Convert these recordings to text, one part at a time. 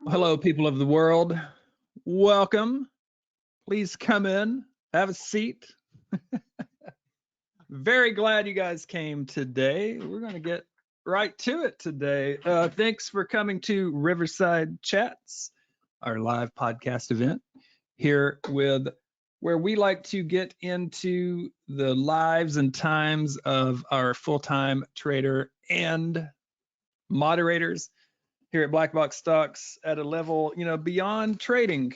Hello, people of the world. Welcome. Please come in, have a seat. Very glad you guys came today. We're going to get right to it today. Thanks for coming to Riverside Chats, our live podcast event here with where we like to get into the lives and times of our full-time trader and moderators here at BlackBoxStocks at a level, beyond trading,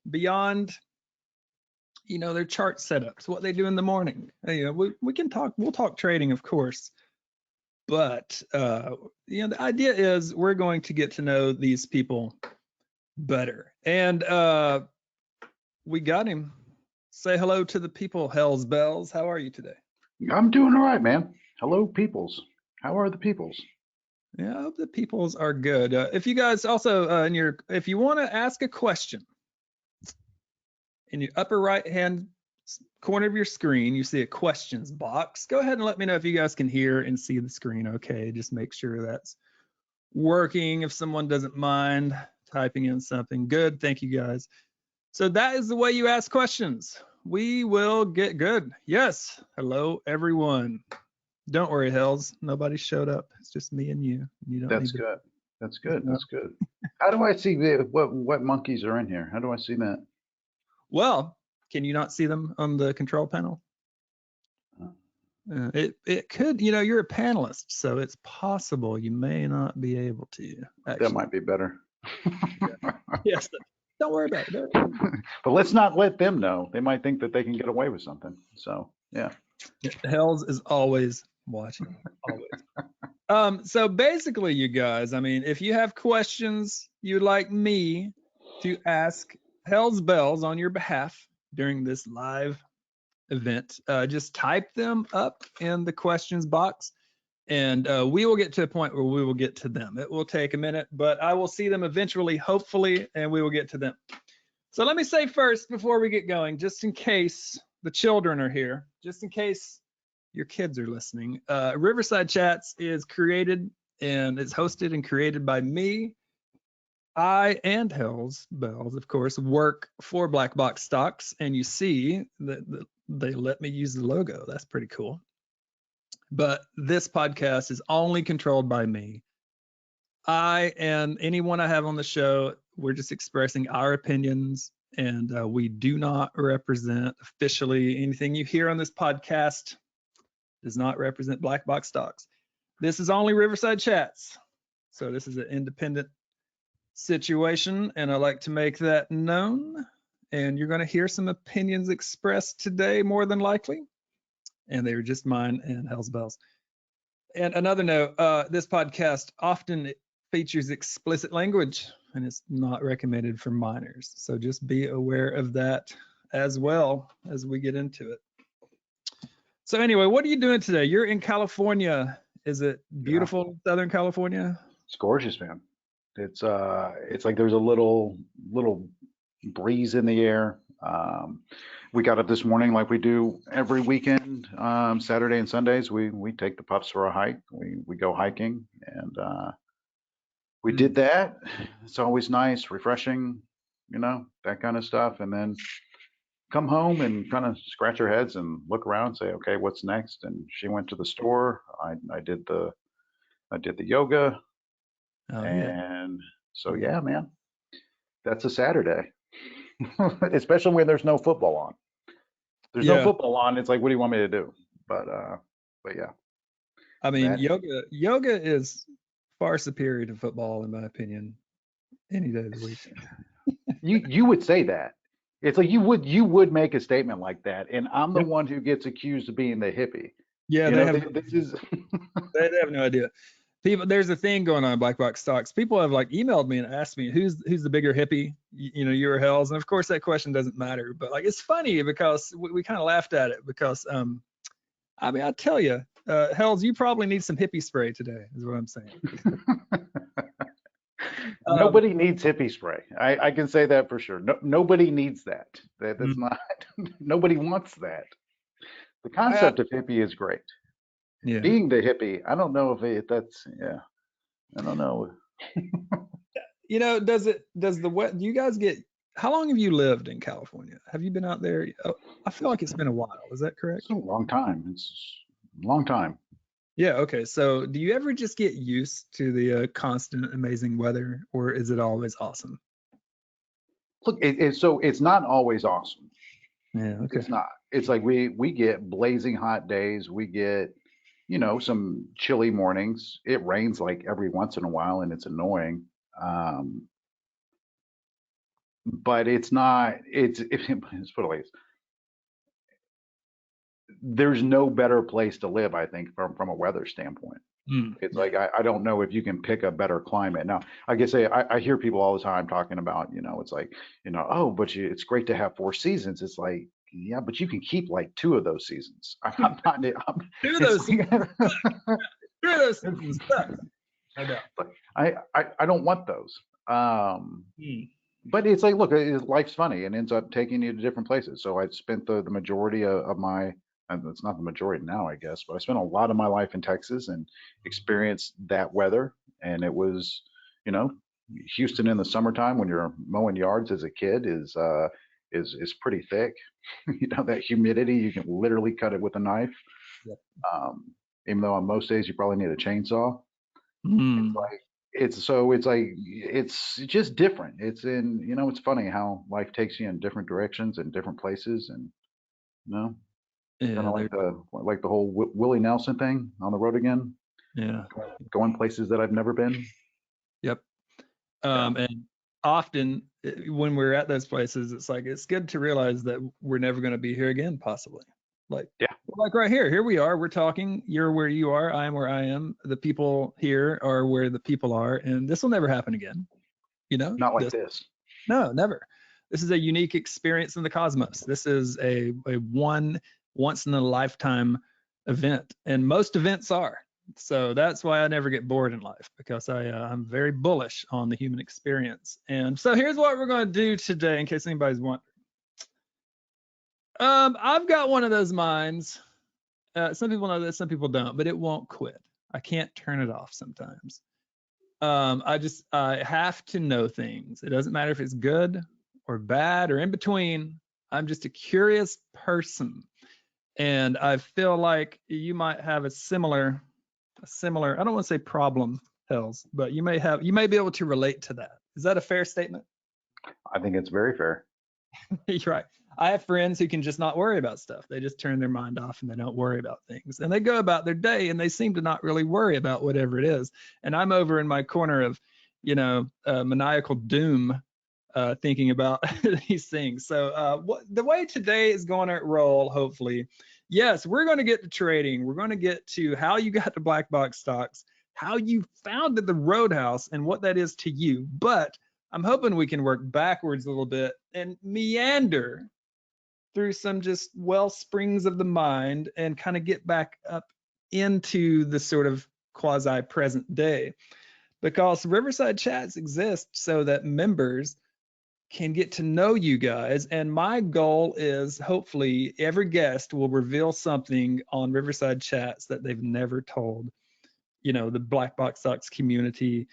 beyond, their chart setups, what they do in the morning. We can talk, we'll talk trading, of course, but, the idea is we're going to get to know these people better. And we got him. Say hello to the people, HellsBells. How are you today? I'm doing all right, man. Hello, peoples. How are the peoples? Yeah, I hope the peoples are good. If you guys also if you want to ask a question, in your upper right hand corner of your screen, you see a questions box. Go ahead and let me know if you guys can hear and see the screen. Okay, just make sure that's working. If someone doesn't mind typing in something, good. Thank you guys. So that is the way you ask questions. We will get good. Yes. Hello, everyone. Don't worry, Hells. Nobody showed up. It's just me and you. You don't. That's good. That's good. That's good. How do I see what monkeys are in here? How do I see that? Well, can you not see them on the control panel? It could, you're a panelist, so it's possible you may not be able to. Actually. That might be better. Yes. Don't worry about it. But let's not let them know. They might think that they can get away with something. So yeah. Hells is always watching. Always. So basically, you guys, if you have questions you'd like me to ask HellsBells on your behalf during this live event, just type them up in the questions box, and we will get to a point where we will get to them. It will take a minute, but I will see them eventually, hopefully, and we will get to them. So let me say first, before we get going, just in case the children are here, just in case your kids are listening, Riverside Chats is created and it's hosted and created by me. I and HellsBells, of course, work for BlackBoxStocks, and you see that they let me use the logo. That's pretty cool. But this podcast is only controlled by me. I and anyone I have on the show, we're just expressing our opinions, and we do not represent officially anything you hear on this podcast. Does not represent BlackBoxStocks. This is only Riverside Chats, so this is an independent situation, and I like to make that known. And you're going to hear some opinions expressed today, more than likely, and they were just mine and HellsBells. And another note, this podcast often features explicit language, and it's not recommended for minors. So just be aware of that as well as we get into it. So anyway, what are you doing today? You're in California. Is it beautiful in Southern California? It's gorgeous, man. It's like there's a little breeze in the air. We got up this morning like we do every weekend, Saturday and Sundays. We take the pups for a hike. We go hiking, and we did that. It's always nice, refreshing, that kind of stuff. And then come home and kind of scratch our heads and look around and say, okay, what's next? And she went to the store. I did the yoga. And so, yeah, man, that's a Saturday, especially when there's no football on. There's no football on. It's like, what do you want me to do? But yeah. Yoga is far superior to football, in my opinion, any day of the week. You would say that. It's like you would make a statement like that, and I'm the one who gets accused of being the hippie. Yeah, they have no idea. People, there's a thing going on in BlackBoxStocks. People have emailed me and asked me who's the bigger hippie, you or Hells, and of course that question doesn't matter. But it's funny because we kind of laughed at it because I tell you, Hells, you probably need some hippie spray today, is what I'm saying. Nobody needs hippie spray. I can say that for sure. Nobody needs that. That's not. Nobody wants that. The concept of hippie is great. Yeah. Being the hippie, I don't know if that's. Yeah, I don't know. does the wet? Do you guys get? How long have you lived in California? Have you been out there? Oh, I feel like it's been a while. Is that It's correct? a long time. It's a long time. Yeah. Okay. So, do you ever just get used to the constant amazing weather, or is it always awesome? Look, so it's not always awesome. Yeah. Okay. It's not. It's like we get blazing hot days. We get, some chilly mornings. It rains like every once in a while, and it's annoying. Um, but it's not. Let's put it like this. There's no better place to live, I think, from a weather standpoint. It's Yeah. like I don't know if you can pick a better climate. Now, I guess I hear people all the time talking about, it's like, oh, but it's great to have four seasons. It's like, yeah, but you can keep like two of those seasons. I'm not. Two of It's those like, seasons suck. Two of those seasons suck. No doubt. I don't want those. Hmm. But it's like, look, life's funny and ends up taking you to different places. So I spent the majority of my, and it's not the majority now, I guess, but I spent a lot of my life in Texas and experienced that weather. And it was, you know, Houston in the summertime when you're mowing yards as a kid is pretty thick. That humidity, you can literally cut it with a knife. Yep. Even though on most days you probably need a chainsaw. It's Hmm. like it's just different. It's funny how life takes you in different directions and different places, and you know, kind Yeah. of like the whole Willie Nelson thing, on the road again, Yeah. going places that I've never been. Yep. Yeah, And often when we're at those places, it's like it's good to realize that we're never going to be here again, possibly. Like, yeah, like right here, here we are. We're talking. You're where you are. I am where I am. The people here are where the people are, and this will never happen again. not like This this. no, never. This is a unique experience in the cosmos. This is a one once in a lifetime event, and most events are. So that's why I never get bored in life, because I'm very bullish on the human experience. And so here's what we're going to do today, in case anybody's wondering. I've got one of those minds. Some people know this, some people don't, but it won't quit. I can't turn it off sometimes. I have to know things. It doesn't matter if it's good or bad or in between. I'm just a curious person, and I feel like you might have a similar. I don't want to say problem, Hells, but you may be able to relate to that. Is that a fair statement? I think it's very fair. You're right. I have friends who can just not worry about stuff. They just turn their mind off and they don't worry about things. And they go about their day and they seem to not really worry about whatever it is. And I'm over in my corner of, maniacal doom, thinking about these things. So the way today is going to roll, hopefully, yes, we're going to get to trading. We're going to get to how you got to black box stocks, how you founded the Roadhouse, and what that is to you. But I'm hoping we can work backwards a little bit and meander through some just well springs of the mind and kind of get back up into the sort of quasi present day, because Riverside chats exist so that members can get to know you guys. And my goal is hopefully every guest will reveal something on Riverside chats that they've never told, the Black Box Stocks community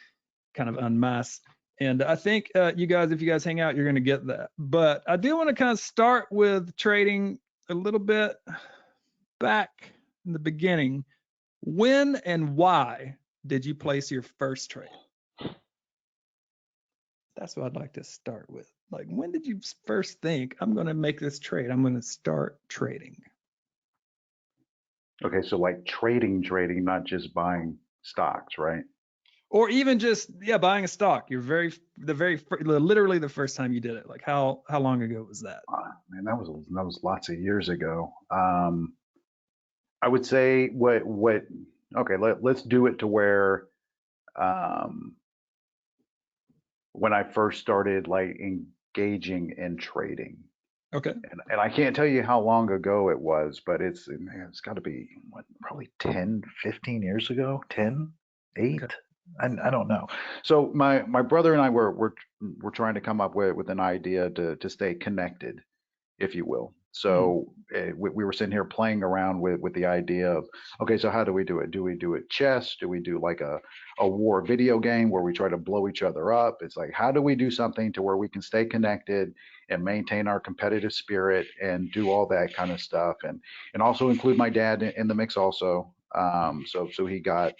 kind of unmasked. And I think you guys, if you guys hang out, you're going to get that. But I do want to kind of start with trading a little bit back in the beginning. When and why did you place your first trade? That's what I'd like to start with. Like, when did you first think, I'm going to make this trade? I'm going to start trading. Okay, so like trading, not just buying stocks, right? Or even just, yeah, buying a stock. Literally the first time you did it. Like, how long ago was that? Man, that was lots of years ago. I would say what okay, let's do it to where um, when I first started like engaging in trading. Okay. And I can't tell you how long ago it was, but it's got to be probably 10, 15 years ago, 10, 8. Okay. I don't know. So my brother and I were trying to come up with an idea to stay connected, if you will. So we were sitting here playing around with the idea of, okay, so how do we do it? Do we do it chess? Do we do like a war video game where we try to blow each other up? It's like, how do we do something to where we can stay connected and maintain our competitive spirit and do all that kind of stuff, and also include my dad in the mix also. So he got,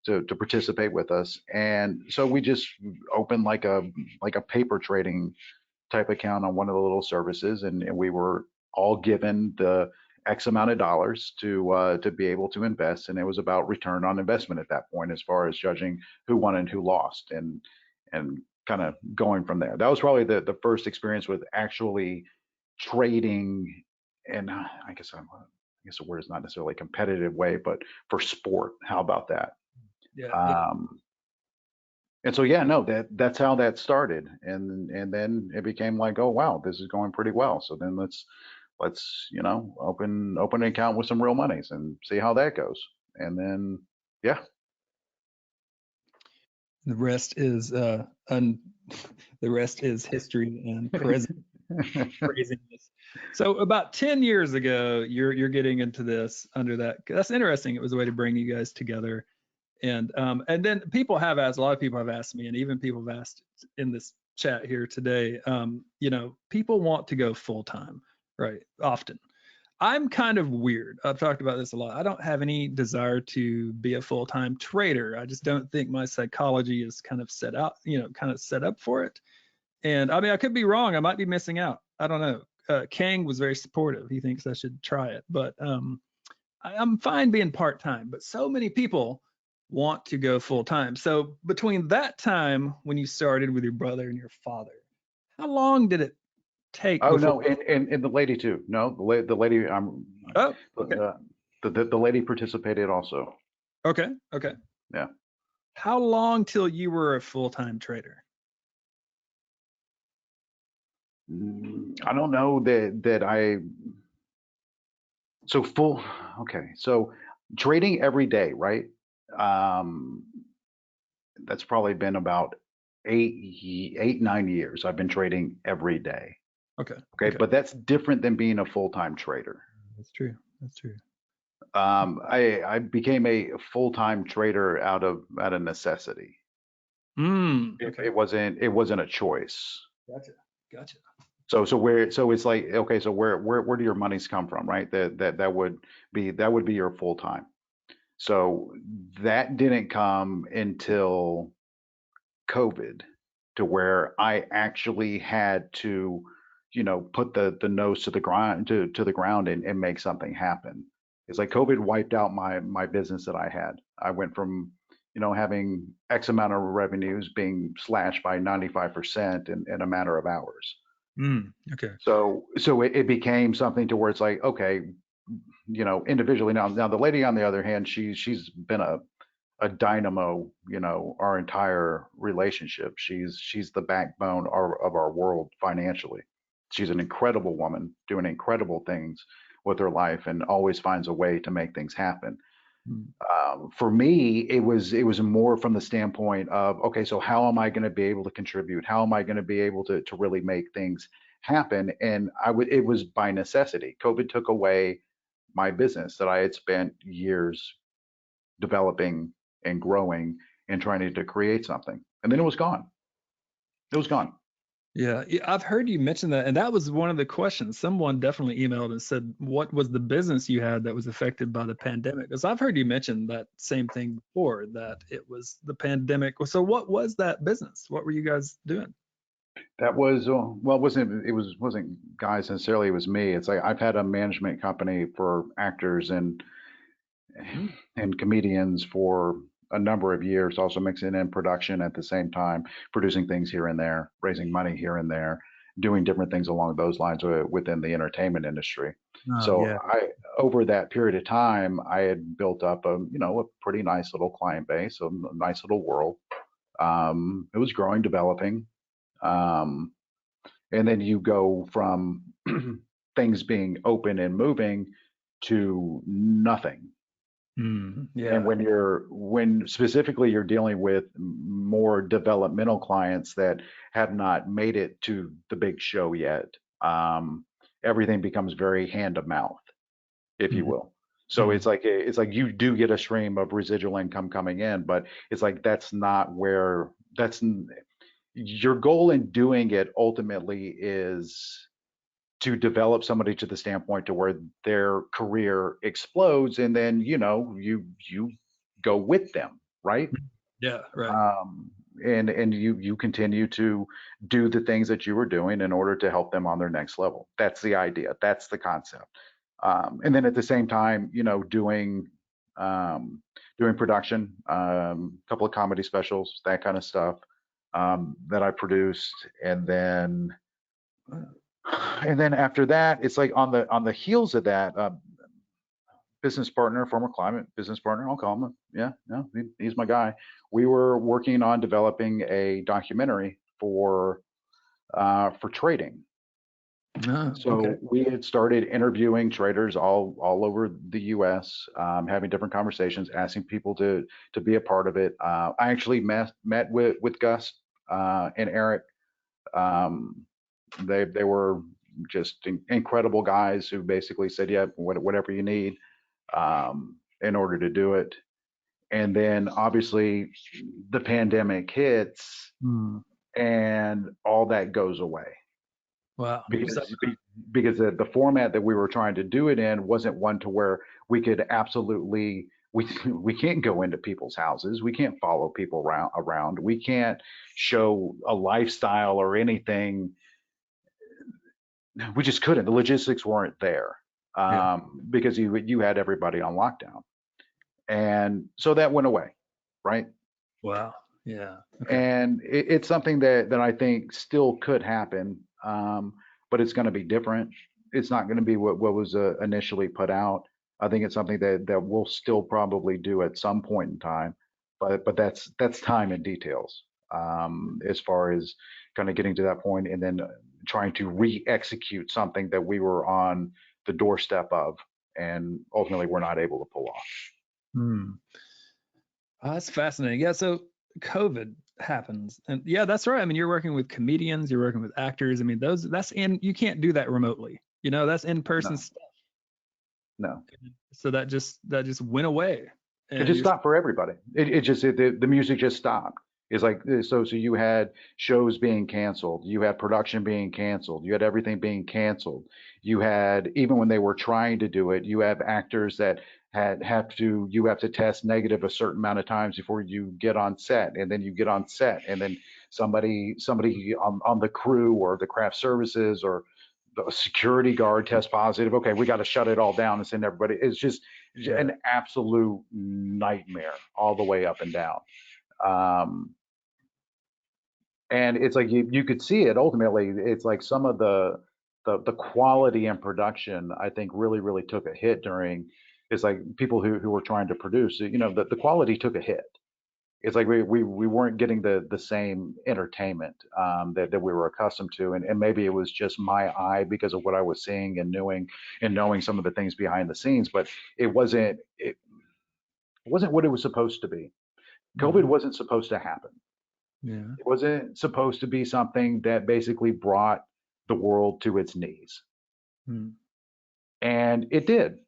to participate with us, and so we just opened like a paper trading type account on one of the little services, and we were all given the X amount of dollars to be able to invest, and it was about return on investment at that point, as far as judging who won and who lost, and kind of going from there. That was probably the first experience with actually trading, and I guess the word is not necessarily competitive way, but for sport. How about that? Yeah. And so yeah, no, that's how that started, and then it became like, oh wow, this is going pretty well. So then let's open an account with some real monies and see how that goes. And then yeah. The rest is the rest is history and present craziness. So about 10 years ago, you're getting into this under that. That's interesting. It was a way to bring you guys together. And then a lot of people have asked me, and even people have asked in this chat here today, people want to go full time, right? Often. I'm kind of weird. I've talked about this a lot. I don't have any desire to be a full-time trader. I just don't think my psychology is kind of set up for it. And I mean, I could be wrong. I might be missing out. I don't know. Kang was very supportive. He thinks I should try it, but I'm fine being part-time. But so many people want to go full-time. So between that time when you started with your brother and your father, how long did it take Oh before? no, and the lady too. No, the lady. Oh, okay. The lady participated also. Okay. Yeah. How long till you were a full-time trader? I don't know that I. So full. Okay. So trading every day, right? Um, that's probably been about 9 years. I've been trading every day. Okay. Okay, but that's different than being a full-time trader. That's true. That's true. I became a full-time trader out of necessity. Okay. It wasn't a choice. Gotcha. So it's like, okay, so where do your monies come from, right? That would be your full-time. So that didn't come until COVID, to where I actually had to, put the nose to the ground to the ground and make something happen. It's like COVID wiped out my business that I had. I went from, having X amount of revenues being slashed by 95% in a matter of hours. Okay. So it became something to where it's like, okay, individually. Now the lady, on the other hand, she's been a dynamo, our entire relationship. She's the backbone of our world financially. She's an incredible woman doing incredible things with her life, and always finds a way to make things happen. For me, it was more from the standpoint of, okay, so how am I going to be able to contribute? How am I going to be able to really make things happen? And it was by necessity. COVID took away my business that I had spent years developing and growing and trying to create something. And then it was gone. It was gone. Yeah, I've heard you mention that, and that was one of the questions. Someone definitely emailed and said, "What was the business you had that was affected by the pandemic?" Because I've heard you mention that same thing before, that it was the pandemic. So, what was that business? What were you guys doing? That was well, it wasn't guys necessarily. It was me. It's like, I've had a management company for actors and comedians for a number of years, also mixing in production at the same time, producing things here and there, raising money here and there, doing different things along those lines within the entertainment industry. Oh, So yeah. over that period of time, I had built up a pretty nice little client base, a nice little world. It was growing, developing. Um, and then you go from things being open and moving to nothing. And Yeah. when specifically you're dealing with more developmental clients that have not made it to the big show yet, everything becomes very hand to mouth, if you Mhm. will. So it's like you do get a stream of residual income coming in, but it's like that's not where that's your goal in doing it ultimately is to develop somebody to the standpoint to where their career explodes, and then you go with them, right? Yeah, right. um, and you continue to do the things that you were doing in order to help them on their next level. That's the idea. That's the concept. And then at the same time, doing production, a couple of comedy specials, that kind of stuff that I produced, and then after that, it's like on the heels of that, business partner, former climate business partner, I'll call him. Yeah, no, he's my guy. We were working on developing a documentary for trading. Oh, okay. So we had started interviewing traders all over the U.S., having different conversations, asking people to be a part of it. I actually met with Gus and Eric. Um, they were just incredible guys who basically said, yeah, whatever you need in order to do it. And then obviously the pandemic hits Hmm. and all that goes away Wow. So, because the format that we were trying to do it in wasn't one to where we could absolutely we can't go into people's houses, we can't follow people around, we can't show a lifestyle or anything. We just couldn't. The logistics weren't there yeah. because you had everybody on lockdown, and so that went away, right? Wow. Yeah. Okay. And it's something that I think still could happen, but it's going to be different. It's not going to be what was initially put out. I think it's something that we'll still probably do at some point in time, but that's time and details as far as kind of getting to that point, and then trying to re-execute something that we were on the doorstep of, and ultimately we're not able to pull off. Hmm. Oh, that's fascinating. Yeah. So COVID happens, and yeah, that's right. I mean, you're working with comedians, you're working with actors. I mean, you can't do that remotely. That's in person No, stuff. no. So that just went away, It and just you're stopped for everybody. The music just stopped. It's like so you had shows being canceled, you had production being canceled, you had everything being canceled. You had, even when they were trying to do it, you have actors that you have to test negative a certain amount of times before you get on set, and then you get on set, and then somebody on the crew or the craft services or the security guard tests positive. Okay, we got to shut it all down and send everybody. It's just yeah, an absolute nightmare all the way up and down. Um, and it's like you could see it ultimately. It's like some of the quality and production, I think, really took a hit during. It's like people who were trying to produce, the quality took a hit. It's like we weren't getting the same entertainment that we were accustomed to, and maybe it was just my eye because of what I was seeing and knowing some of the things behind the scenes, but it wasn't what it was supposed to be. COVID hmm, wasn't supposed to happen. yeah, It wasn't supposed to be something that basically brought the world to its knees, hmm, and it did.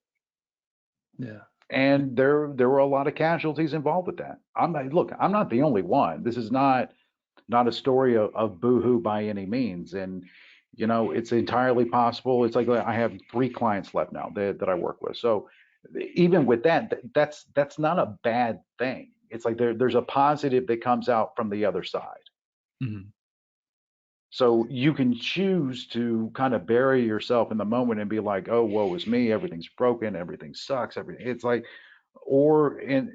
yeah, And there were a lot of casualties involved with that. I'm not the only one. This is not a story of boohoo by any means. And it's entirely possible. It's like I have 3 clients left now that I work with. So even with that, that's not a bad thing. It's like there's a positive that comes out from the other side. hmm, So you can choose to kind of bury yourself in the moment and be like, oh, woe is me, everything's broken, everything sucks, everything. It's like, or in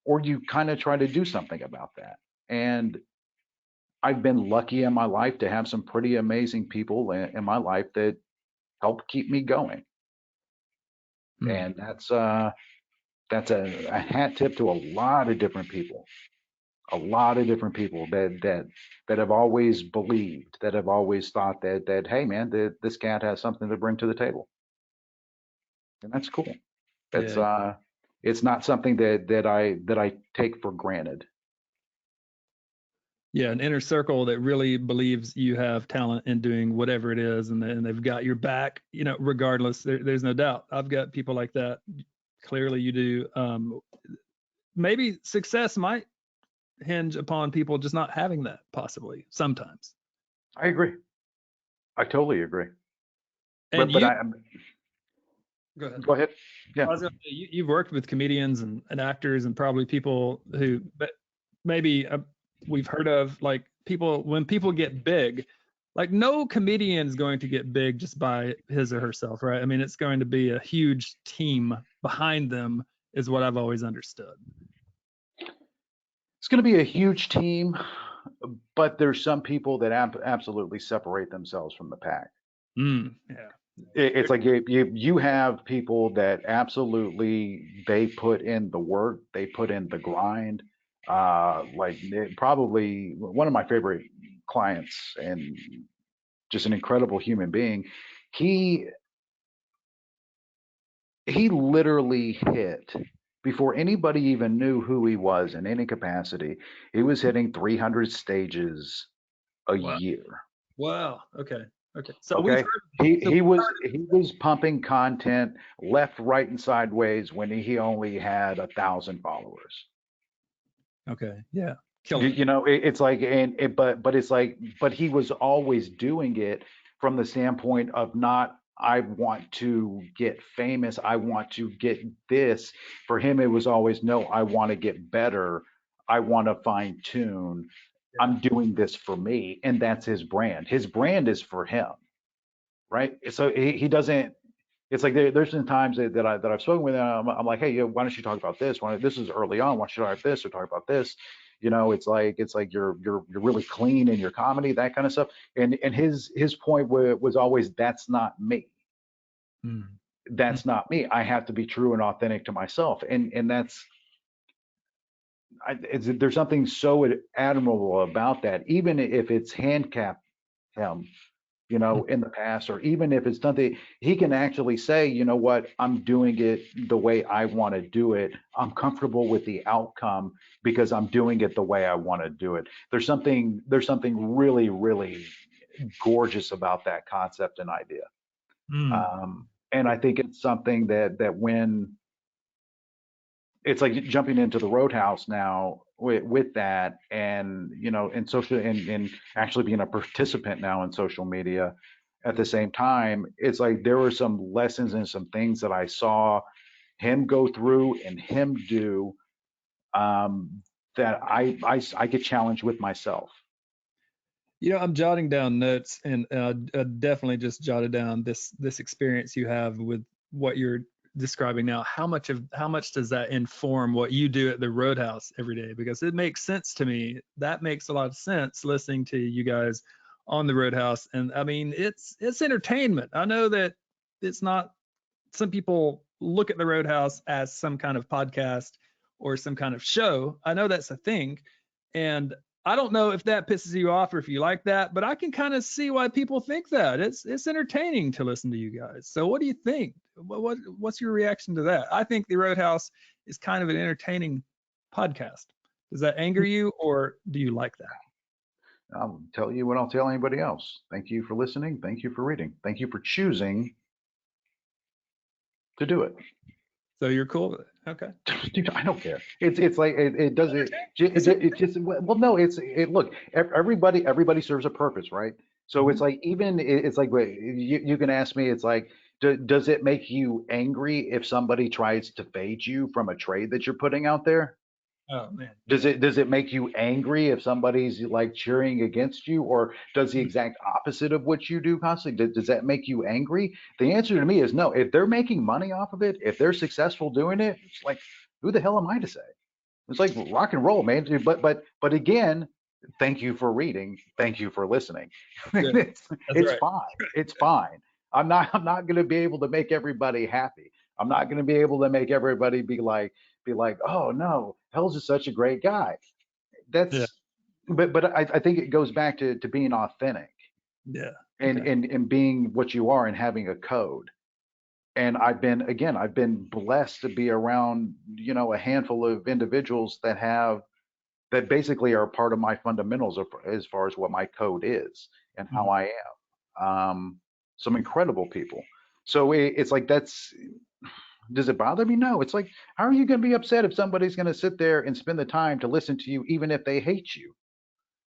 or you kind of try to do something about that. And I've been lucky in my life to have some pretty amazing people in my life that help keep me going. hmm, And that's a hat tip to a lot of different people that have always believed, that have always thought that hey man, this cat has something to bring to the table, and that's cool. It's yeah, it's not something that I take for granted. Yeah, an inner circle that really believes you have talent in doing whatever it is, and they've got your back, regardless. There's no doubt. I've got people like that. Clearly, you do. Maybe success might hinge upon people just not having that, possibly sometimes. I agree. I totally agree. And But you, I go ahead. go ahead. Yeah. I was gonna say, you've worked with comedians and actors and probably people who, but maybe we've heard of, like, people when people get big, like no comedian is going to get big just by his or herself, right? I mean, it's going to be a huge team behind them, is what I've always understood. It's going to be a huge team, but there's some people that absolutely separate themselves from the pack. Yeah. It's like you have people that absolutely they put in the work, they put in the grind. Probably one of my favorite clients and just an incredible human being. He he literally hit before anybody even knew who he was in any capacity. He was hitting 300 stages a Wow. year. Wow. Okay. So Okay. He was pumping content left, right, and sideways when he only had 1,000 followers. Okay. Yeah. You, Killing it. you know, it's like, but it's like, but he was always doing it from the standpoint of not, I want to get famous, I want to get this. For him, it was always, no, I want to get better, I want to fine tune. Yeah. I'm doing this for me, and that's his brand. His brand is for him, right? So he doesn't. It's like there's been times that I've spoken with him. I'm like, hey, why don't you talk about this? This is early on. Why don't you talk about this or talk about this? It's like you're really clean in your comedy, that kind of stuff. And his point was always, that's not me. Mm. That's not me. I have to be true and authentic to myself. And there's something so admirable about that, even if it's handicapped him, in the past, or even if it's something he can actually say, you know what, I'm doing it the way I want to do it. I'm comfortable with the outcome because I'm doing it the way I want to do it. There's something really, really gorgeous about that concept and idea. Mm. And I think it's something that when it's like jumping into the Roadhouse now with that, and and social, and actually being a participant now in social media at the same time. It's like there were some lessons and some things that I saw him go through and him do, um, that I get challenged with myself. I'm jotting down notes, and definitely just jotted down this experience you have with what you're describing now. How much does that inform what you do at the Roadhouse every day? Because it makes sense to me. That makes a lot of sense listening to you guys on the Roadhouse, and I mean, it's entertainment. I know that it's not. Some people look at the Roadhouse as some kind of podcast or some kind of show. I know that's a thing, and I don't know if that pisses you off or if you like that, but I can kind of see why people think that. It's entertaining to listen to you guys. So what do you think? What's your reaction to that? I think the Roadhouse is kind of an entertaining podcast. Does that anger you, or do you like that? I'll tell you what I'll tell anybody else. Thank you for listening. Thank you for reading. Thank you for choosing to do it. So you're cool with it? Okay. Dude, I don't care. It's like it does it. It just, well, no. Look. Everybody serves a purpose, right? So it's like, even it's like, you can ask me. It's like, does it make you angry if somebody tries to fade you from a trade that you're putting out there? Oh man. Does it make you angry if somebody's like cheering against you, or does the exact opposite of what you do constantly? Does that make you angry? The answer to me is no. If they're making money off of it, if they're successful doing it, it's like, who the hell am I to say? It's like rock and roll, man. But again, thank you for reading. Thank you for listening. Yeah, it's that's it's right. fine. It's fine. I'm not going to be able to make everybody happy. I'm not going to be able to make everybody be like, oh no, Hells is such a great guy. Yeah. That's but I think it goes back to being authentic, Yeah. and, Okay. and being what you are, and having a code. And I've been blessed to be around, a handful of individuals that have that basically are part of my fundamentals as far as what my code is and how I am. Some incredible people. So it's like does it bother me? No. It's like, how are you going to be upset if somebody's going to sit there and spend the time to listen to you, even if they hate you?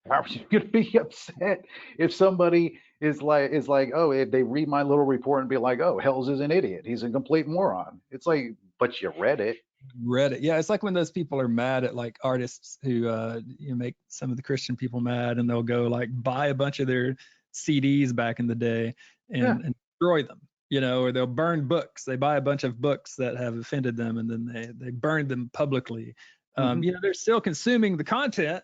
How are you going to be upset if somebody is like, oh, if they read my little report and be like, oh, Hells is an idiot. He's a complete moron. It's like, but you read it. Reddit. Yeah, it's like when those people are mad at like artists who make some of the Christian people mad, and they'll go like buy a bunch of their CDs back in the day Yeah. and destroy them, or they'll burn books. They buy a bunch of books that have offended them, and then they burn them publicly. Hmm. They're still consuming the content.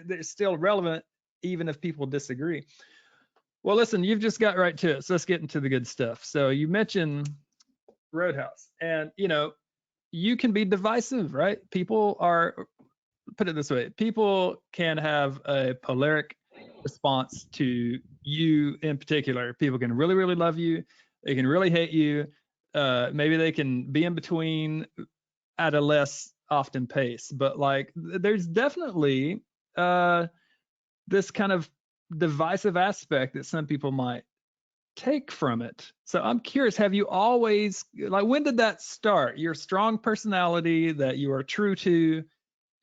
They're still relevant, even if people disagree. Well, listen, you've just got right to it. So let's get into the good stuff. So you mentioned Roadhouse, and you can be divisive, right? Put it this way, people can have a polaric response to you in particular. People can really, really love you. They can really hate you. Maybe they can be in between at a less often pace. But like, there's definitely this kind of divisive aspect that some people might take from it. So I'm curious, have you always, like, when did that start? Your strong personality that you are true to,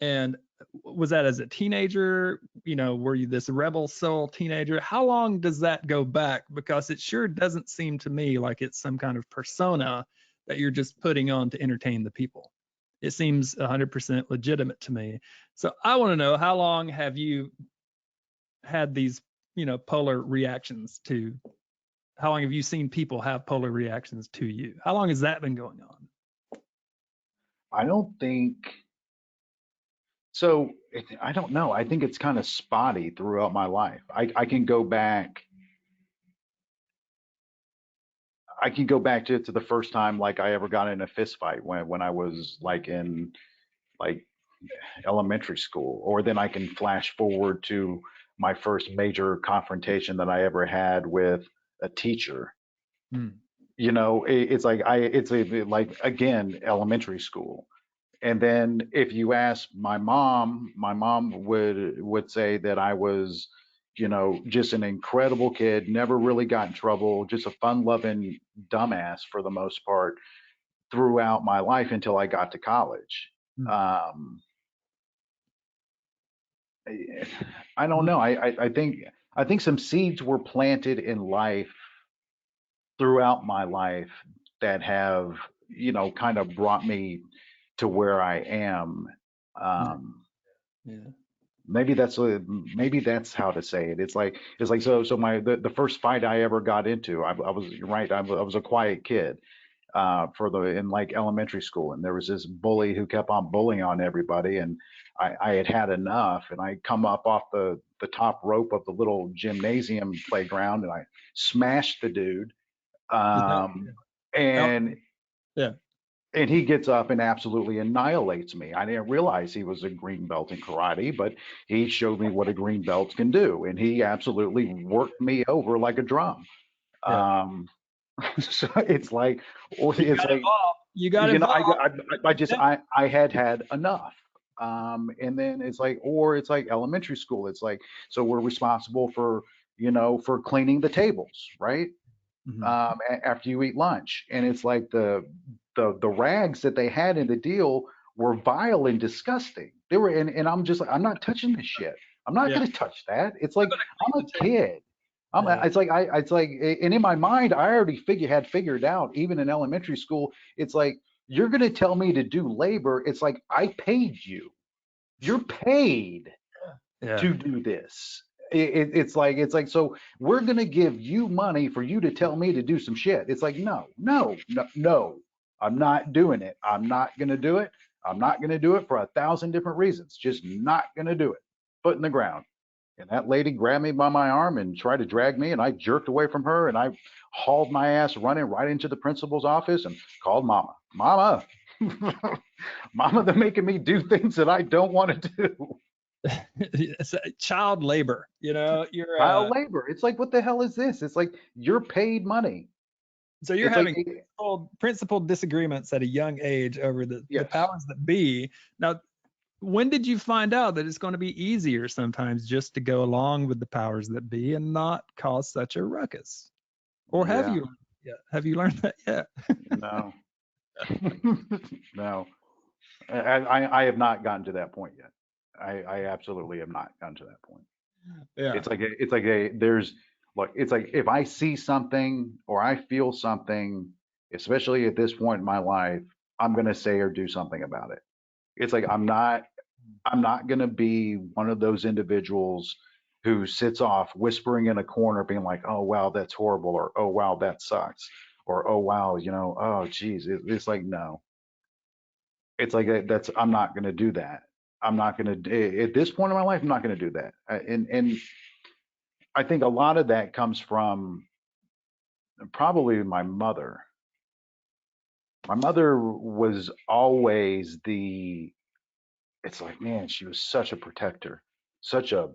and was that as a teenager? Were you this rebel soul teenager? How long does that go back? Because it sure doesn't seem to me like it's some kind of persona that you're just putting on to entertain the people. It seems 100% legitimate to me. So I want to know, how long have you had these, polar reactions to how long have you seen people have polar reactions to you? How long has that been going on? I don't think so. I don't know. I think it's kind of spotty throughout my life. I can go back. I can go back to the first time like I ever got in a fist fight when I was like in like elementary school, or then I can flash forward to my first major confrontation that I ever had with a teacher. Hmm. Like again elementary school. And then if you ask my mom would say that I was, just an incredible kid, never really got in trouble, just a fun-loving dumbass for the most part throughout my life until I got to college. Hmm. Um, I don't know. I think some seeds were planted in life throughout my life that have, kind of brought me to where I am. Yeah. Um, Yeah. maybe that's how to say it. It's like so the first fight I ever got into, I was you're right. I was a quiet kid in like elementary school, and there was this bully who kept on bullying on everybody, and I had had enough, and I come up off the top rope of the little gymnasium playground, and I smashed the dude. Is that, Um, oh, and yeah. and he gets up and absolutely annihilates me. I didn't realize he was a green belt in karate, but he showed me what a green belt can do, and he absolutely worked me over like a drum. Yeah. Um, so it's like, or You it's got like, involved. You got involved. Yeah. I had had enough. And then it's like elementary school. It's like, so we're responsible for, for cleaning the tables, right? Mhm. After you eat lunch, and it's like the rags that they had in the deal were vile and disgusting. They were, and I'm just like, I'm not touching this shit. I'm not Yeah. gonna touch that. It's I'm like gonna I'm clean a the table. kid. Yeah. It's like, and in my mind, I already had figured out, even in elementary school, it's like, you're gonna tell me to do labor. It's like, I paid you. You're paid Yeah. to do this. It's like, so we're gonna give you money for you to tell me to do some shit. It's like, no, no, no, no. I'm not doing it. I'm not gonna do it. I'm not gonna do it for 1,000 different reasons. Just not gonna do it. Foot in the ground. And that lady grabbed me by my arm and tried to drag me, and I jerked away from her, and I hauled my ass running right into the principal's office and called mama. Mama, mama, they're making me do things that I don't want to do. It's child labor. You're Child labor. It's like, what the hell is this? It's like, you're paid money. so you're It's like, having principled disagreements at a young age over the yes. powers that be. Now, when did you find out that it's going to be easier sometimes just to go along with the powers that be and not cause such a ruckus? Or have Yeah, you? Yeah, have you learned that yet? no, no. I have not gotten to that point yet. I absolutely have not gotten to that point. Yeah. There's look, it's like if I see something or I feel something, especially at this point in my life, I'm gonna say or do something about it. It's like I'm not gonna be one of those individuals who sits off whispering in a corner being like, oh wow, that's horrible, or oh wow, that sucks, or oh wow, oh geez. It's like no. It's like that's I'm not gonna do that. I'm not gonna at this point in my life, I'm not gonna do that. And I think a lot of that comes from probably my mother. My mother was always it's like, man, she was such a protector, such a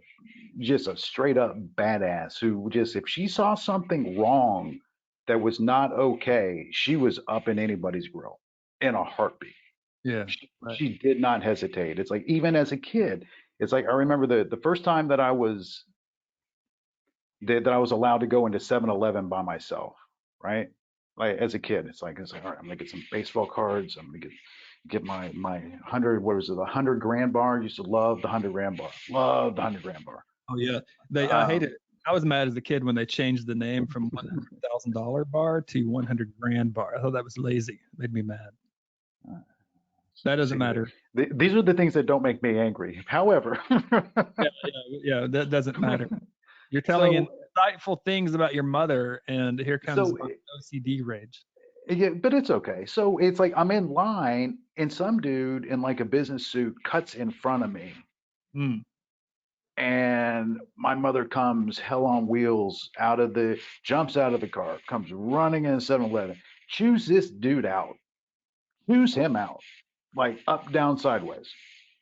just a straight up badass who just, if she saw something wrong that was not okay, she was up in anybody's grill in a heartbeat. Yeah. Right. She did not hesitate. It's like, even as a kid, it's like, I remember the first time that I was allowed to go into 7-Eleven by myself, right? Like as a kid, it's like, all right, I'm gonna get some baseball cards. I'm gonna get my 100, what was it, the 100 grand bar. I used to love the 100 grand bar. Love the 100 grand bar. Oh yeah. I hated Um, it. I was mad as a kid when they changed the name from $100,000 bar to 100 grand bar. I thought that was lazy. It made me mad. That doesn't see, matter. these are the things that don't make me angry. However, Yeah, yeah, that doesn't matter. You're telling so insightful things about your mother, and here comes so my OCD rage. yeah, but it's okay. So it's like I'm in line and some dude in like a business suit cuts in front of me, Mm. and my mother comes hell on wheels jumps out of the car, comes running in 7-Eleven, chews this dude out, chews him out, like up, down, sideways.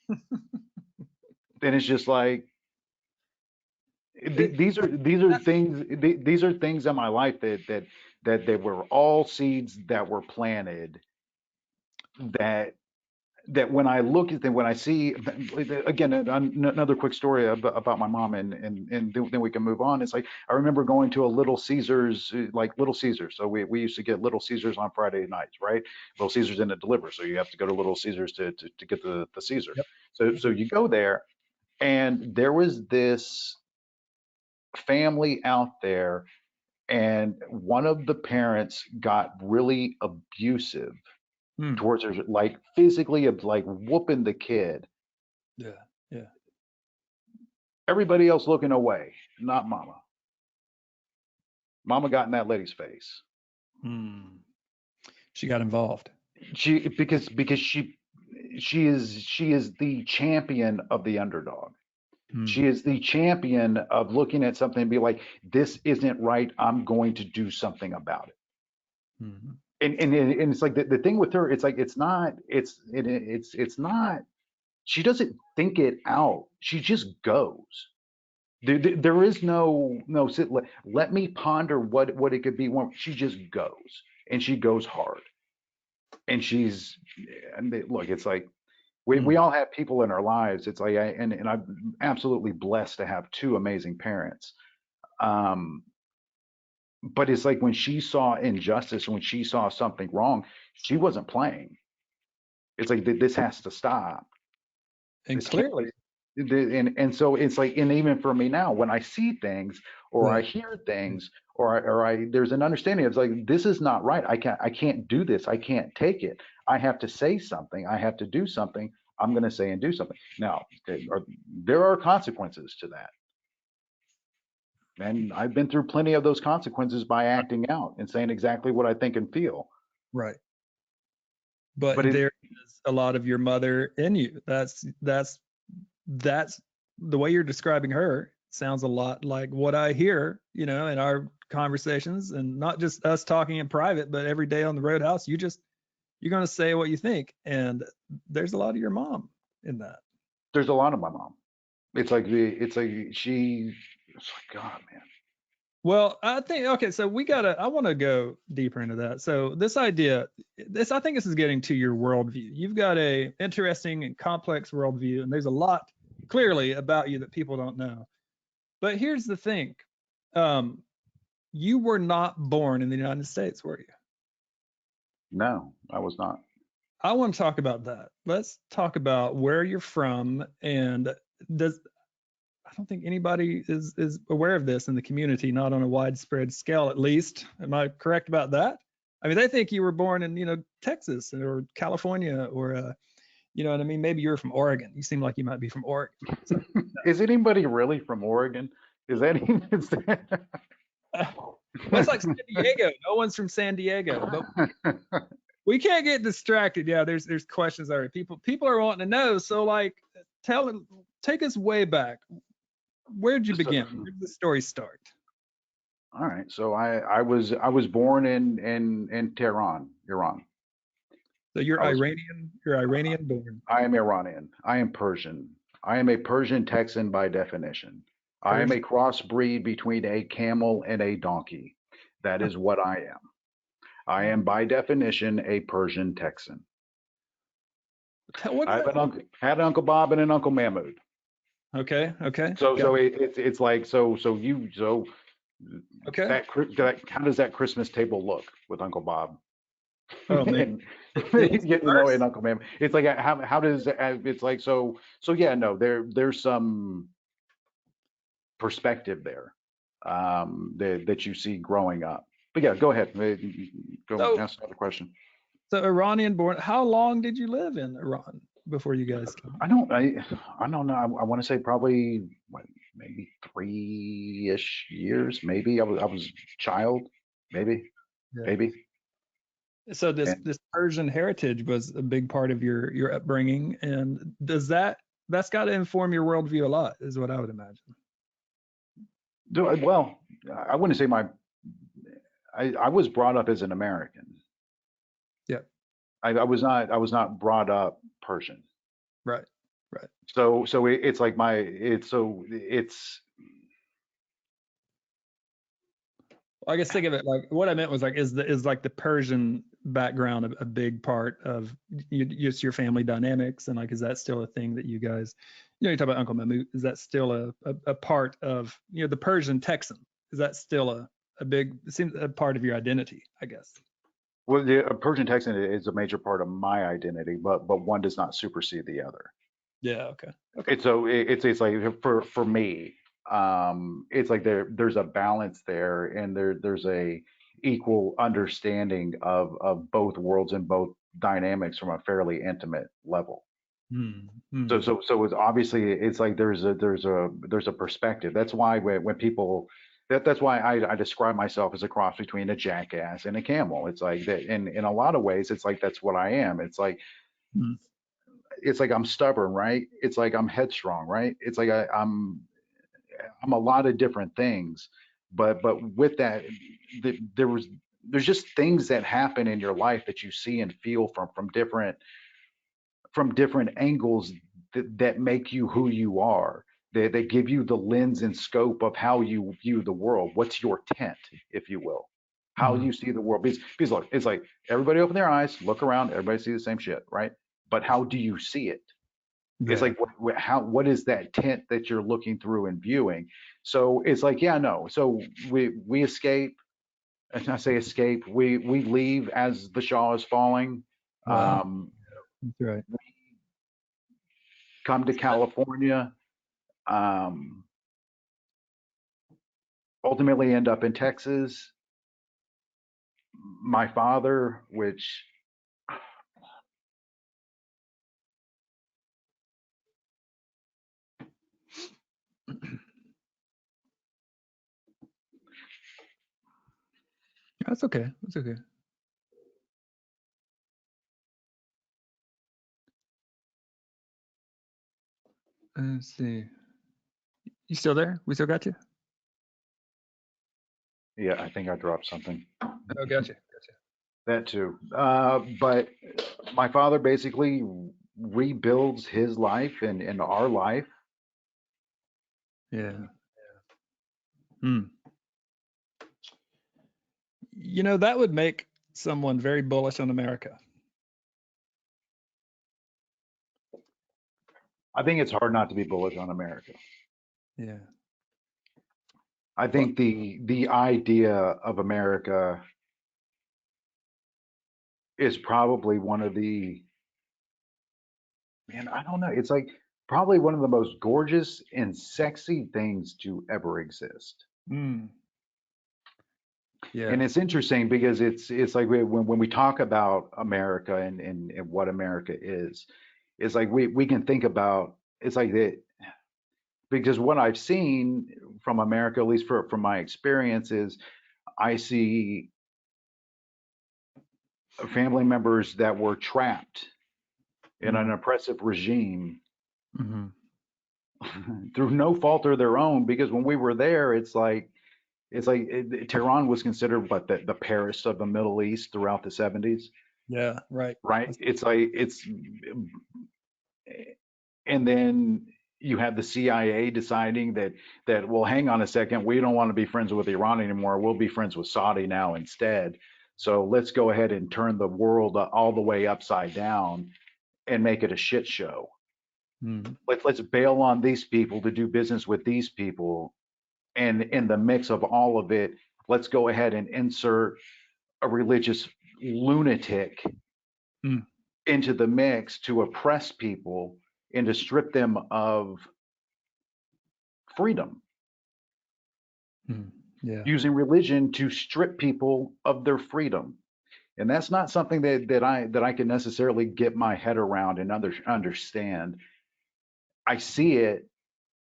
And it's just like It, these are things in my life that they were all seeds that were planted that when I look at them, when I see, again, another quick story about my mom, and then we can move on. It's like, I remember going to a Little Caesars, like Little Caesars. So we used to get Little Caesars on Friday nights, right? Little Caesars didn't deliver. So you have to go to Little Caesars to get the Caesar. yep. So you go there, and there was this family out there, and one of the parents got really abusive Mm. towards her, like physically, like whooping the kid. Yeah. Yeah. Everybody else looking away, not mama. Mama got in that lady's face. Mm. She got involved. Because she is the champion of the underdog. Mm. She is the champion of looking at something and be like, this isn't right. I'm going to do something about it. Mm. And it's like the thing with her, it's like it's not, she doesn't think it out. She just goes. There is no sit. Let me ponder what it could be. She just goes, and she goes hard, and look. It's like we Mm. all have people in our lives. It's like and I'm absolutely blessed to have two amazing parents. Um, but it's like when she saw injustice, when she saw something wrong, she wasn't playing. It's like this has to stop. And This can't. clearly, And so it's like, and even for me now, when I see things or I yeah. hear things or I there's an understanding of like, this is not right. I can't do this. I can't take it. I have to say something. I have to do something. I'm going to say and do something. Now, there are consequences to that. And I've been through plenty of those consequences by acting out and saying exactly what I think and feel. Right. But But it there is a lot of your mother in you. That's the way you're describing her sounds a lot like what I hear, in our conversations, and not just us talking in private, but every day on the Roadhouse. You're going to say what you think, and there's a lot of your mom in that. There's a lot of my mom. It's like it's like it's like, God, man. Well, I think okay, so I want to go deeper into that. So this idea, I think this is getting to your worldview. You've got a interesting and complex worldview, and there's a lot clearly about you that people don't know. But here's the thing. Um, you were not born in the United States, were you? No, I was not. I want to talk about that. Let's talk about where you're from, and does I don't think anybody is aware of this in the community, not on a widespread scale, at least. Am I correct about that? I mean, they think you were born in, Texas or California or, you know what I mean? Maybe you're from Oregon. You seem like you might be from Oregon. So, Is anybody really from Oregon? Is that even? well, it's like San Diego. No one's from San Diego, but we can't get distracted. Yeah, there's questions already. People are wanting to know. So, like, take us way back. Where'd you begin? Where did the story start? All right. So I was born in Tehran, Iran. So you're I was Iranian. You're Iranian born. I am Iranian. I am Persian. I am a Persian Texan by definition. I am a Persian. crossbreed between a camel and a donkey. That is what I am. I am by definition a Persian Texan. What I is have that? had an Uncle Bob and an Uncle Mahmood. Okay. Okay. So Got it's like okay. that how does that Christmas table look with Uncle Bob? Oh man, And it's diverse. and Uncle Mahmood. It's like how does it's like yeah, no, there's some perspective there that you see growing up. But yeah, go ahead. Go So ask another question. so Iranian born. How long did you live in Iran before you guys came? I don't know. I want to say probably what, maybe 3-ish years. Maybe I was a child. Maybe Yeah. maybe. So this And this Persian heritage was a big part of your upbringing, and that's got to inform your worldview a lot, is what I would imagine. well, I wouldn't say I was brought up as an American. Yeah. I was not brought up Persian. Right. Right. So it's like it's I guess think of it like what I meant was like is like the Persian background a big part of just your family dynamics, and like is that still a thing that you guys, you talk about Uncle Mahmoud, is that still a part of the Persian Texan? Is that still a big, it seems a part of your identity, I guess? well, the Persian Texan is a major part of my identity, but one does not supersede the other. Yeah. Okay. Okay. It's like for me, it's like there's a balance there, and there's a equal understanding of both worlds and both dynamics from a fairly intimate level. Hmm. Hmm. So it's obviously it's like there's a perspective. That's why when people that's why I describe myself as a cross between a jackass and a camel. It's like that in a lot of ways. It's like that's what I am. Hmm. It's like I'm stubborn, right? It's like I'm headstrong, right? It's like I'm a lot of different things, but with that, there's just things that happen in your life that you see and feel from different angles that make you who you are. They give you the lens and scope of how you view the world. What's your tent, if you will? How Hmm. you see the world. Because look, it's like everybody open their eyes, look around, everybody see the same shit, right? But how do you see it? It's Yeah. like what is that tent that you're looking through and viewing? So it's like, yeah, no. So we escape, and I say escape, we leave as the Shah is falling. Wow. Um, That's right. Come to California, um, ultimately end up in Texas. My father, which That's okay. That's okay. Let's see. You still there? We still got you? yeah, I think I dropped something. Oh, gotcha. That too. But my father basically rebuilds his life and our life. Yeah. Hmm. You know, that would make someone very bullish on America. I think it's hard not to be bullish on America. Yeah. I think the idea of America is probably one of the, man, I don't know. It's like probably one of the most gorgeous and sexy things to ever exist. Mm. Yeah. And it's interesting because it's like when we talk about America and what America is, it's like we can think about, it's like that, because what I've seen from America, at least from my experience, is I see family members that were trapped in an oppressive regime Mm-hmm. through no fault of their own. Because when we were there, Tehran was considered what the Paris of the Middle East throughout the 70s, Yeah. Right. right? And then you have the CIA deciding that well, hang on a second, we don't want to be friends with Iran anymore. We'll be friends with Saudi now instead. So let's go ahead and turn the world all the way upside down and make it a shit show. Mm. Let's bail on these people to do business with these people. And in the mix of all of it, let's go ahead and insert a religious lunatic Mm. into the mix to oppress people and to strip them of freedom, Mm. Yeah. using religion to strip people of their freedom. And that's not something that I can necessarily get my head around and understand. I see it,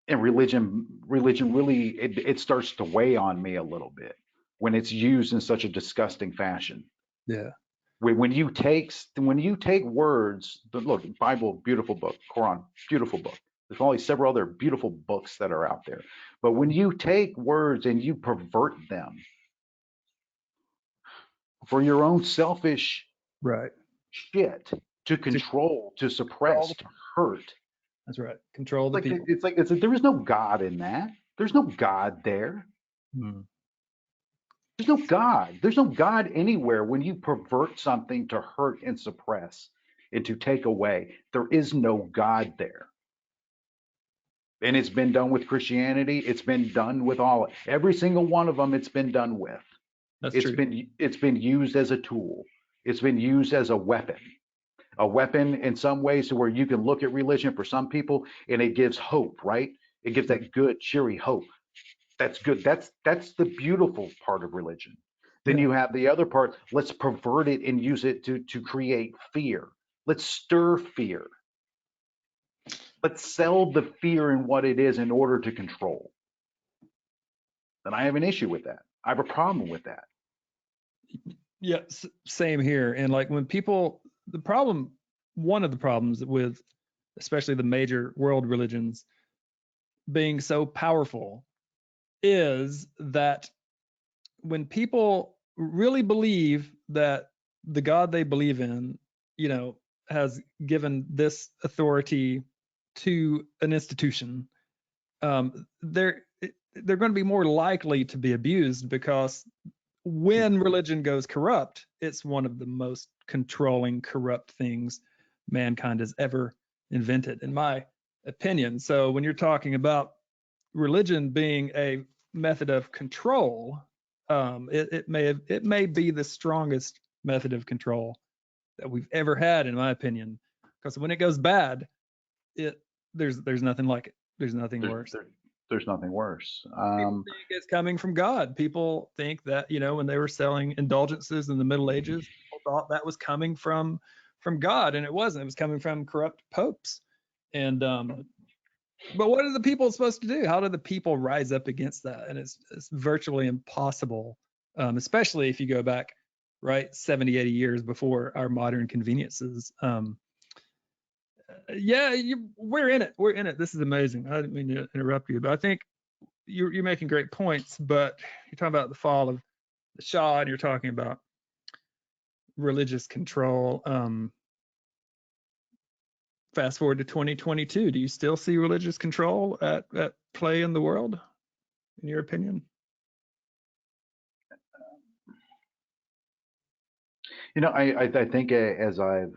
and religion really it starts to weigh on me a little bit when it's used in such a disgusting fashion. Yeah. When you take words, look, Bible, beautiful book, Quran, beautiful book. There's probably several other beautiful books that are out there. But when you take words and you pervert them for your own selfish Right. shit, to control, to Control suppress, the, to hurt, that's right. Control the people. it's like there is no God in that. There's no God there. Mm. There's no God. There's no God anywhere when you pervert something to hurt and suppress and to take away. There is no God there. And it's been done with Christianity. It's been done with every single one of them. It's been done with. That's It's true. been used as a tool. It's been used as a weapon. A weapon in some ways to where you can look at religion for some people and it gives hope, right? It gives that good, cheery hope. That's good. That's the beautiful part of religion. Then Yeah. you have the other part. Let's pervert it and use it to create fear. Let's stir fear. Let's sell the fear in what it is in order to control. And I have an issue with that. I have a problem with that. Yeah. Same here. And like when people, one of the problems with especially the major world religions being so powerful is that when people really believe that the God they believe in, you know, has given this authority to an institution, they're going to be more likely to be abused because when religion goes corrupt, it's one of the most controlling, corrupt things mankind has ever invented, in my opinion. So when you're talking about religion being a method of control, it may be the strongest method of control that we've ever had, in my opinion. Because when it goes bad, there's nothing like it. There's nothing worse. There's nothing worse. People think it's coming from God. People think that, you know, when they were selling indulgences in the Middle Ages, people thought that was coming from God, and it wasn't. It was coming from corrupt popes. And but what are the people supposed to do? How do the people rise up against that? And it's virtually impossible, especially if you go back, right, 70, 80 years before our modern conveniences. Yeah, we're in it. We're in it. This is amazing. I didn't mean to interrupt you, but I think you're making great points. But you're talking about the fall of the Shah, and you're talking about religious control. Fast forward to 2022. Do you still see religious control at play in the world, in your opinion? I think as I've,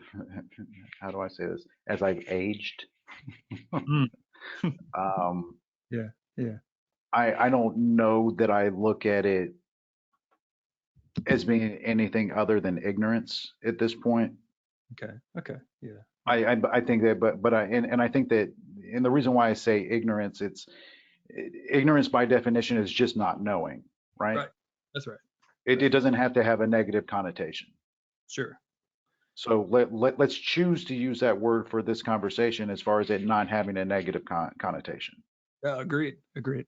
how do I say this? As I've aged, Mm. um, Yeah, yeah. I don't know that I look at it as being anything other than ignorance at this point. Okay, okay, yeah, yeah. I think that, and I think that, and the reason why I say ignorance, ignorance by definition is just not knowing, right? Right. That's right. It Right. doesn't have to have a negative connotation. Sure. So let's choose to use that word for this conversation as far as it not having a negative connotation. Yeah, agreed. Agreed.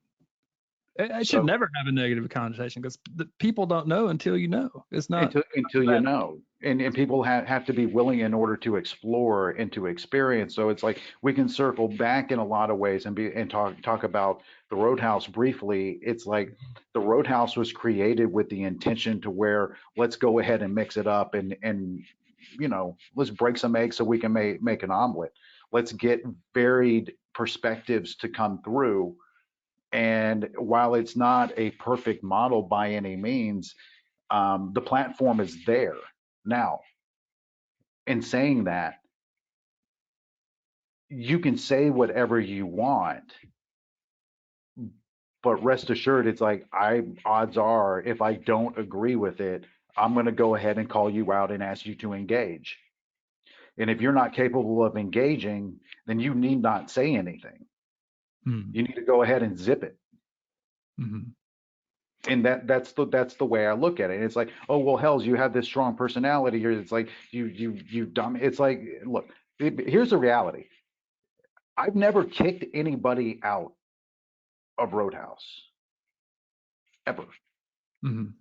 It should So never have a negative connotation because the people don't know until you know. It's not until a you bad. know, and people have to be willing in order to explore and to experience. So it's like we can circle back in a lot of ways and talk about the Roadhouse briefly. It's like the Roadhouse was created with the intention to where let's go ahead and mix it up and let's break some eggs so we can make an omelet. Let's get varied perspectives to come through. And while it's not a perfect model by any means, the platform is there. Now, in saying that, you can say whatever you want, but rest assured, it's like odds are, if I don't agree with it, I'm going to go ahead and call you out and ask you to engage. And if you're not capable of engaging, then you need not say anything. Mm, You need to go ahead and zip it. mm, And that's the way I look at it. It's like, oh well, Hells, you have this strong personality here. It's like you dumb. It's like, look, here's the reality. I've never kicked anybody out of Roadhouse ever. mm.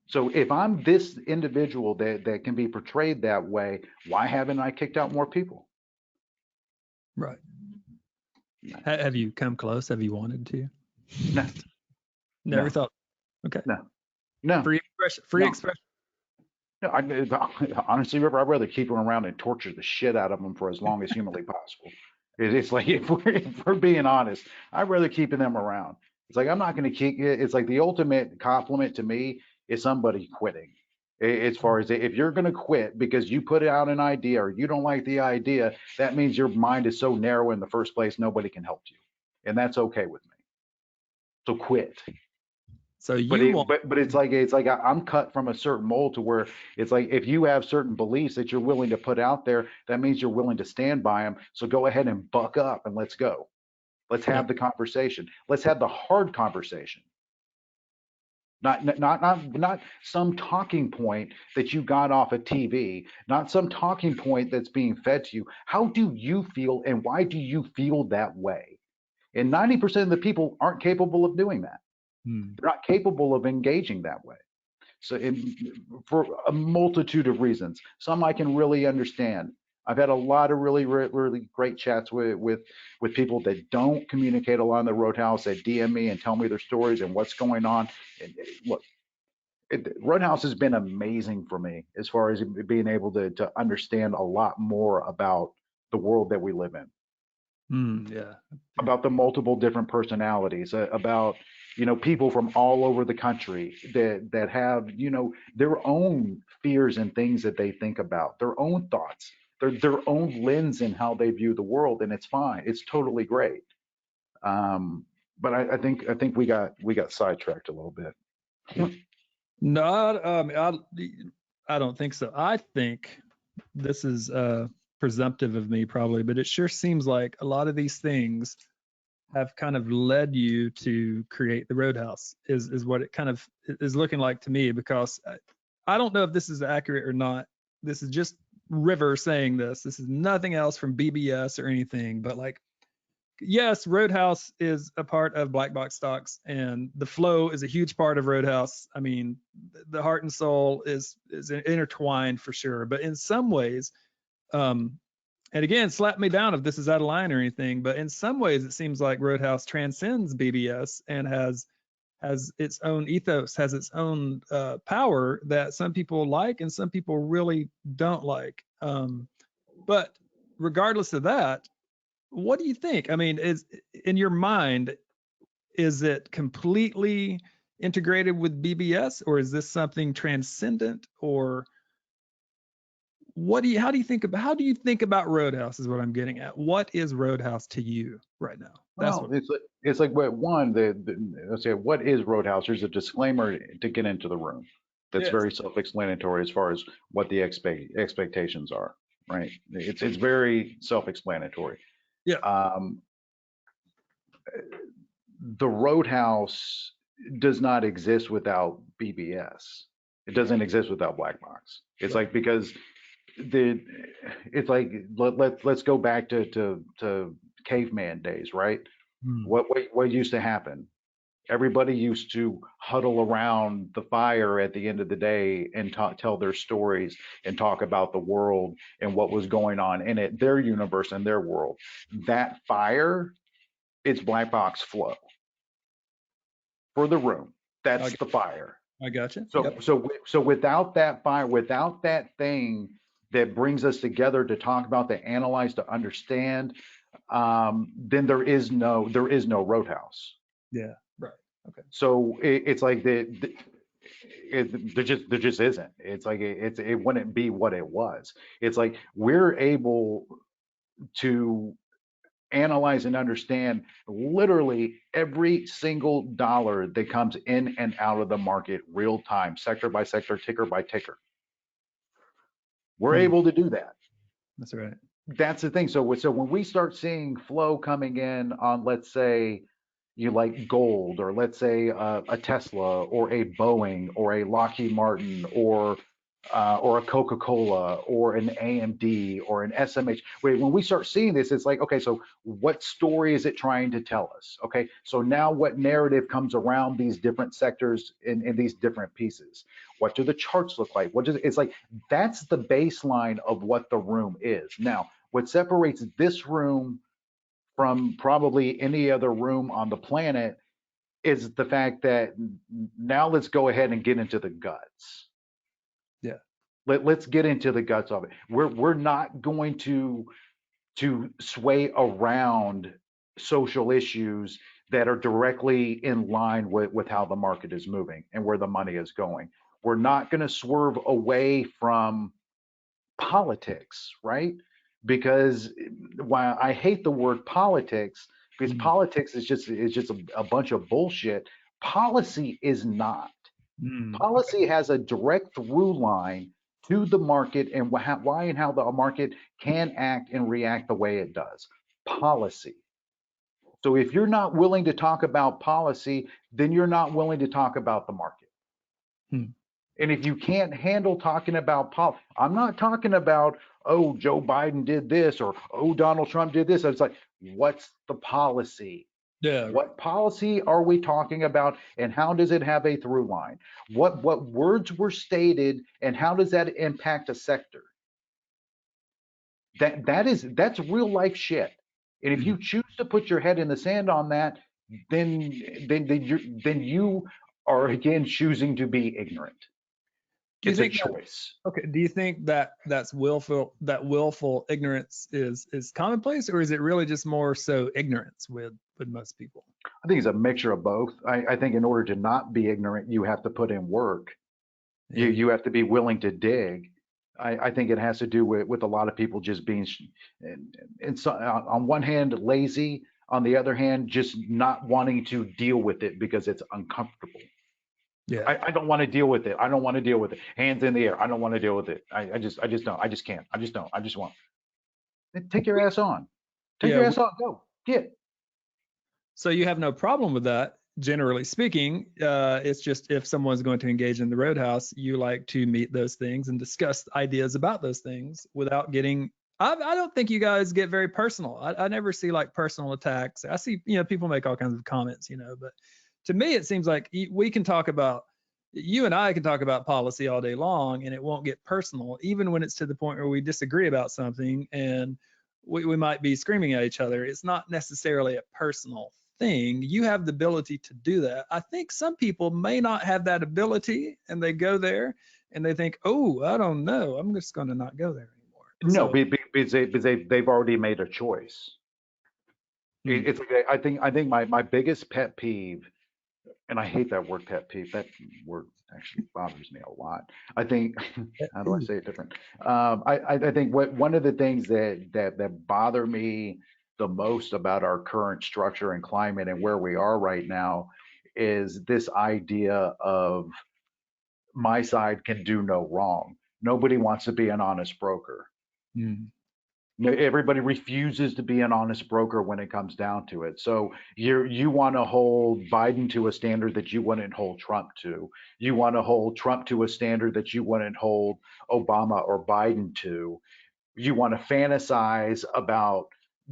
So if I'm this individual that can be portrayed that way, why haven't I kicked out more people? Right. Have you come close? Have you wanted to? No, Never no, thought. Okay. no, no, Free expression. Free no. expression. No, honestly, River, I'd rather keep them around and torture the shit out of them for as long as humanly possible. It's like if we're being honest, I'd rather keeping them around. It's like I'm not going to keep. It's like the ultimate compliment to me is somebody quitting. As far as if you're going to quit because you put out an idea or you don't like the idea, that means your mind is so narrow in the first place, nobody can help you, and that's okay with me. So quit. So But you want. it's like I'm cut from a certain mold to where it's like if you have certain beliefs that you're willing to put out there, that means you're willing to stand by them. So go ahead and buck up and let's go. Let's Yeah. have the conversation. Let's have the hard conversation. Not some talking point that you got off a TV, not some talking point that's being fed to you. How do you feel and why do you feel that way? And 90% of the people aren't capable of doing that. Mm, They're not capable of engaging that way. So, for a multitude of reasons, some I can really understand. I've had a lot of really great chats with people that don't communicate a lot in the Roadhouse that DM me and tell me their stories and what's going on. And look, Roadhouse has been amazing for me as far as being able to understand a lot more about the world that we live in, yeah. Yeah. about the multiple different personalities, about people from all over the country that have their own fears and things that they think about, their own thoughts, their own lens in how they view the world, and it's fine. It's totally great. But I think we got sidetracked a little bit. No, I don't think so. I think this is presumptive of me probably, but it sure seems like a lot of these things have kind of led you to create the Roadhouse is what it kind of is looking like to me, because I don't know if this is accurate or not. This is just River saying this. This is nothing else from BBS or anything, but like, yes, Roadhouse is a part of Black Box Stocks, and the flow is a huge part of Roadhouse. I mean, the heart and soul is intertwined for sure. But in some ways, um, and again, slap me down if this is out of line or anything, but in some ways, it seems like Roadhouse transcends BBS and has its own ethos, has its own power that some people like and some people really don't like. But regardless of that, what do you think? I mean, is in your mind, is it completely integrated with BBS, or is this something transcendent, or how do you think about Roadhouse is what I'm getting at. What is Roadhouse to you right now? That's Well, it's like what one let's say what is Roadhouse? There's a disclaimer to get into the room. That's yes. very self-explanatory as far as what the expectations are, right? It's very self-explanatory. Yeah. The Roadhouse does not exist without BBS. It doesn't exist without Black Box. It's Right. like because it's like let's go back to caveman days, right? Hmm. What used to happen? Everybody used to huddle around the fire at the end of the day and tell their stories and talk about the world and what was going on in it, their universe and their world. That fire, it's Black Box flow for the room. I, That's the fire. I got you. So Yep. so without that fire, without that thing that brings us together to talk about, to analyze, to understand, then there is no Roadhouse. Yeah. Right. Okay. So it's like there just isn't. It's like it wouldn't be what it was. It's like we're able to analyze and understand literally every single dollar that comes in and out of the market real time, sector by sector, ticker by ticker. We're Hmm. able to do that. That's right. That's the thing. So when we start seeing flow coming in on, let's say, you like gold, or let's say a Tesla, or a Boeing, or a Lockheed Martin, or a Coca-Cola, or an AMD, or an SMH. When we start seeing this, it's like, okay, so what story is it trying to tell us? Okay, so now what narrative comes around these different sectors in these different pieces? What do the charts look like? It's like that's the baseline of what the room is. Now, what separates this room from probably any other room on the planet is the fact that now let's go ahead and get into the guts. Yeah. Let's get into the guts of it. We're not going to sway around social issues that are directly in line with how the market is moving and where the money is going. We're not going to swerve away from politics, right? Because while I hate the word politics, because Hmm. politics is just a bunch of bullshit. Policy is not. Hmm. Okay. Policy has a direct through line to the market and why and how the market can act and react the way it does. Policy. So if you're not willing to talk about policy, then you're not willing to talk about the market. Hmm. And if you can't handle talking about policy, I'm not talking about, oh, Joe Biden did this, or oh, Donald Trump did this. It's like, what's the policy? Yeah. Right. What policy are we talking about, and how does it have a through line? What words were stated, and how does that impact a sector? That's real life shit. And if Hmm. you choose to put your head in the sand on that, then you are again choosing to be ignorant. Do you It's a think that? choice. Okay. Do you think that willful ignorance is commonplace, or is it really just more so ignorance with most people? I think it's a mixture of both. I think in order to not be ignorant, you have to put in work. Yeah. You have to be willing to dig. I think it has to do with a lot of people just being, and so, on one hand, lazy. On the other hand, just not wanting to deal with it because it's uncomfortable. Yeah. I don't want to deal with it. I don't want to deal with it. Hands in the air. I don't want to deal with it. I just don't. I just can't. I just don't. I just want. Take your ass on. Take Yeah. your ass on. Go. Get. So you have no problem with that, generally speaking. It's just if someone's going to engage in the Roadhouse, you like to meet those things and discuss ideas about those things without getting. I don't think you guys get very personal. I never see like personal attacks. I see, people make all kinds of comments, but to me, it seems like we can talk about, you and I can talk about policy all day long and it won't get personal, even when it's to the point where we disagree about something and we might be screaming at each other. It's not necessarily a personal thing. You have the ability to do that. I think some people may not have that ability and they go there and they think, oh, I don't know, I'm just going to not go there anymore. No, So, because they've already made a choice. hmm, It's like I think my biggest pet peeve and I hate that word pet peeve. That word actually bothers me a lot. I think, how do I say it different? I think one of the things that bother me the most about our current structure and climate and where we are right now is this idea of my side can do no wrong. Nobody wants to be an honest broker. Mm. Everybody refuses to be an honest broker when it comes down to it. So you want to hold Biden to a standard that you wouldn't hold Trump to. You want to hold Trump to a standard that you wouldn't hold Obama or Biden to. You want to fantasize about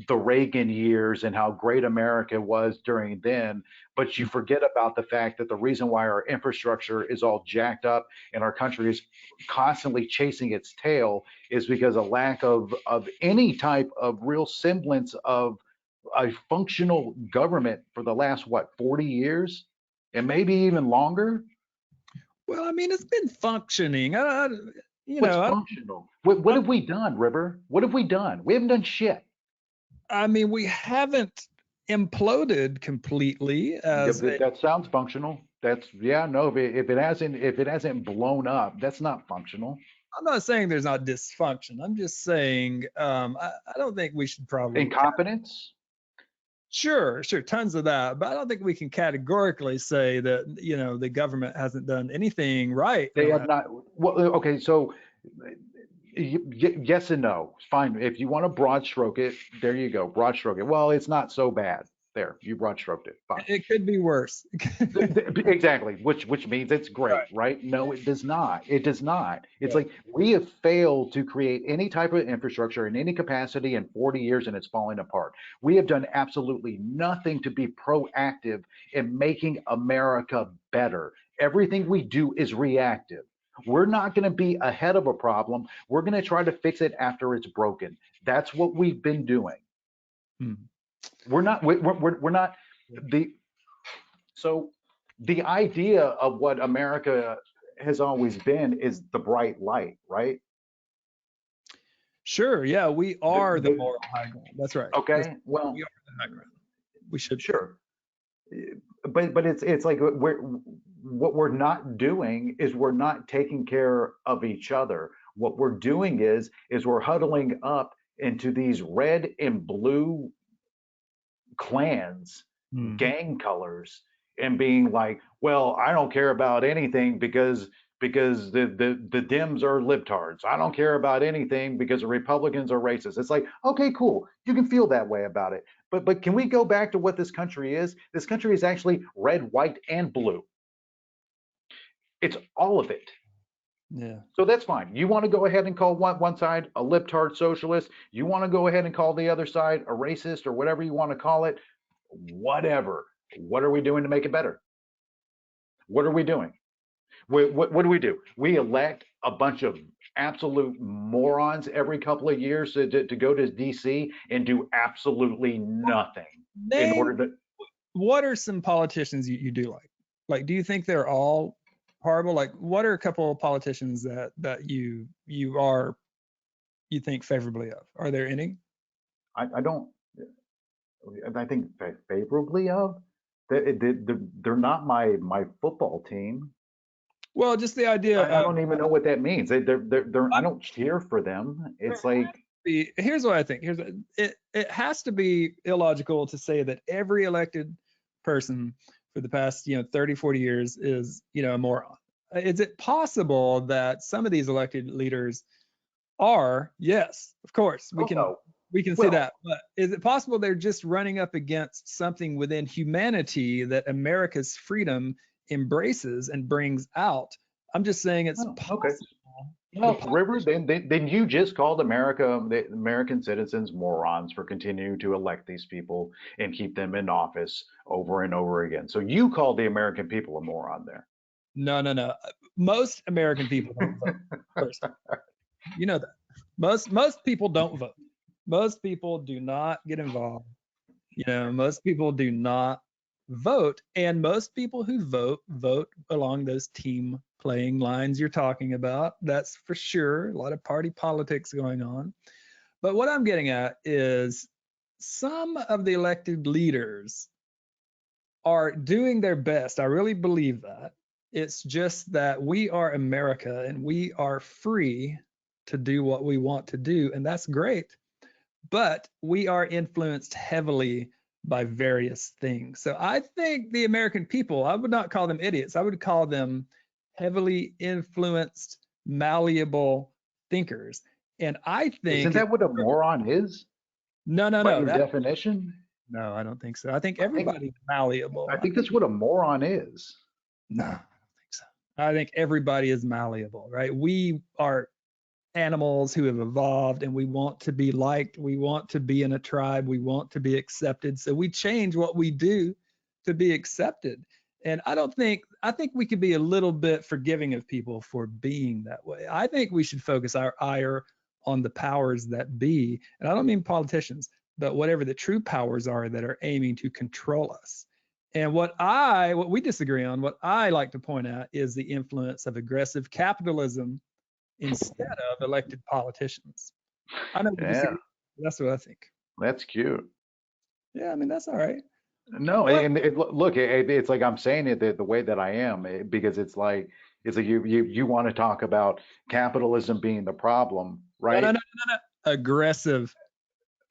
the Reagan years and how great America was during then, but you forget about the fact that the reason why our infrastructure is all jacked up and our country is constantly chasing its tail is because a lack of any type of real semblance of a functional government for the last, what, 40 years and maybe even longer. Well, I mean, it's been functioning. You What's know, functional? What I, have we done, River? What have we done? We haven't done shit. I mean, we haven't imploded completely Yeah, as a, that sounds functional. That's, yeah, no, if it hasn't blown up, that's not functional. I'm not saying there's not dysfunction. I'm just saying I don't think we should probably Incompetence. sure, tons of that, but I don't think we can categorically say that, you know, the government hasn't done anything right in They the have last. not. Well, okay, so yes and no. Fine. If you want to broad stroke it, there you go. Broad stroke it. Well, it's not so bad. There, you broad stroked it. Fine. It could be worse. Exactly, which means it's great, Right. right? No, it does not. It does not. It's Yeah. like we have failed to create any type of infrastructure in any capacity in 40 years and it's falling apart. We have done absolutely nothing to be proactive in making America better. Everything we do is reactive. We're not going to be ahead of a problem. We're going to try to fix it after it's broken. That's what we've been doing. Hmm. We're not the so the idea of what America has always been is the bright light, right? Sure. Yeah, we The, are the the, moral high ground. That's right. okay, We well, are the high ground. We should be. sure, but it's like what we're not doing is we're not taking care of each other. What we're doing is we're huddling up into these red and blue clans, Hmm. gang colors, and being like, well, I don't care about anything because the Dems are libtards. I don't care about anything because the Republicans are racist. It's like, okay, cool. You can feel that way about it. But can we go back to what this country is? This country is actually red, white, and blue. It's all of it. Yeah. So that's fine. You want to go ahead and call one side a libtard socialist. You want to go ahead and call the other side a racist or whatever you want to call it. Whatever. What are we doing to make it better? What are we doing? What do? We elect a bunch of absolute morons every couple of years to go to DC and do absolutely nothing in Name order to. what are some politicians you do like? Like, do you think they're all horrible? Like, what are a couple of politicians that you think favorably of? Are there any? I don't. I think favorably of. They're not my football team. Well, just the idea I of don't even know what that means. I don't cheer for them. It's like, here's what I think. It has to be illogical to say that every elected person for the past 30 40 years is a moron. Is it possible that some of these elected leaders are? Yes, of course we oh can no. we can see Well, that, but is it possible they're just running up against something within humanity that America's freedom embraces and brings out? I'm just saying it's oh, okay. possible. The Well, River, then you just called the American citizens morons for continuing to elect these people and keep them in office over and over again. So you called the American people a moron there. No. Most American people don't vote. First, you know that. Most people don't vote. Most people do not get involved. Most people do not vote, and most people who vote along those team playing lines you're talking about. That's for sure. A lot of party politics going on. But what I'm getting at is some of the elected leaders are doing their best. I really believe that. It's just that we are America and we are free to do what we want to do, and that's great. But we are influenced heavily by various things. So I think the American people, I would not call them idiots. I would call them heavily influenced, malleable thinkers. And I Isn't think that what a moron is no, no, by no. your That definition? no, I don't think so. I think I think everybody's malleable. I think that's what a moron is. No, I don't think so. I think everybody is malleable, right? We are animals who have evolved and we want to be liked. We want to be in a tribe. We want to be accepted. So we change what we do to be accepted. And I think we could be a little bit forgiving of people for being that way. I think we should focus our ire on the powers that be. And I don't mean politicians, but whatever the true powers are that are aiming to control us. And what we disagree on, what I like to point out is the influence of aggressive capitalism instead of elected politicians. I know we Yeah, disagree. That's what I think. that's cute. Yeah, I mean that's all right. No, Well, and look, it's like I'm saying it the way that I am because it's like you want to talk about capitalism being the problem, no, no, right? no, no, no. Aggressive,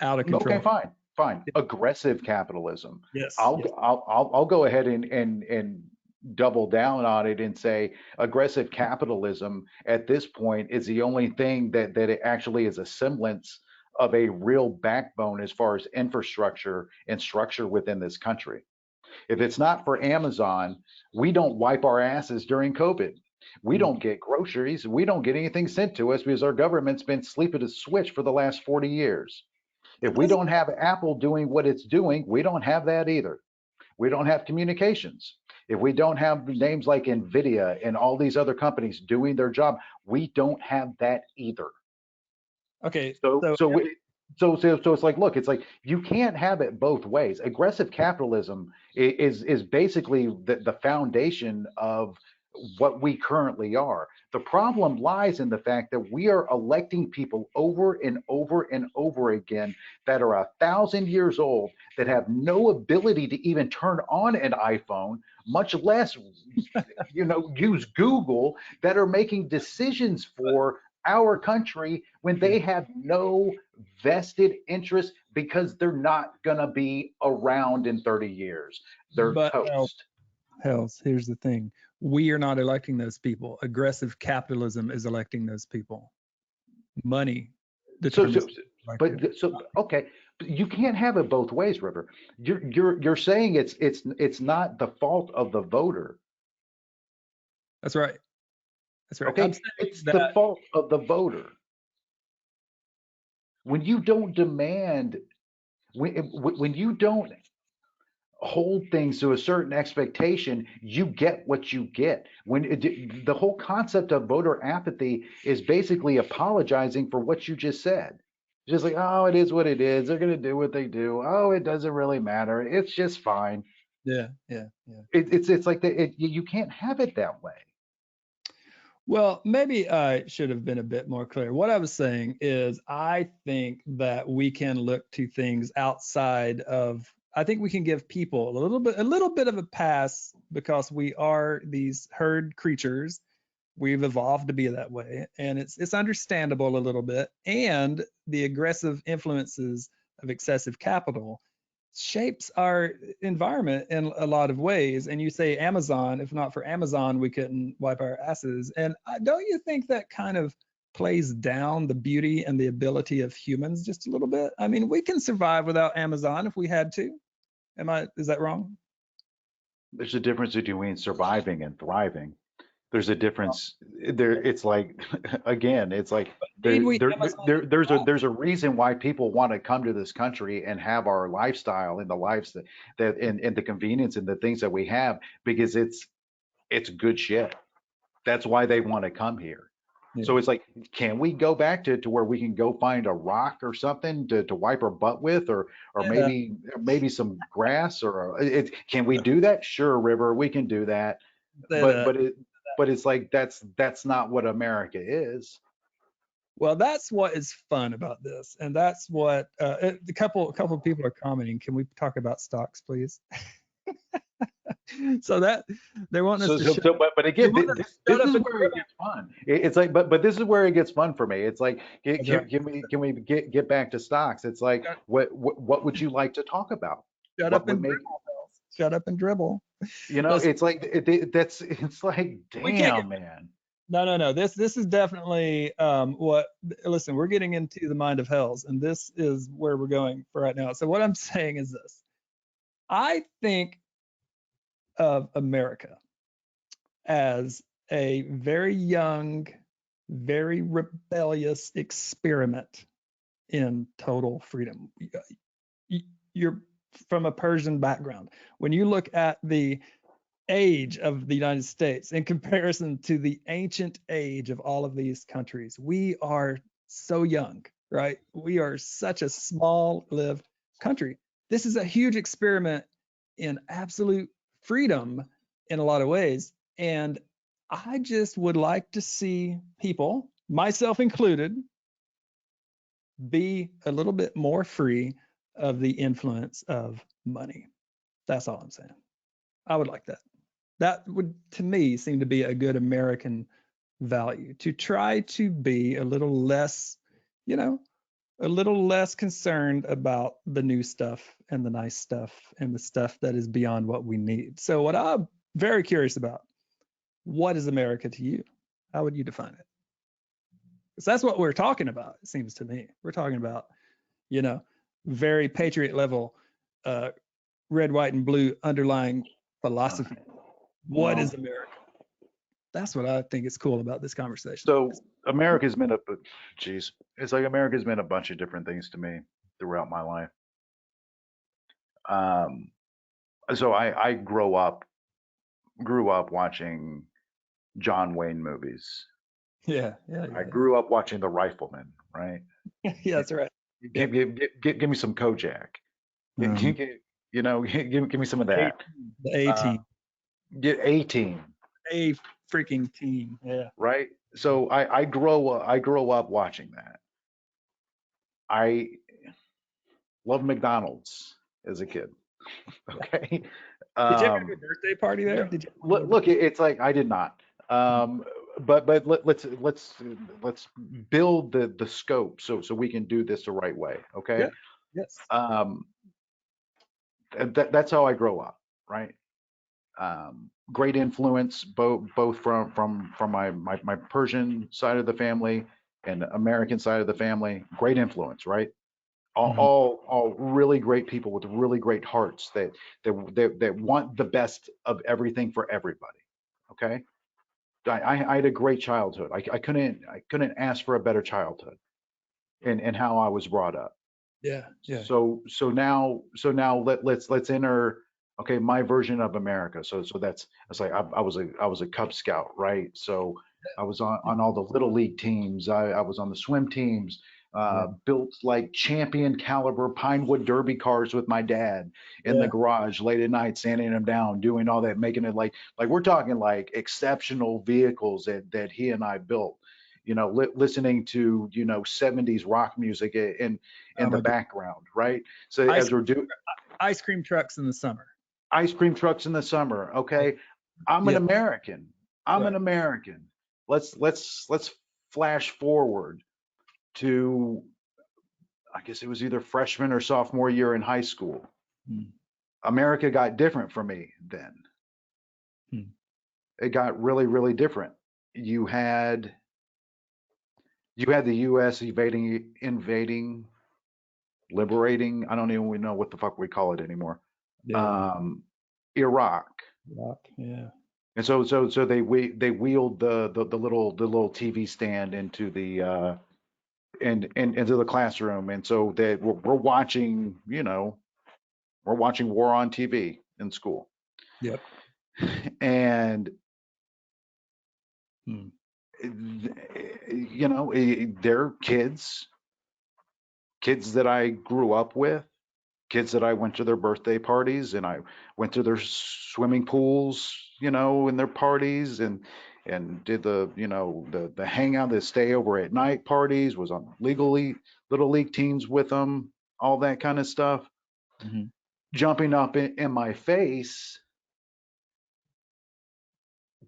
out of Okay, control. fine. Aggressive capitalism. Yes, I'll yes. I'll go ahead and double down on it and say aggressive capitalism at this point is the only thing that it actually is a semblance of a real backbone as far as infrastructure and structure within this country. If it's not for Amazon, we don't wipe our asses during COVID. We Mm. don't get groceries. We don't get anything sent to us because our government's been sleep at a switch for the last 40 years. If It we doesn't. don't have Apple doing what it's doing, we don't have that either. We don't have communications. If we don't have names like Nvidia and all these other companies doing their job, we don't have that either. Okay, So so so we, so it's like, look, it's like you can't have it both ways. Aggressive capitalism is basically the foundation of what we currently are. The problem lies in the fact that we are electing people over and over and over again that are 1,000 years old that have no ability to even turn on an iPhone, much less use Google, that are making decisions for our country when yeah, they have no vested interest because they're not going to be around in 30 years. They're but toast. Hells, here's the thing. We are not electing those people. Aggressive capitalism is electing those people. Money So, determines so, elected. okay, but you can't have it both ways, River. You're saying it's not the fault of the voter. That's right. That's right. I'm Okay, saying it's the that, fault of the voter. When you don't demand, when you don't hold things to a certain expectation, you get what you get. The whole concept of voter apathy is basically apologizing for what you just said. Just like, oh, it is what it is. They're going to do what they do. Oh, it doesn't really matter. It's just fine. yeah, yeah, yeah. It's like you can't have it that way. Well, maybe I should have been a bit more clear. What I was saying is, I think that we can look to things outside of. I think we can give people a little bit of a pass because we are these herd creatures. We've evolved to be that way, and it's understandable a little bit. And the aggressive influences of excessive capital shapes our environment in a lot of ways. And you say Amazon, if not for Amazon, we couldn't wipe our asses. And don't you think that kind of plays down the beauty and the ability of humans just a little bit? I mean, we can survive without Amazon if we had to. Is that wrong? There's a difference between surviving and thriving. There's a difference there. It's like, again, it's like Need we Amazon to survive? there's a reason why people want to come to this country and have our lifestyle and the lives and the convenience and the things that we have, because it's good shit. That's why they want to come here. Yeah. So it's like, can we go back to where we can go find a rock or something to wipe our butt with, or Yeah. maybe some grass, or can we do that? Sure, River, we can do that. Say but that. but it but it's like that's not what America is. Well, that's what is fun about this, and that's what a couple of people are commenting. Can we talk about stocks, please? So that they want us to shut. But They again, want us to this shut up is and where it dribble. gets fun. It's like, but this is where it gets fun for me. It's like, That's right. can we get back to stocks? It's like, Shut, what would you like to talk about? shut up What would and make, dribble, Hells. Shut up and dribble. Listen, it's like, it's like, we can't get. damn, man. No. This is definitely what. Listen, we're getting into the mind of Hells, and this is where we're going for right now. So what I'm saying is this: I think of America as a very young, very rebellious experiment in total freedom. You're from a Persian background. When you look at the age of the United States in comparison to the ancient age of all of these countries, we are so young, right? We are such a small lived country. This is a huge experiment in absolute freedom in a lot of ways. And I just would like to see people, myself included, be a little bit more free of the influence of money. That's all I'm saying. I would like that. That would, to me, seem to be a good American value to try to be a little less, you know, a little less concerned about the new stuff and the nice stuff and the stuff that is beyond what we need. So, what I'm very curious about, what is America to you? How would you define it? Because that's what we're talking about, it seems to me. We're talking about, you know, very patriot level, uh, red, white, and blue underlying philosophy. What Well, is America? That's what I think is cool about this conversation. so America's meant a, geez, it's like America's meant a bunch of different things to me throughout my life. Um, so I grew up watching John Wayne movies. Yeah, I grew up watching The Rifleman, right? yeah, that's right. Give, Yep. give me some Kojak. Um, Give me some of A, that. the A Uh, team, get A Team, A freaking team. Yeah. right? So I grow up watching that. I love McDonald's as a kid. Okay. Did you ever have Um, a birthday party there? no, Did you? look, it's like I did not. But let's build the scope so we can do this the right way. Yeah. Okay. Yes. Um, that's how I grow up, right? Great influence both from my Persian side of the family and the American side of the family. Great influence, right? Mhm. All really great people with really great hearts that want the best of everything for everybody. Okay. I had a great childhood. I couldn't ask for a better childhood in how I was brought up. Yeah. Yeah. So now let's enter, okay, my version of America. So that's like I was a Cub Scout, right? So I was on all the little league teams. I was on the swim teams. Yeah. Built like champion caliber Pinewood Derby cars with my dad in the Yeah. garage late at night, sanding them down, doing all that, making it like we're talking like exceptional vehicles that he and I built. Listening to 70s rock music in Oh the my God. background, right? So Ice as we're doing ice cream trucks in the summer. ice cream trucks in the summer, Oh, okay? I'm an yeah. American. I'm Right. an American. Let's flash forward to, I guess it was either freshman or sophomore year in high school. Hmm. America got different for me then. Hmm. It got really, really different. You had you had the US invading, liberating, I don't even know what the fuck we call it anymore. Yeah. Um, Iraq. Rock. Yeah. And so they wheeled the little TV stand into the and into the classroom, and so that we're watching, we're watching war on TV in school, Yep. and Hmm. they're kids that I grew up with, kids that I went to their birthday parties and I went to their swimming pools, in their parties and did the hangout, the stay over at night parties, was on legally little league teams with them, all that kind of stuff, Hmm. jumping up in my face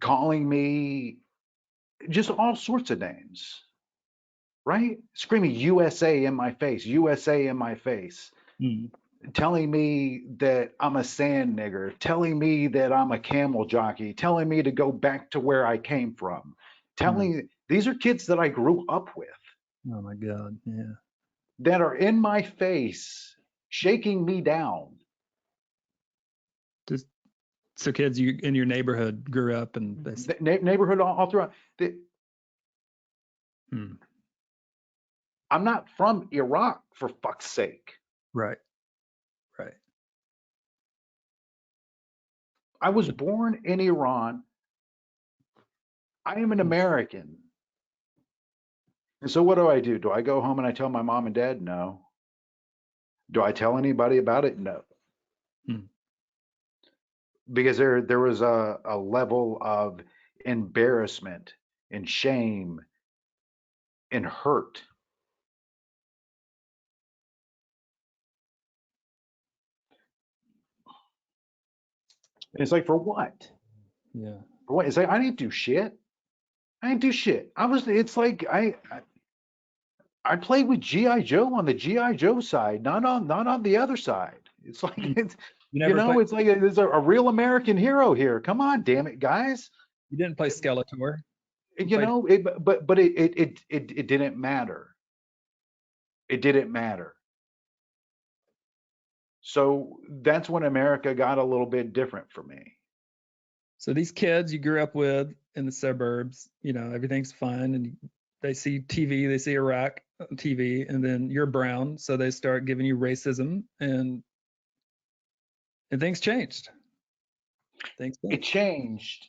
calling me just all sorts of names, right? Screaming USA in my face, USA in my face, Mm. telling me that I'm a sand nigger, telling me that I'm a camel jockey, telling me to go back to where I came from, these are kids that I grew up with Oh my God. Yeah. that are in my face, shaking me down. Just so kids you in your neighborhood grew up and they. The neighborhood all throughout. Mm. I'm not from Iraq, for fuck's sake. Right. Right. I was born in Iran. I am an Mm. American. And so what do? Do I go home and I tell my mom and dad? No. Do I tell anybody about it? No. Mm. Because there was a level of embarrassment and shame and hurt. And it's like, for what? Yeah. For what? It's like, I didn't do shit. I didn't do shit. It's like I played with GI Joe on the GI Joe side, not on the other side. It's like Mm. it's You never played. it's like there's a real American hero here. Come on, damn it, guys. You didn't play Skeletor. You You played. know, but it didn't matter. It didn't matter. So that's when America got a little bit different for me. So these kids you grew up with in the suburbs, everything's fine, and they see TV, they see Iraq on TV, and then you're brown, so they start giving you racism, and things changed. Things It changed. changed,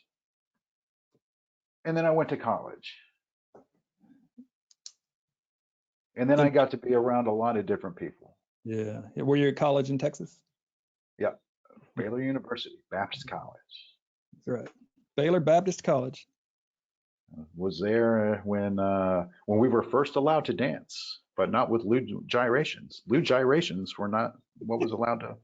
and then I went to college, and then So I got to be around a lot of different people. yeah, were you at college in Texas? Yep, Yeah, Baylor University, Baptist College. that's right. Baylor Baptist College. Was there when we were first allowed to dance, but not with lewd gyrations. Lewd gyrations were not what was allowed to.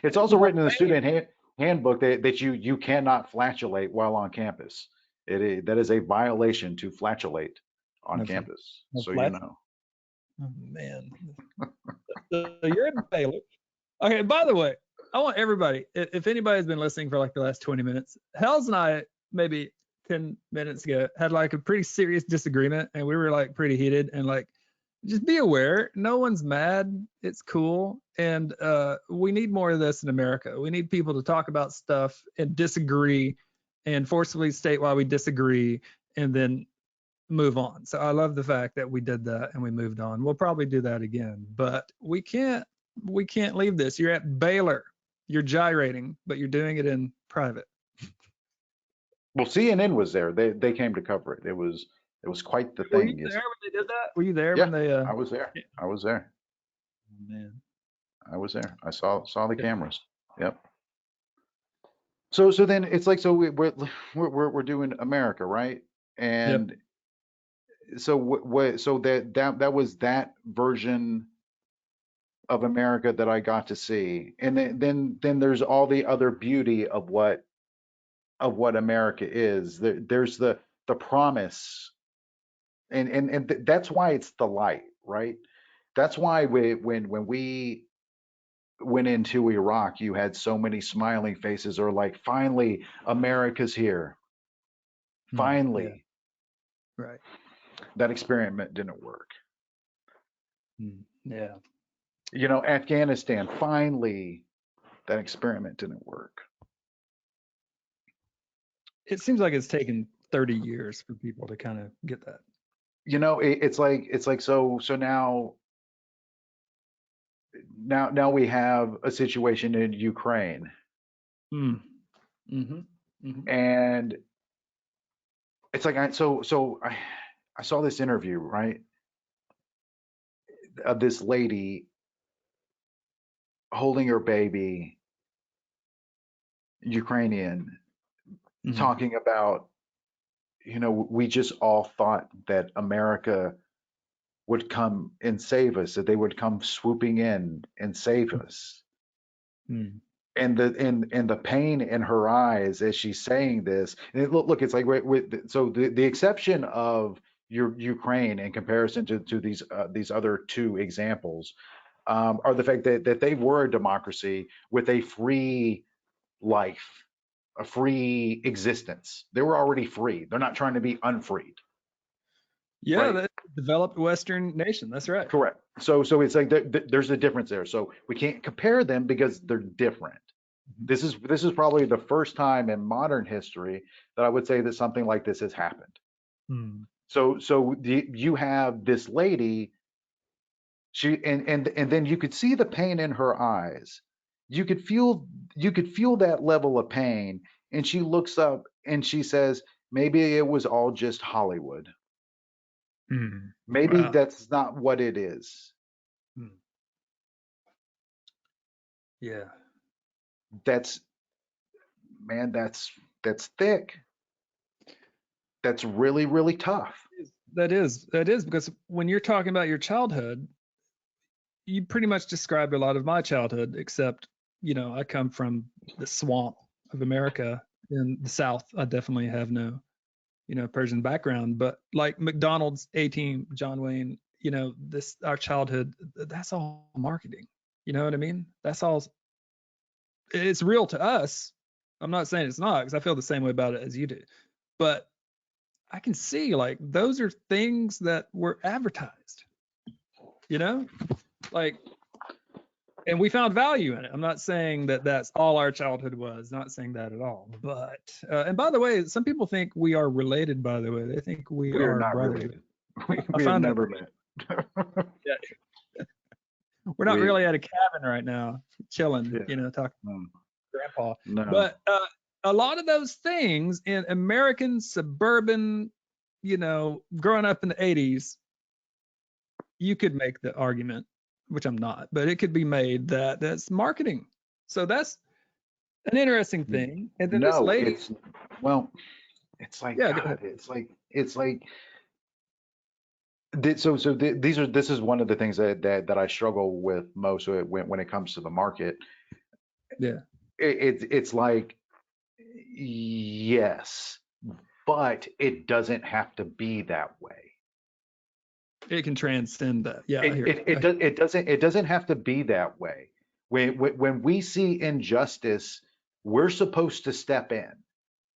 It's also written in the handbook that you cannot flatulate while on campus. That is a violation to flatulate on No, campus. no So you flat. know. Oh man. So you're at Baylor. Okay, by the way, I want everybody, if anybody's been listening for like the last 20 minutes, Hells and I, maybe 10 minutes ago, had like a pretty serious disagreement, and we were like pretty heated, and like, just be aware, no one's mad. It's cool. And we need more of this in America. We need people to talk about stuff and disagree and forcefully state why we disagree and then move on. So I love the fact that we did that and we moved on. We'll probably do that again, but we can't leave this. You're at Baylor. You're gyrating, but you're doing it in private. Well, CNN was there. They came to cover it. It was quite the Were you thing. there when they did that? Were you there Yeah, when they I was there. Yeah. I was there. Oh, man. I was there. I saw the Yeah. cameras. Yep. So then it's like, so we're doing America, right? Yep. And so what so that was that version of America that I got to see. And then there's all the other beauty of what America is. There's the promise, and that's why it's the light, right? That's why when we went into Iraq, you had so many smiling faces, or like, finally America's here. Yeah. Finally. Right. That experiment didn't work. Yeah. You know, Afghanistan, finally that experiment didn't work. It seems like it's taken 30 years for people to kind of get that. You know, it's like so now we have a situation in Ukraine. Mm. Mm-hmm. Mm-hmm. And it's like I saw this interview, right, of this lady holding her baby, Ukrainian, Mm-hmm. talking about, we just all thought that America would come and save us, that they would come swooping in and save us. Mm. and the pain in her eyes as she's saying this. And look, it's like so the exception of Ukraine in comparison to these other two examples are the fact that they were a democracy with a free life, a free existence. They were already free. They're not trying to be unfreed, Yeah, right? that developed Western nation. That's right. Correct. So it's like there's a difference there. So we can't compare them because they're different. Mhm. This is probably the first time in modern history that I would say that something like this has happened. Hmm. You have this lady, and then you could see the pain in her eyes. You could feel that level of pain, and she looks up and she says, maybe it was all just Hollywood. Hmm. Maybe Wow. that's not what it is. Hmm. Yeah. That's man, that's thick. That's really, really tough. That is because when you're talking about your childhood, you pretty much described a lot of my childhood, except, I come from the swamp of America in the South. I definitely have no, Persian background, but like McDonald's, A-Team, John Wayne, this our childhood, that's all marketing. You know what I mean? That's all. It's real to us. I'm not saying it's not, because I feel the same way about it as you do, but I can see like those are things that were advertised, you know, like, and we found value in it. I'm not saying that that's all our childhood was, not saying that at all. But, and by the way, some people think we are related, by the way. They think we We are are not brothers. related. I We have found that never pretty, met. yeah, we're not We really at a cabin right now, chilling, yeah. talking Mm, to grandpa. no. But a lot of those things in American suburban, growing up in the 80s, you could make the argument, which I'm not, but it could be made that that's marketing. So that's an interesting thing. And then this No, lady, it's well, it's like yeah, go God, ahead. it's like this is one of the things that I struggle with most when it comes to the market. Yeah, It's like yes, but it doesn't have to be that way. it can transcend that. Yeah, I It hear it you. it, do, it doesn't have to be that way. When we see injustice, we're supposed to step in.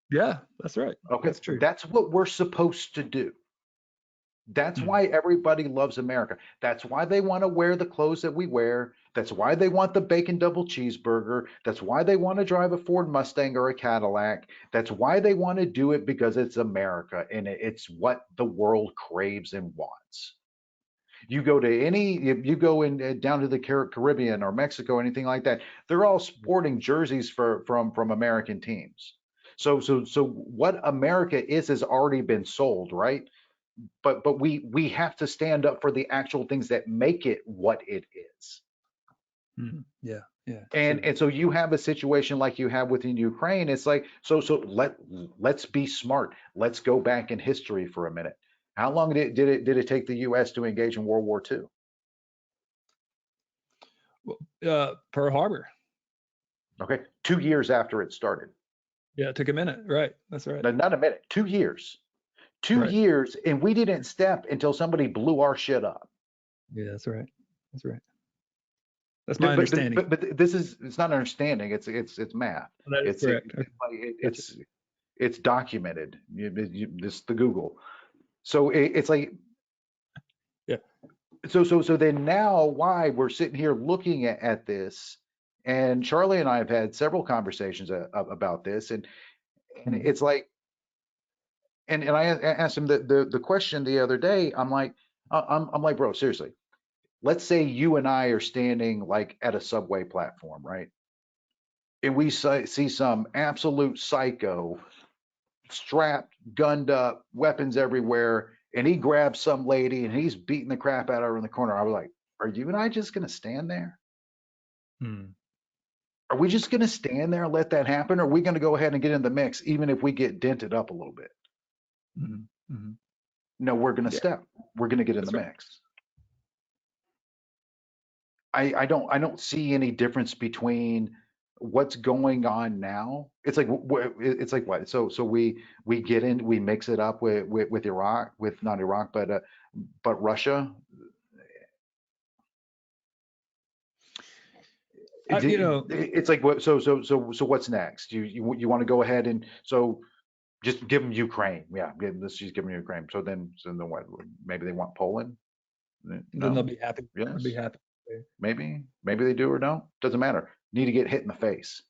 Yeah, that's right. Okay, That's true. that's what we're supposed to do. That's Hmm. why everybody loves America. That's why they want to wear the clothes that we wear. That's why they want the bacon double cheeseburger. That's why they want to drive a Ford Mustang or a Cadillac. That's why they want to do it, because it's America and it's what the world craves and wants. You go to if you go in down to the Caribbean or Mexico, anything like that, they're all sporting jerseys from American teams. So what America is has already been sold, right? But we have to stand up for the actual things that make it what it is. Hmm. Yeah, yeah, And true. and so you have a situation like you have within Ukraine. It's like let's be smart. Let's go back in history for a minute. How long did it take the U.S. to engage in World War II? Well, Pearl Harbor. Okay, 2 years after it started. Yeah, it took a minute. Right. That's right. No, not a minute. 2 years. Two Right. years, and we didn't step until somebody blew our shit up. Yeah, that's right. That's right. That's my But understanding. this is it's not understanding. It's math. That is It's correct. Okay, gotcha. it's documented. This the Google. So it's like Yeah. so then now why we're sitting here looking at this, and Charlie and I have had several conversations about this, and Hmm. it's like and I asked him the question the other day. I'm like I'm like, bro, seriously. Let's say you and I are standing like at a subway platform, right? And we see some absolute psycho strapped, gunned up, weapons everywhere, and he grabs some lady and he's beating the crap out of her in the corner. I was like, are you and I just going to stand there? Hmm. Are we just going to stand there and let that happen? Or are we going to go ahead and get in the mix, even if we get dented up a little bit? Hmm. Hmm. No, we're going to Yeah, step. We're going to get in the that's right. mix. I don't see any difference between what's going on now, it's like it's like what? So we get in, we mix it up with Iraq, with not Iraq, but Russia. You know, It's like what? So what's next? You want to go ahead and so just give them Ukraine? Yeah, let's just give them Ukraine. So then what? Maybe they want Poland? then they'll No? be happy. They'll be Yes? happy. Maybe they do or don't. Doesn't matter. Need to get hit in the face.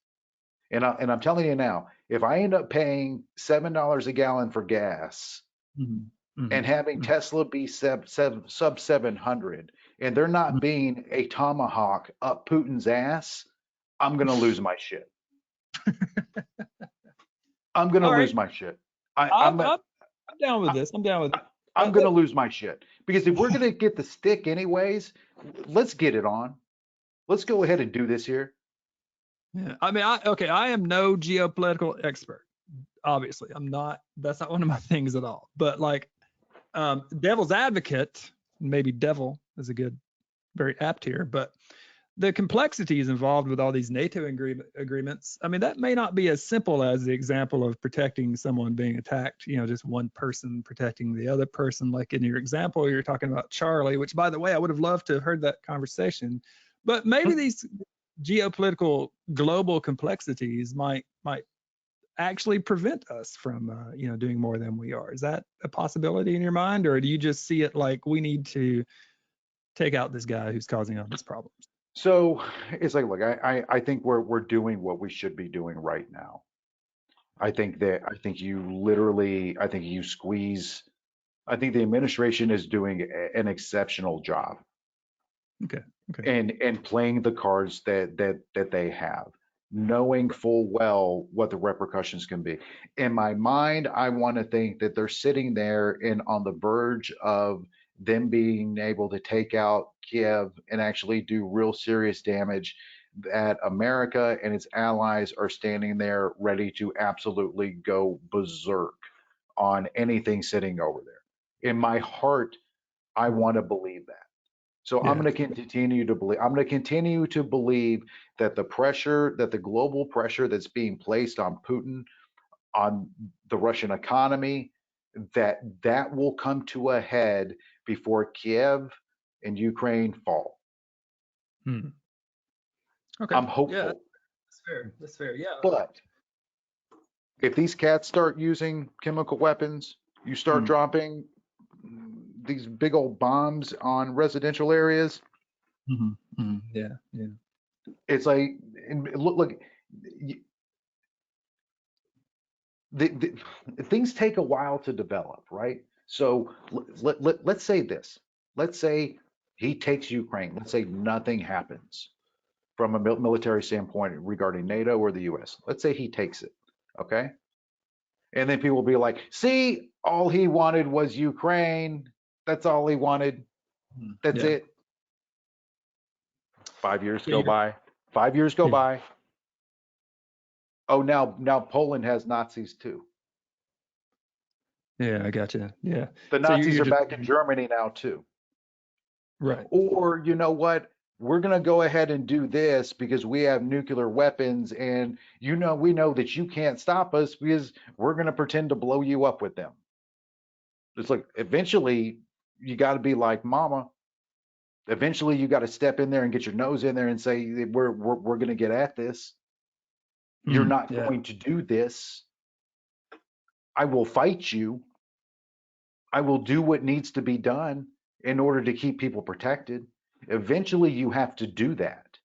And I'm telling you now, if I end up paying $7 a gallon for gas Mhm, and mhm, having mhm. Tesla be sub 700, and they're not being a tomahawk up Putin's ass, I'm gonna lose my shit. I'm gonna All right, lose my shit. I, I'm, I'm I'm I'm down with I, this. I'm down with it. I'm gonna Look, lose my shit because if we're gonna get the stick anyways, let's get it on. Let's go ahead and do this here. yeah, I mean, I am no geopolitical expert. Obviously, I'm not. That's not one of my things at all. But like, devil's advocate, maybe devil is a good, very apt here. But the complexities involved with all these NATO agreements, I mean, that may not be as simple as the example of protecting someone being attacked, just one person protecting the other person. Like in your example, you're talking about Charlie, which, by the way, I would have loved to have heard that conversation. But maybe these geopolitical global complexities might actually prevent us from, doing more than we are. Is that a possibility in your mind, or do you just see it like we need to take out this guy who's causing all these problems? So it's like, look, I think we're doing what we should be doing right now. I think you squeeze. I think the administration is doing an exceptional job Okay. Okay. and playing the cards that they have, knowing Right. full well what the repercussions can be. In my mind, I want to think that they're sitting there and on the verge of them being able to take out Kiev and actually do real serious damage. That America and its allies are standing there ready to absolutely go berserk on anything sitting over there. In my heart, I Mhm. want to believe that. So I'm Yeah. going to continue to believe. I'm going to continue to believe that the global pressure that's being placed on Putin, on the Russian economy, that will come to a head before Kiev and Ukraine fall. Hmm. Okay. I'm Yeah, hopeful. that's fair. That's fair. Yeah. But if these cats start using chemical weapons, you start Mm, dropping these big old bombs on residential areas, yeah. Yeah. it's like, and look, things take a while to develop, right? So let's say this. Let's say he takes Ukraine. Let's say nothing happens from a military standpoint regarding NATO or the US. Let's say he takes it, okay? And then people will be like, see, all he wanted was Ukraine. That's all he wanted. That's Yeah. it. 5 years So go you're, by. 5 years go yeah. by. Oh, now Poland has Nazis too. Yeah. I gotcha. Yeah. The So you're Nazis are just back in Germany now too. right. Or you know what? We're going to go ahead and do this because we have nuclear weapons, and we know that you can't stop us because we're going to pretend to blow you up with them. It's like eventually you got to be like mama. Eventually you got to step in there and get your nose in there and say we're going to get at this. You're not Yeah. going to do this. I will fight you. I will do what needs to be done in order to keep people protected. Eventually you have to do that.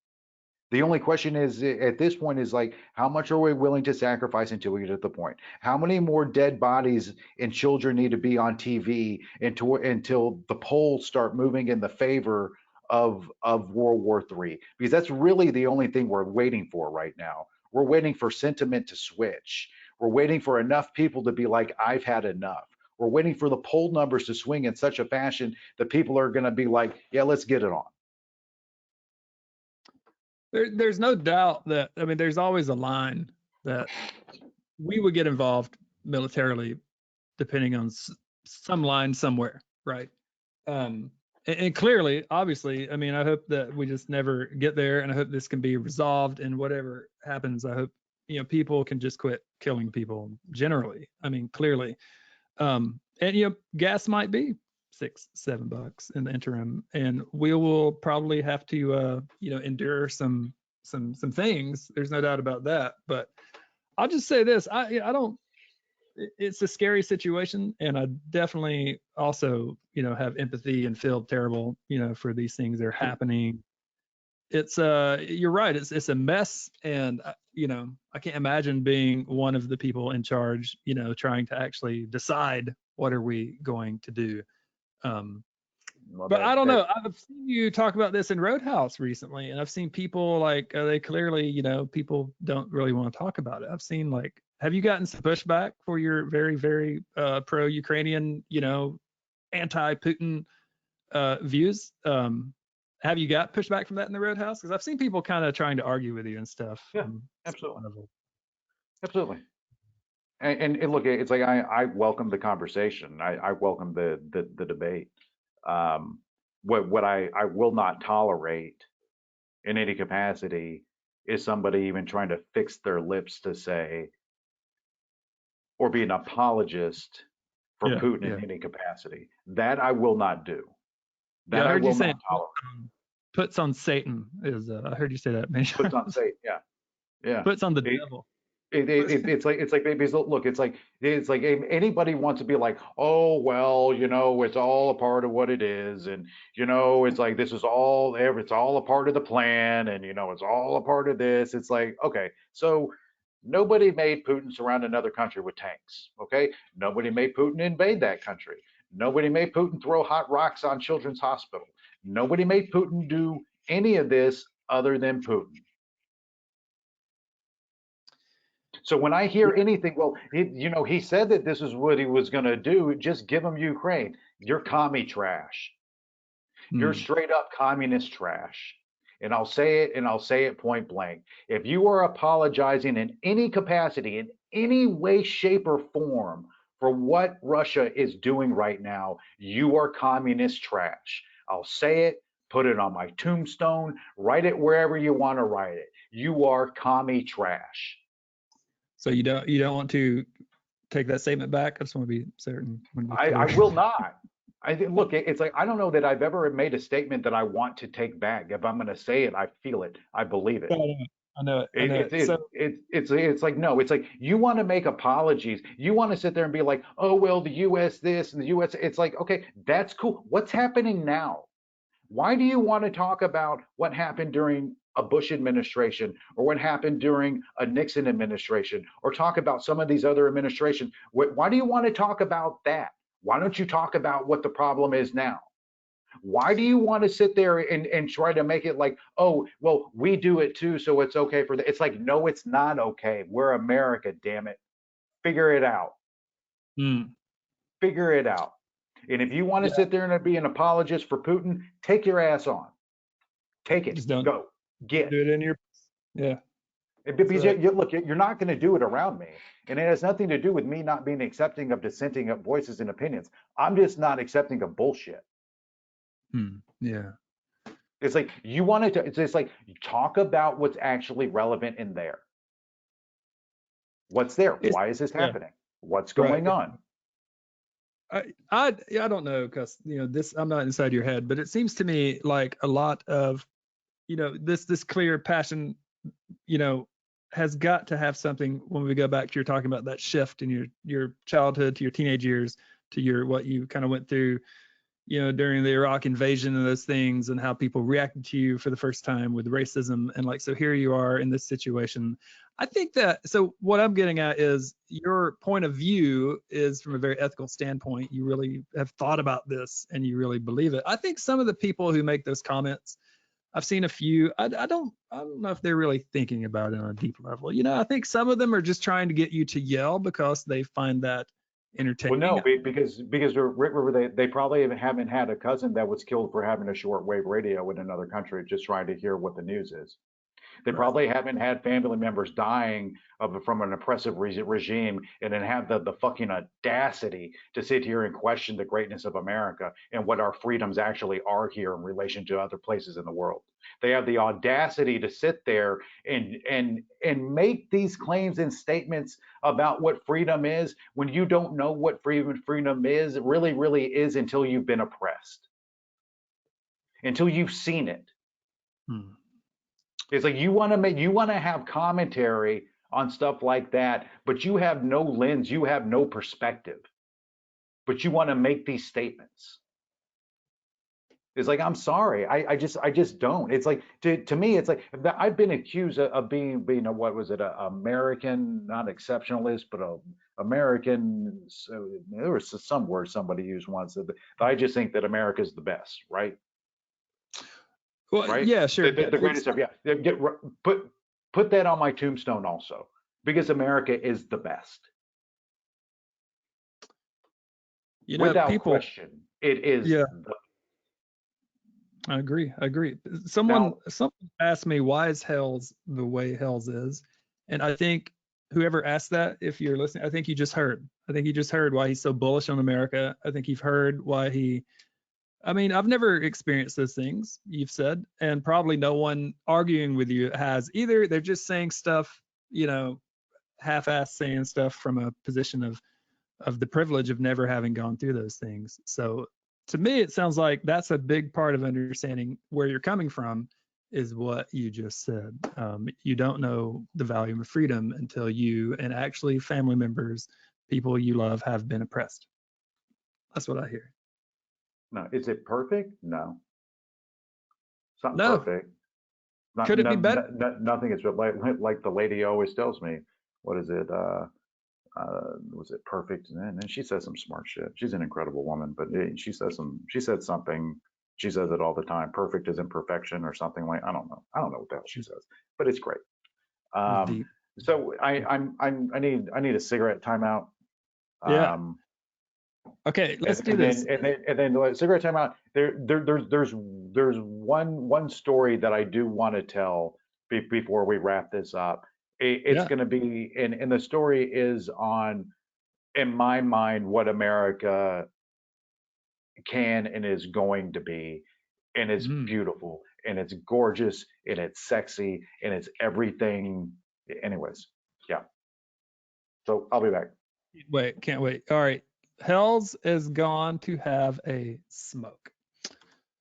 The only question is at this point is like, how much are we willing to sacrifice until we get to the point? How many more dead bodies and children need to be on TV until the polls start moving in the favor of World War III? Because that's really the only thing we're waiting for right now. We're waiting for sentiment to switch. We're waiting for enough people to be like, I've had enough. We're waiting for the poll numbers to swing in such a fashion that people are going to be like, yeah, let's get it on. There's no doubt that, I mean, there's always a line that we would get involved militarily depending on some line somewhere, right? Um, And clearly, obviously, I mean, I hope that we just never get there, and I hope this can be resolved. And whatever happens, I hope people can just quit killing people generally. I mean, clearly, and gas might be $6-7 in the interim, and we will probably have to endure some things. There's no doubt about that. But I'll just say this: I don't. It's a scary situation, and I definitely also have empathy and feel terrible for these things that are happening. It's you're right, it's a mess, and I can't imagine being one of the people in charge trying to actually decide what are we going to do. Well, But I don't know, I've seen you talk about this in Roadhouse recently, and I've seen people like they clearly people don't really want to talk about it. I've seen, like, have you gotten some pushback for your very, very pro-Ukrainian, anti-Putin views? Have you got pushback from that in the Roadhouse? Because I've seen people kind of trying to argue with you and stuff. Yeah, absolutely. Absolutely. And look, it's like I welcome the conversation. I welcome the debate. What I will not tolerate in any capacity is somebody even trying to fix their lips to say or be an apologist for Putin in any capacity. That I will not do. That I heard I will you say not tolerate. Puts on Satan is I heard you say that many times. Puts on Satan, yeah. Puts on the devil. It's like because look, it's like anybody wants to be like, oh well, it's all a part of what it is, and it's like this is all it's all a part of the plan, and it's all a part of this. It's like, okay, so nobody made Putin surround another country with tanks. Okay, nobody made Putin invade that country. Nobody made Putin throw hot rocks on Children's Hospital. Nobody made Putin do any of this other than Putin. So when I hear anything, well, he said that this is what he was going to do. Just give him Ukraine. You're commie trash. You're straight up communist trash. And I'll say it, and I'll say it point blank. If you are apologizing in any capacity, in any way, shape, or form for what Russia is doing right now, you are communist trash. I'll say it, put it on my tombstone, write it wherever you want to write it. You are commie trash. So you don't want to take that statement back? I just want to be certain. I will not. Look, it's like I don't know that I've ever made a statement that I want to take back. If I'm going to say it, I feel it. I believe it. I know it. It's like, no, it's like you want to make apologies. You want to sit there and be like, oh, well, the U.S. this and the U.S. It's like, okay, that's cool. What's happening now? Why do you want to talk about what happened during a Bush administration or what happened during a Nixon administration or talk about some of these other administrations? Why do you want to talk about that? Why don't you talk about what the problem is now? Why do you want to sit there and try to make it like, oh, well, we do it too, so it's okay for that? It's like, no, it's not okay. We're America, damn it. Figure it out. Figure it out. And if you want to sit there and be an apologist for Putin, take your ass on. Take it. Just don't go. Get. Do it in your. Because look, you're not going to do it around me. And it has nothing to do with me not being accepting of dissenting of voices and opinions. I'm just not accepting of bullshit. Yeah. It's like you wanted to, it's like talk about what's actually relevant in there. What's there? Why is this happening? What's going on? I don't know, because this, I'm not inside your head, but it seems to me like a lot of this clear passion has got to have something. When we go back to your talking about that shift in your childhood to your teenage years to what you kind of went through during the Iraq invasion and those things, and how people reacted to you for the first time with racism, and like, so here you are in this situation. I think that, so what I'm getting at is your point of view is from a very ethical standpoint. You really have thought about this and you really believe it. I think some of the people who make those comments, I've seen a few, I don't know if they're really thinking about it on a deep level. I think some of them are just trying to get you to yell because they find that entertaining. Well, no, because they probably haven't had a cousin that was killed for having a shortwave radio in another country, just trying to hear what the news is. They Right. probably haven't had family members dying from an oppressive regime and then have the fucking audacity to sit here and question the greatness of America and what our freedoms actually are here in relation to other places in the world. They have the audacity to sit there and make these claims and statements about what freedom is when you don't know what freedom is, really is, until you've been oppressed, until you've seen it. Hmm. It's like you want to have commentary on stuff like that, but you have no lens, you have no perspective, but you want to make these statements. It's like, I'm sorry, I just don't. It's like to me, it's like I've been accused of being a, what was it, a American, not exceptionalist, but a American. So there was some word somebody used once that I just think that America is the best, right? Well, Right? yeah, sure. The greatest stuff. Yeah. Put that on my tombstone also, because America is the best. Without people. question, it is Yeah, the I agree. now. Someone asked me why is Hell's the way Hell's is, and I think whoever asked that, if you're listening, I think you just heard. I think you just heard why he's so bullish on America. I think you've heard why he. I mean, I've never experienced those things you've said, and probably no one arguing with you has either. They're just saying stuff, half-ass saying stuff from a position of the privilege of never having gone through those things. So to me, it sounds like that's a big part of understanding where you're coming from is what you just said. You don't know the value of freedom until you and actually family members, people you love, have been oppressed. That's what I hear. No, is it perfect? No, it's not No, perfect. Not could it be better? nothing is like the lady always tells me. What is it? Was it perfect? And then she says some smart shit. She's an incredible woman, but she said something. She says it all the time. Perfect isn't perfection or something like. I don't know what the hell she says, but it's great. Deep. So I need a cigarette timeout. Yeah. Um, Okay, let's do and this. then the cigarette timeout. There's one story that I do want to tell before we wrap this up. It's Yeah. going to be, and the story is on, in my mind, what America can and is going to be, and it's Mm. beautiful and it's gorgeous and it's sexy and it's everything. Anyways, yeah. So I'll be back. Wait, can't wait. All right. Hells is gone to have a smoke.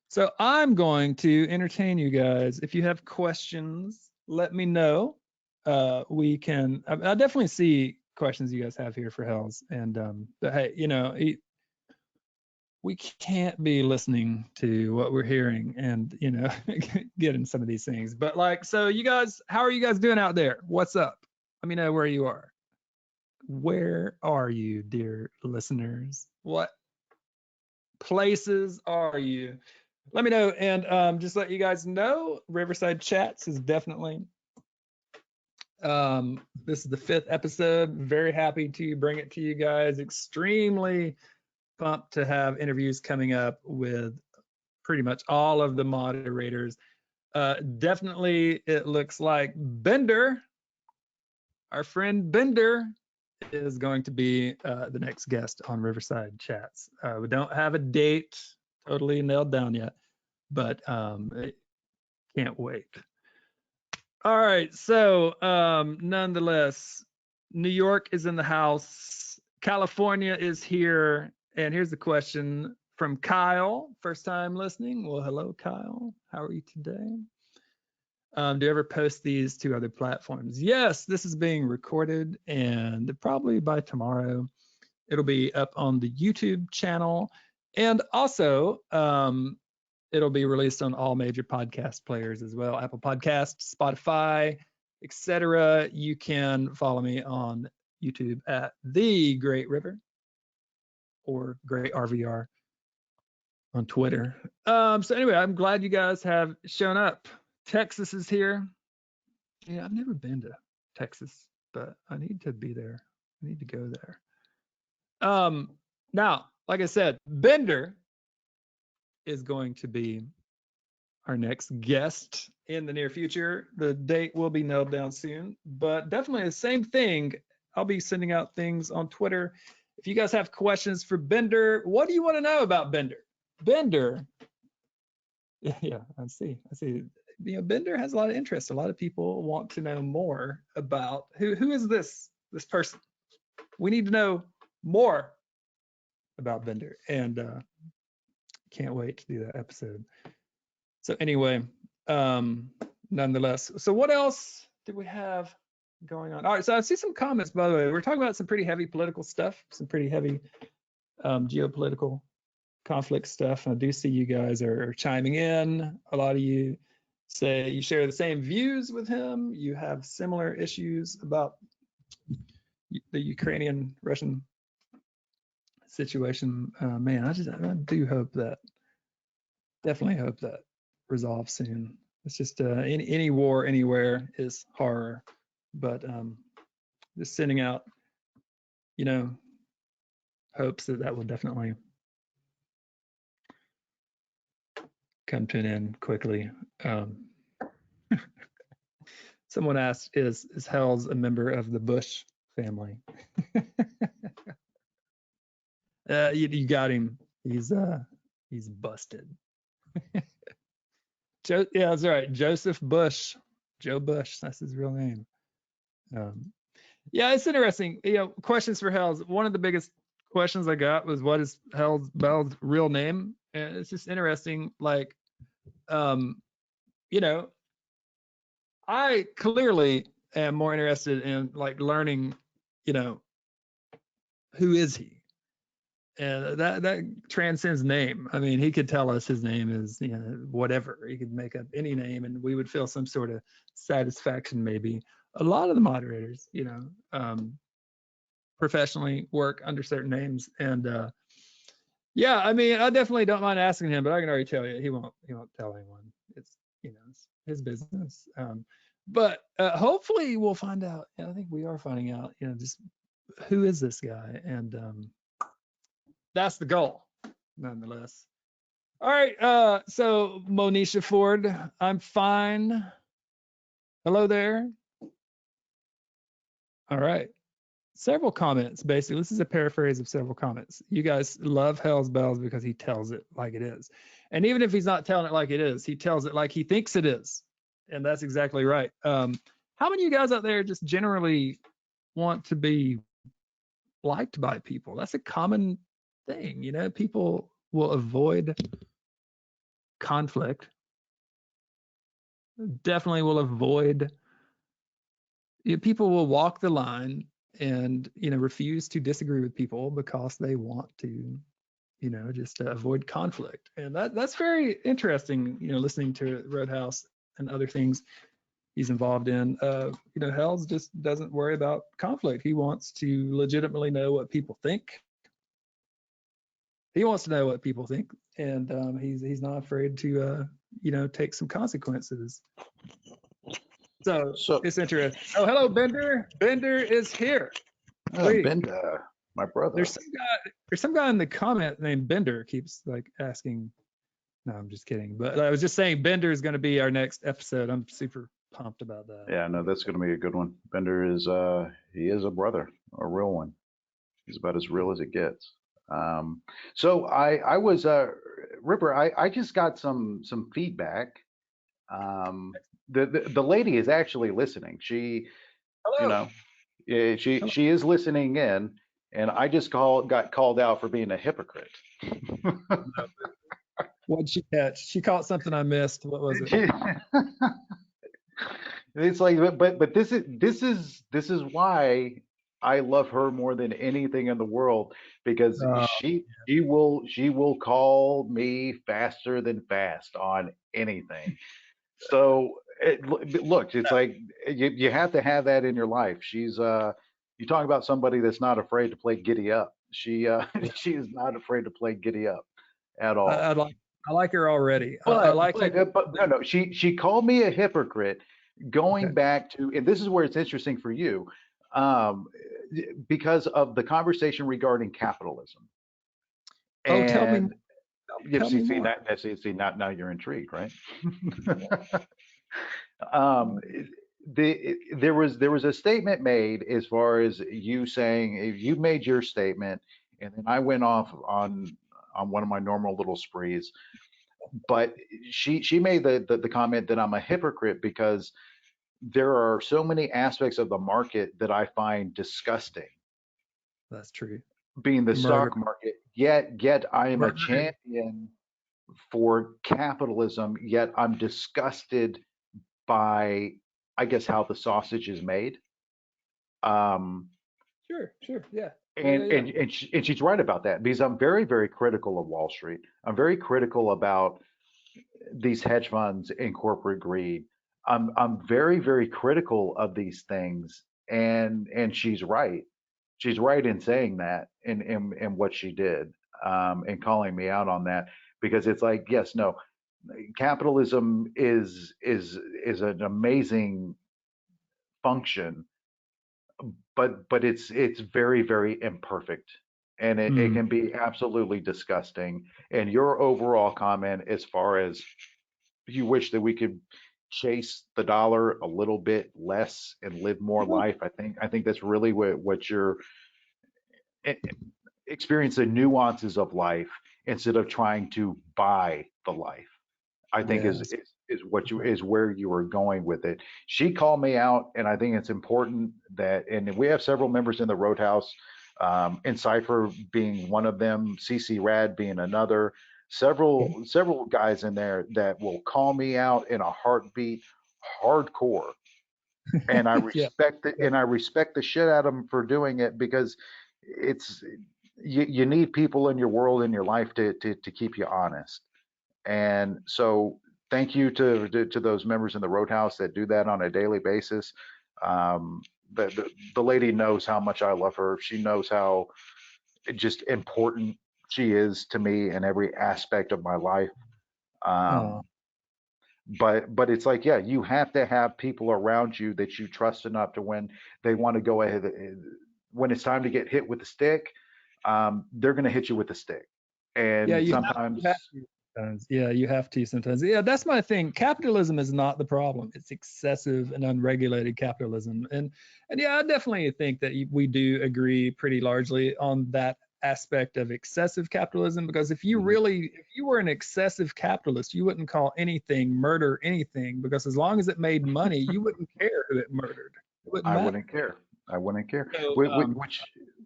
So I'm going to entertain you guys. If you have questions, let me know. We can. I definitely see questions you guys have here for Hells, and but hey, we can't be listening to what we're hearing, and getting some of these things. But like, so you guys, how are you guys doing out there? What's up? Let me know where you are. Where are you, dear listeners? What places are you? Let me know. And just let you guys know, Riverside Chats is definitely, this is the 5th episode. Very happy to bring it to you guys. Extremely pumped to have interviews coming up with pretty much all of the moderators. Definitely, it looks like Bender, our friend Bender, is going to be the next guest on Riverside Chats. We don't have a date totally nailed down yet, but can't wait. All right, so nonetheless, New York is in the house. California is here. And here's the question from Kyle, first time listening. Well, hello, Kyle. How are you today? Do you ever post these to other platforms? Yes, this is being recorded, and probably by tomorrow, it'll be up on the YouTube channel. And also, it'll be released on all major podcast players as well, Apple Podcasts, Spotify, etc. You can follow me on YouTube at The Great River or Great RVR on Twitter. So anyway, I'm glad you guys have shown up. Texas is here. Yeah, I've never been to Texas, but I need to be there. I need to go there. Now, like I said, Bender is going to be our next guest in the near future. The date will be nailed down soon, but definitely the same thing. I'll be sending out things on Twitter. If you guys have questions for Bender, what do you want to know about Bender? Bender, yeah, I see. Bender has a lot of interest. A lot of people want to know more about who is this person. We need to know more about Bender, and can't wait to do that episode. So anyway, nonetheless, so what else do we have going on? All right, so I see some comments, by the way. We're talking about some pretty heavy political stuff, some pretty heavy geopolitical conflict stuff. I do see you guys are chiming in. A lot of you say you share the same views with him. You have similar issues about the Ukrainian-Russian situation. Man, I do hope that, definitely hope that resolves soon. It's just any war anywhere is horror, but just sending out, hopes that will definitely come to an end quickly. Someone asked, is Hells a member of the Bush family? You got him. He's busted. Yeah, that's right. Joseph Bush, Joe Bush. That's his real name. Yeah, it's interesting. Questions for Hells. One of the biggest questions I got was, what is HellsBells' real name? And it's just interesting. Like, I clearly am more interested in like learning, who is he? And that transcends name. I mean, he could tell us his name is, whatever. He could make up any name, and we would feel some sort of satisfaction. Maybe a lot of the moderators, professionally work under certain names, and yeah, I mean, I definitely don't mind asking him, but I can already tell you, he won't tell anyone. It's it's his business. But hopefully we'll find out. I think we are finding out. Just who is this guy, and that's the goal, nonetheless. All right, so Monisha Ford, I'm fine. Hello there. All right. Several comments, basically. This is a paraphrase of several comments. You guys love HellsBells because he tells it like it is. And even if he's not telling it like it is, he tells it like he thinks it is. And that's exactly right. How many of you guys out there just generally want to be liked by people? That's a common thing. People will avoid conflict, definitely will avoid, people will walk the line and refuse to disagree with people because they want to just avoid conflict. And that's very interesting, listening to Roadhouse and other things he's involved in. Hells just doesn't worry about conflict. He wants to legitimately know what people think. He wants to know what people think, and he's not afraid to take some consequences. So it's interesting. Oh, hello, Bender. Bender is here. Bender, my brother. There's some guy in the comment named Bender keeps like asking. No, I'm just kidding. But I was just saying Bender is going to be our next episode. I'm super pumped about that. Yeah, no, that's going to be a good one. Bender is he is a brother, a real one. He's about as real as it gets. So I was Ripper. I just got some feedback. The lady is actually listening. She, Hello. she is listening in, and I just got called out for being a hypocrite. What'd she catch? She caught something I missed. What was it? It's like, but this is why I love her more than anything in the world, because she will call me faster than fast on anything. So look, it's like you have to have that in your life. She's you talk about somebody that's not afraid to play giddy up. She she is not afraid to play giddy up at all. I like her already. But no, she called me a hypocrite going back to, and this is where it's interesting for you, because of the conversation regarding capitalism. Tell me Yeah, Tell me more. now you're intrigued, right? Uh, There was a statement made as far as you saying you made your statement, and then I went off on one of my normal little sprees. But she made the comment that I'm a hypocrite because there are so many aspects of the market that I find disgusting, That's true. being the Murder. stock market. Yet I am a Murder. champion for capitalism. Yet I'm disgusted by, I guess, how the sausage is made. Um, Sure. Sure. Yeah. Yeah. Yeah. and Yeah. and she's right about that because I'm very critical of Wall Street. I'm very critical about these hedge funds and corporate greed. I'm very critical of these things, and she's right. She's right in saying that in what she did, and calling me out on that because it's like, yes, no, capitalism is an amazing function, but it's very imperfect, and it Mm. can be absolutely disgusting. And your overall comment as far as you wish that we could chase the dollar a little bit less and live more life, I think that's really what you're e- experience the nuances of life instead of trying to buy the life. I think Yes. is where you were going with it. She called me out, and I think it's important that, and we have several members in the Roadhouse, Encipher being one of them, CC Rad being another, several guys in there that will call me out in a heartbeat, hardcore, and I Yeah. respect it, and I respect the shit out of them for doing it because it's you need people in your world in your life to keep you honest. And so, thank you to those members in the Roadhouse that do that on a daily basis. Um, the lady knows how much I love her. She knows how just important she is to me in every aspect of my life. Oh, Um, but it's like, yeah, you have to have people around you that you trust enough to when they want to go ahead, when it's time to get hit with the stick, they're going to hit you with the stick. yeah. And You have sometimes to sometimes. Yeah, you have to sometimes. Yeah, that's my thing. Capitalism is not the problem. It's excessive and unregulated capitalism. And yeah, I definitely think that we do agree pretty largely on that aspect of excessive capitalism. Because if you were an excessive capitalist, you wouldn't call anything murder anything. Because as long as it made money, you wouldn't care who it murdered. It wouldn't I matter. wouldn't care. I wouldn't care. So,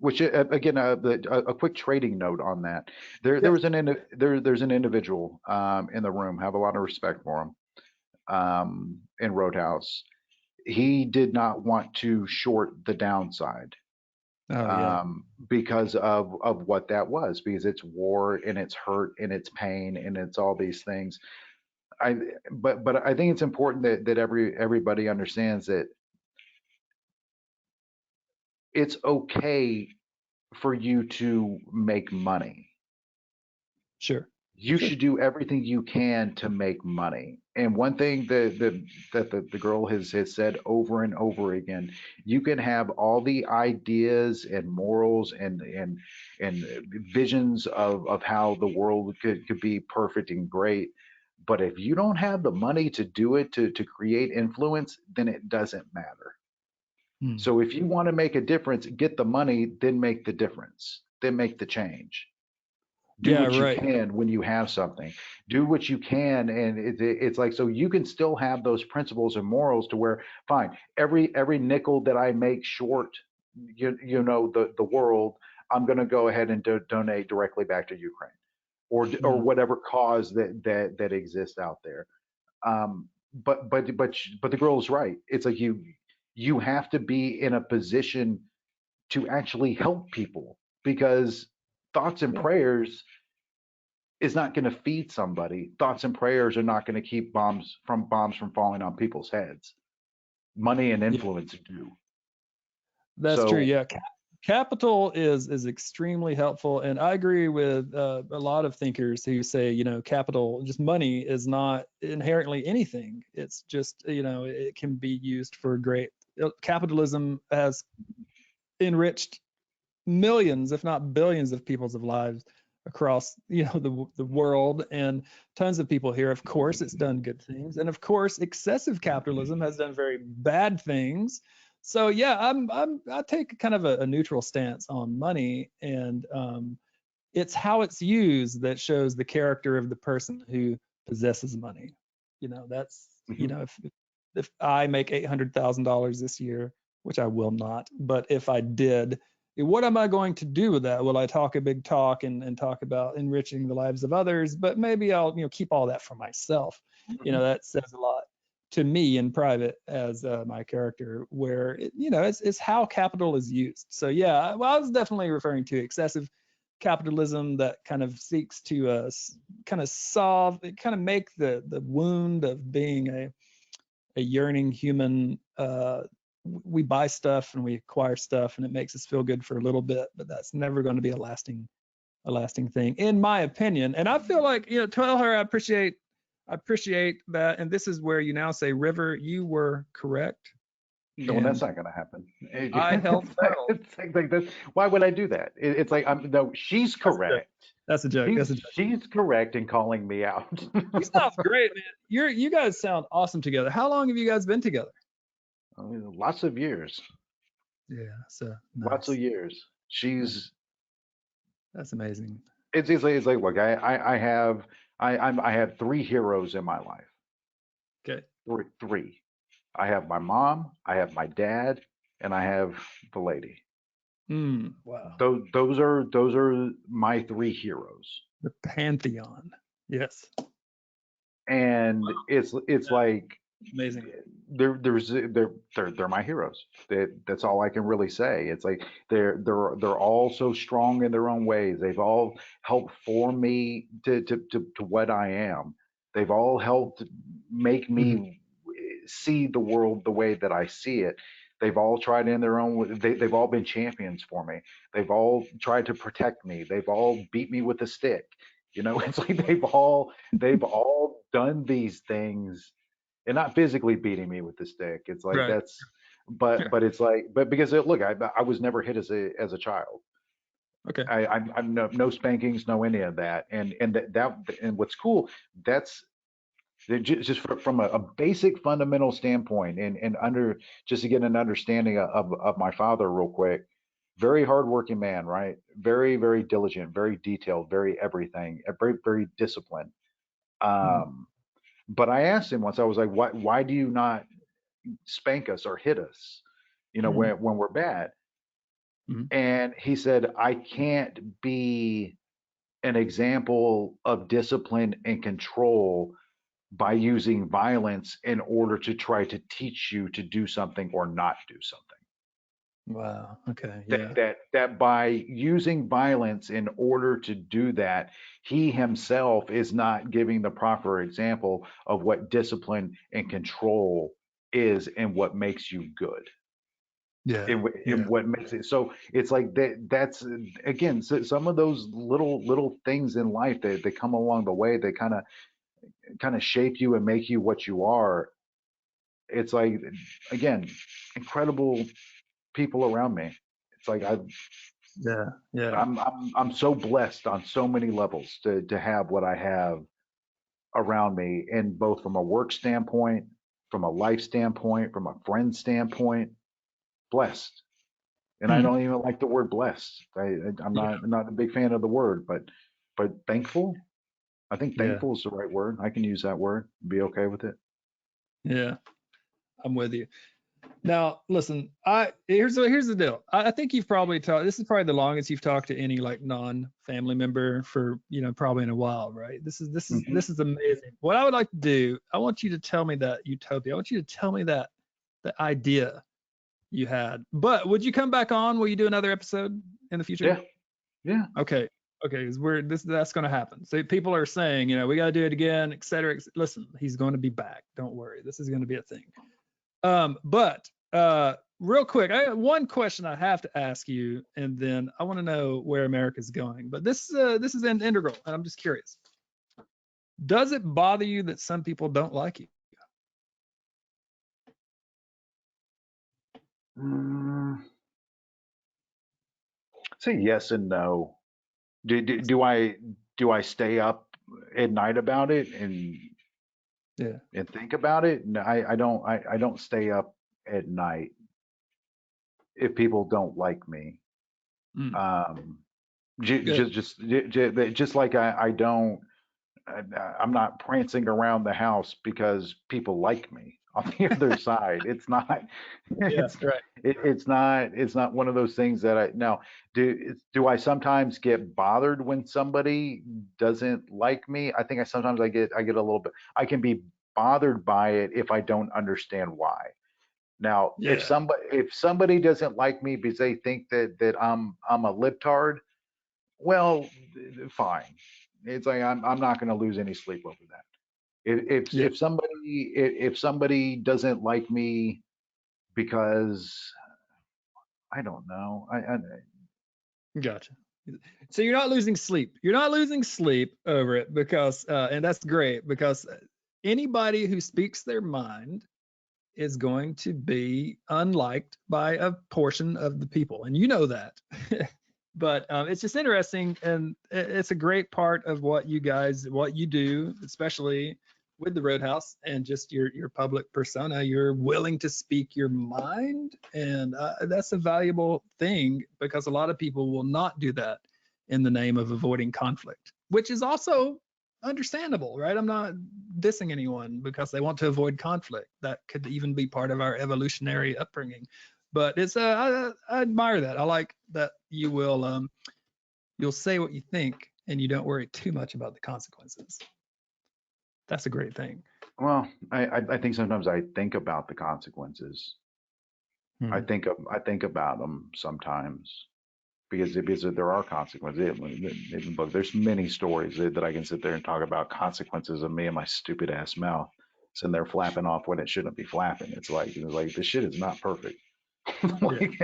Which again, a quick trading note on that. There yeah. was there's an individual in the room. Have a lot of respect for him. In Roadhouse, he did not want to short the downside, Oh yeah. because of what that was, because it's war and it's hurt and it's pain and it's all these things. I but I think it's important that everybody understands that it's okay for you to make money. Sure. You Sure. should do everything you can to make money. And one thing that the girl has said over and over again, you can have all the ideas and morals and visions of how the world could be perfect and great. But if you don't have the money to do it, to create influence, then it doesn't matter. Hmm. So if you want to make a difference, get the money, then make the difference, then make the change. Do Yeah. what you Right. can when you have something. Do what you can, and it's like, so you can still have those principles and morals to where, fine, every nickel that I make short, the world, I'm going to go ahead and donate directly back to Ukraine, or Hmm. whatever cause that exists out there. But the girl is right. It's like you have to be in a position to actually help people, because thoughts and Yeah. prayers is not going to feed somebody. Thoughts and prayers are not going to keep bombs from falling on people's heads. Money and Yeah. influence do. That's true. So Yeah. Capital is extremely helpful, and I agree with a lot of thinkers who say, capital, just money, is not inherently anything. It's just, it can be used for great. Capitalism has enriched millions, if not billions, of people's lives across the world, and tons of people here. Of course, it's done good things, and of course, excessive capitalism has done very bad things. So yeah, I take kind of a neutral stance on money, and it's how it's used that shows the character of the person who possesses money. That's Mhm. if I make $800,000 this year, which I will not, but if I did, what am I going to do with that? Will I talk a big talk and talk about enriching the lives of others? But maybe I'll keep all that for myself. That says a lot to me in private as my character, where it's how capital is used. So yeah, well, I was definitely referring to excessive capitalism that kind of seeks to kind of make the wound of being a yearning human. We buy stuff and we acquire stuff, and it makes us feel good for a little bit, but that's never going to be a lasting thing, in my opinion. And I feel like, tell her I appreciate that. And this is where you now say, River, you were correct. No, that's And not going to happen. I held Bell. Like that. Why would I do that? It's like no, she's That's a joke. correct. That's a joke. That's a joke. She's correct in calling me out. You sound great, man. You guys sound awesome together. How long have you guys been together? I mean, lots of years. Yeah, so Lots of nice. years. Nice. She's That's amazing. it's like look, I have three heroes in my life. Okay. Three. I have my mom, I have my dad, and I have the lady. Wow. Those are my three heroes. The pantheon. Yes. And it's Yeah, like amazing. they're my heroes. That's all I can really say. It's like they're all so strong in their own ways. They've all helped form me to what I am. They've all helped make Mhm. me see the world the way that I see it. They've all tried in their own way. They've all been champions for me. They've all tried to protect me. They've all beat me with a stick. It's like they've all done these things, and not physically beating me with the stick. It's like Right. that's, but it's like, but because look, I was never hit as a child. Okay. I'm no spankings, no any of that, and and what's cool, that's just from a basic fundamental standpoint, and under just to get an understanding of my father real quick. Very hardworking man, right? Very, very diligent, very detailed, very everything, very, very disciplined. Mhm. Um, but I asked him once, I was like, why do you not spank us or hit us, Mhm. when we're bad? Mhm. And he said, I can't be an example of discipline and control by using violence in order to try to teach you to do something or not do something. Wow. Okay. that Yeah. that that by using violence in order to do that, he himself is not giving the proper example of what discipline and control is and what makes you good, Yeah. and Yeah. what makes it so. It's like that's again, so some of those little things in life that come along the way that kind of shape you and make you what you are. It's like, again, incredible people around me. It's like Yeah. Yeah. I'm so blessed on so many levels to have what I have around me, and both from a work standpoint, from a life standpoint, from a friend standpoint. Blessed. And I Hmm. don't even like the word blessed. Yeah. I'm not a big fan of the word, but thankful. I think Yeah. thankful is the right word. I can use that word. Be okay with it. Yeah. I'm with you. Now, listen, here's the deal. I think you've probably talked. This is probably the longest you've talked to any like non-family member for probably in a while, right? Hmm. This is amazing. What I would like to do, I want you to tell me that utopia. I want you to tell me that the idea you had. But would you come back on? Will you do another episode in the future? Yeah. Yeah. Okay. Okay, because that's going to happen. So people are saying, we got to do it again, et cetera, et cetera. Listen, he's going to be back. Don't worry. This is going to be a thing. But real quick, I got one question I have to ask you, and then I want to know where America's going. But this is an integral, and I'm just curious. Does it bother you that some people don't like you? Mm, say yes and no. Do I stay up at night about it Yeah. and think about it? No, I don't stay up at night if people don't like me. Mm. Um, Good. just like I don't. I'm not prancing around the house because people like me. On the other side, it's not. Yeah. It's Right. it's not one of those things that I now do. I sometimes get bothered when somebody doesn't like me? I think sometimes I get a little bit. I can be bothered by it if I don't understand why. Now, Yeah. if somebody doesn't like me because they think that I'm a libtard, well, fine. It's like I'm not going to lose any sleep over that. Yeah. If somebody doesn't like me because I don't know, Gotcha. So you're not losing sleep. You're not losing sleep over it because, and that's great because anybody who speaks their mind is going to be unliked by a portion of the people, and you know that. But it's just interesting, and it's a great part of what what you do, especially with the Roadhouse and just your public persona. You're willing to speak your mind, and that's a valuable thing because a lot of people will not do that in the name of avoiding conflict, which is also understandable, right? I'm not dissing anyone because they want to avoid conflict. That could even be part of our evolutionary upbringing. But it's I admire that. I like that you'll say what you think and you don't worry too much about the consequences. That's a great thing. well, I think sometimes I think about the consequences. Hmm. I think about them sometimes because there are consequences. Look, there's many stories that I can sit there and talk about consequences of me and my stupid ass mouth sitting there flapping off when it shouldn't be flapping. It's like this shit is not perfect. Yeah. Like,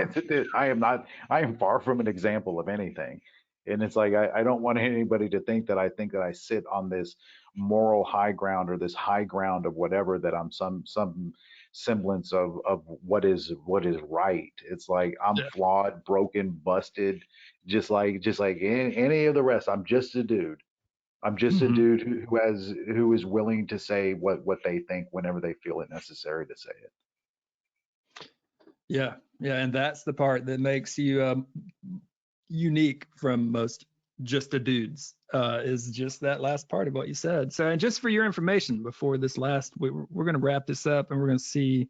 I am not. I am far from an example of anything. And it's like I don't want anybody to think that I think that I sit on this moral high ground or this high ground of whatever that I'm some semblance of what is right. It's like I'm Yeah. flawed, broken, busted, just like any of the rest. I'm just a dude. I'm just a Hmm. dude who is willing to say what they think whenever they feel it necessary to say it. Yeah. Yeah. And that's the part that makes you unique from most just a dudes is just that last part of what you said. So, and just for your information, before this last, we're going to wrap this up and we're going to see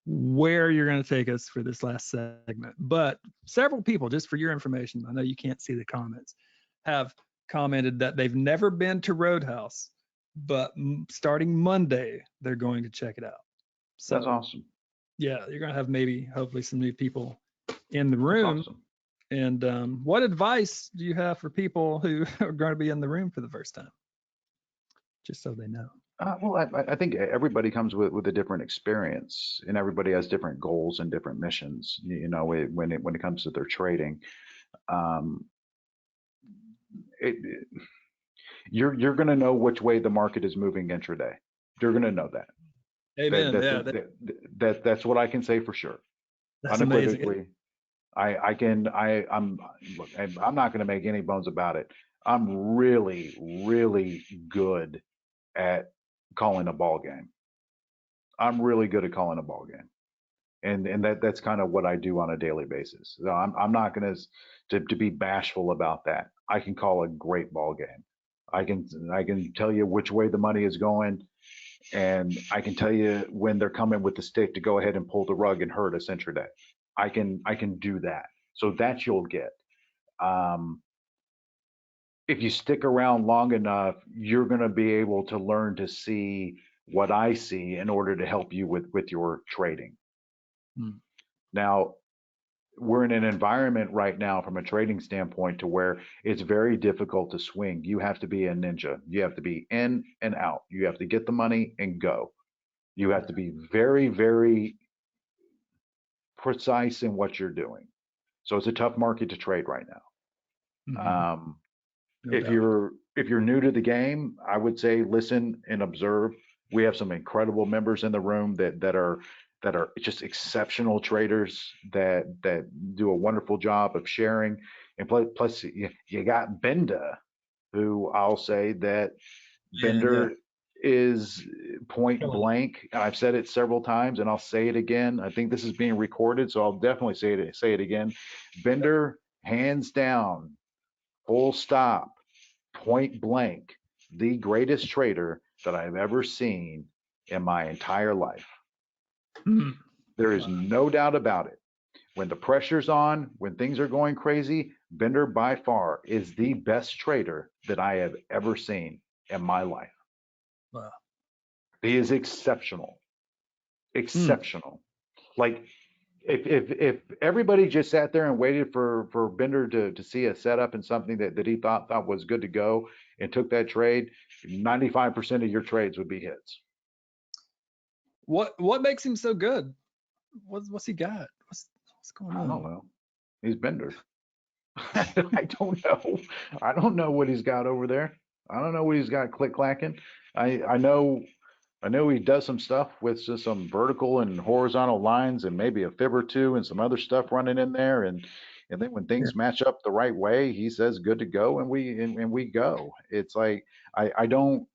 where you're going to take us for this last segment. But several people, just for your information, I know you can't see the comments, have commented that they've never been to Roadhouse, but starting Monday, they're going to check it out. That's So, awesome. yeah, you're going to have maybe, hopefully, some new people in the That's room. awesome. And what advice do you have for people who are going to be in the room for the first time? Just so they know. Well, I think everybody comes with a different experience, and everybody has different goals and different missions. When it comes to their trading, um, it, you're going to know which way the market is moving intraday. You're going to know that. That Amen. that's Yeah, that's what I can say for sure, that's amazing. unequivocally. I'm look. I'm not going to make any bones about it. I'm really, really good at calling a ball game. I'm really good at calling a ball game. And that's kind of what I do on a daily basis. So I'm not going to be bashful about that. I can call a great ball game. I can tell you which way the money is going, and I can tell you when they're coming with the stick to go ahead and pull the rug and hurt us intraday. I can do that. So that you'll get. Um, if you stick around long enough, you're going to be able to learn to see what I see in order to help you with your trading. Hmm. Now, we're in an environment right now from a trading standpoint to where it's very difficult to swing. You have to be a ninja. You have to be in and out. You have to get the money and go. You have to be very, very precise in what you're doing. So it's a tough market to trade right Hmm. now. No If doubt. you're new to the game, I would say listen and observe. We have some incredible members in the room that are just exceptional traders that do a wonderful job of sharing And plus you got Benda, who I'll say that Bender is point blank. I've said it several times, and I'll say it again. I think this is being recorded, so I'll definitely say it again. Bender, hands down, full stop, point blank, the greatest trader that I've ever seen in my entire life. There is no doubt about it. When the pressure's on, when things are going crazy, Bender by far is the best trader that I have ever seen in my life. Wow. He is exceptional. Exceptional. Like if everybody just sat there and waited for Bender to see a setup and something that he thought was good to go and took that trade, 95% of your trades would be hits. What makes him so good? What's he got? What's going on? I don't know. He's Bender. I don't know. I don't know what he's got over there. I don't know what he's got click clacking. I know he does some stuff with just some vertical and horizontal lines and maybe a fib or two and some other stuff running in there, and then when things match up the right way, he says good to go, and we go. It's like I don't.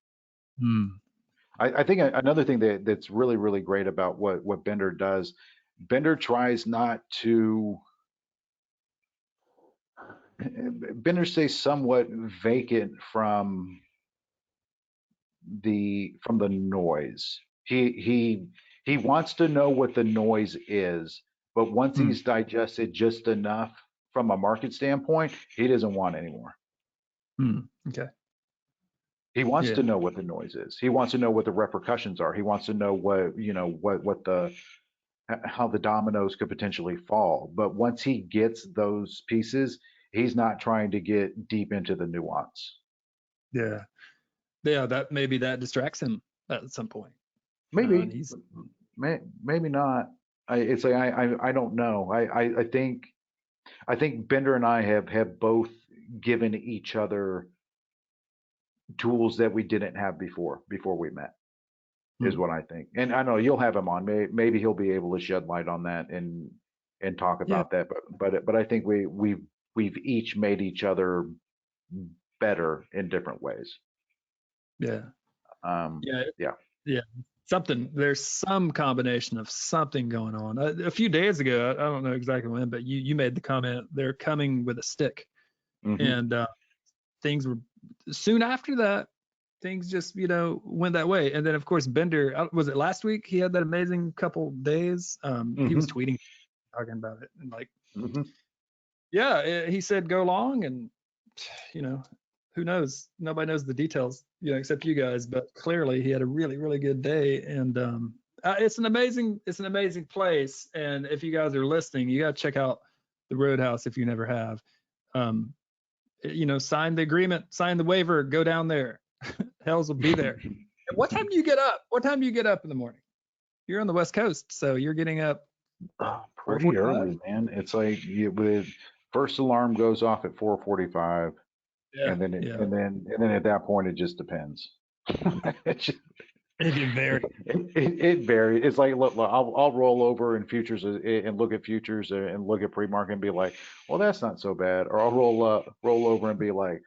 I think another thing that's really really great about what Bender does, Bender tries not to. Bender stays somewhat vacant from the noise. He wants to know what the noise is, but once he's digested just enough from a market standpoint, he doesn't want anymore. Okay. He wants to know what the noise is. He wants to know what the repercussions are. He wants to know how the dominoes could potentially fall. But once he gets those pieces, he's not trying to get deep into the nuance. Yeah, that maybe that distracts him at some point. Maybe, maybe not. It's like I don't know. I think Bender and I have both given each other tools that we didn't have before we met. Is what I think. And I know you'll have him on. Maybe he'll be able to shed light on that and talk about that. But I think we've each made each other better in different ways. Yeah. Yeah. There's some combination of something going on. A few days ago, I don't know exactly when, but you made the comment they're coming with a stick, and things were soon after that. Things just went that way, and then of course Bender, was it last week? He had that amazing couple days. He was tweeting, talking about it, and like, he said go long, and who knows? Nobody knows the details, except you guys. But clearly, he had a really, really good day, and it's an amazing place. And if you guys are listening, you got to check out the Roadhouse if you never have. Sign the agreement, sign the waiver, go down there. Hells will be there. What time do you get up? What time do you get up in the morning? You're on the West Coast, so you're getting up pretty early, man. It's like first alarm goes off at 4:45. And then at that point it just depends. It varies. It varies. It's like look, I'll roll over in futures and look at futures and look at pre-market and be like, well, that's not so bad. Or I'll roll over and be like,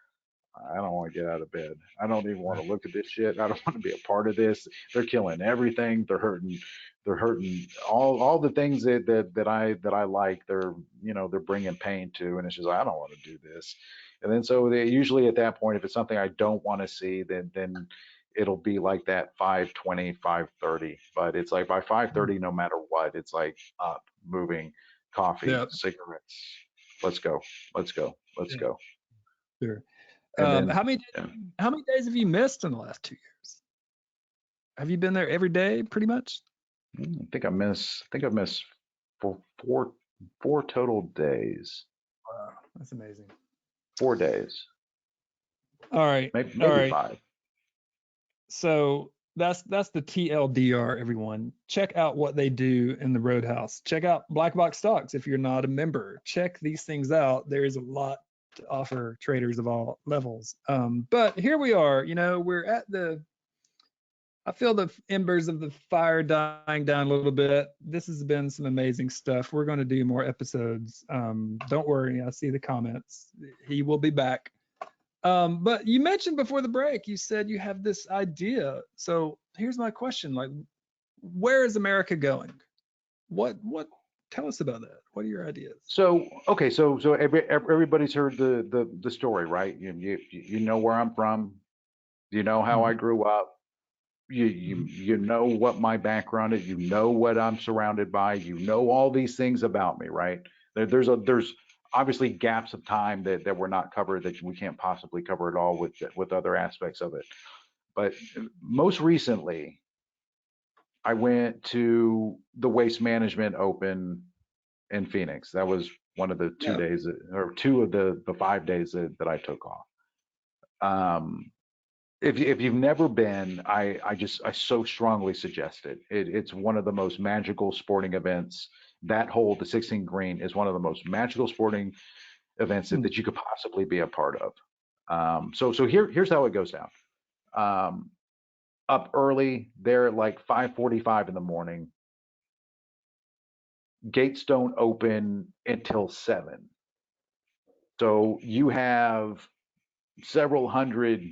I don't want to get out of bed. I don't even want to look at this shit. I don't want to be a part of this. They're killing everything. They're hurting all the things that I like. They're bringing pain to, and it's just like, I don't want to do this. And then so they usually at that point, if it's something I don't want to see, then it'll be like that 5:20, 5:30. But it's like by 5:30, no matter what, it's like up, moving, coffee, cigarettes. Let's go. Sure. How many days have you missed in the last 2 years? Have you been there every day, pretty much? I think I missed four total days. Wow, that's amazing. 4 days. All right. Maybe 5. So that's the TLDR, everyone. Check out what they do in the Roadhouse. Check out BlackBoxStocks if you're not a member. Check these things out. There is a lot to offer traders of all levels. But here we are, we're at I feel the embers of the fire dying down a little bit. This has been some amazing stuff. We're going to do more episodes. Don't worry, I see the comments. He will be back. But you mentioned before the break, you said you have this idea. So here's my question: like, where is America going? What? Tell us about that. What are your ideas? So okay, so everybody's heard the story, right? You know where I'm from. You know how I Mhm. grew up. You know what my background is. You know what I'm surrounded by. You know all these things about me, right? There's obviously gaps of time that we're not covered, that we can't possibly cover it all with other aspects of it. But most recently, I went to the Waste Management Open in Phoenix. That was one of the two Yeah. days or two of the 5 days that I took off. Um, if you've never been, I so strongly suggest it. It's one of the most magical sporting events. That hole, the 16 green, is one of the most magical sporting events Hmm. that you could possibly be a part of. So here's how it goes down. Um, Up early, there at like 5:45 in the morning. Gates don't open until 7. So you have several hundred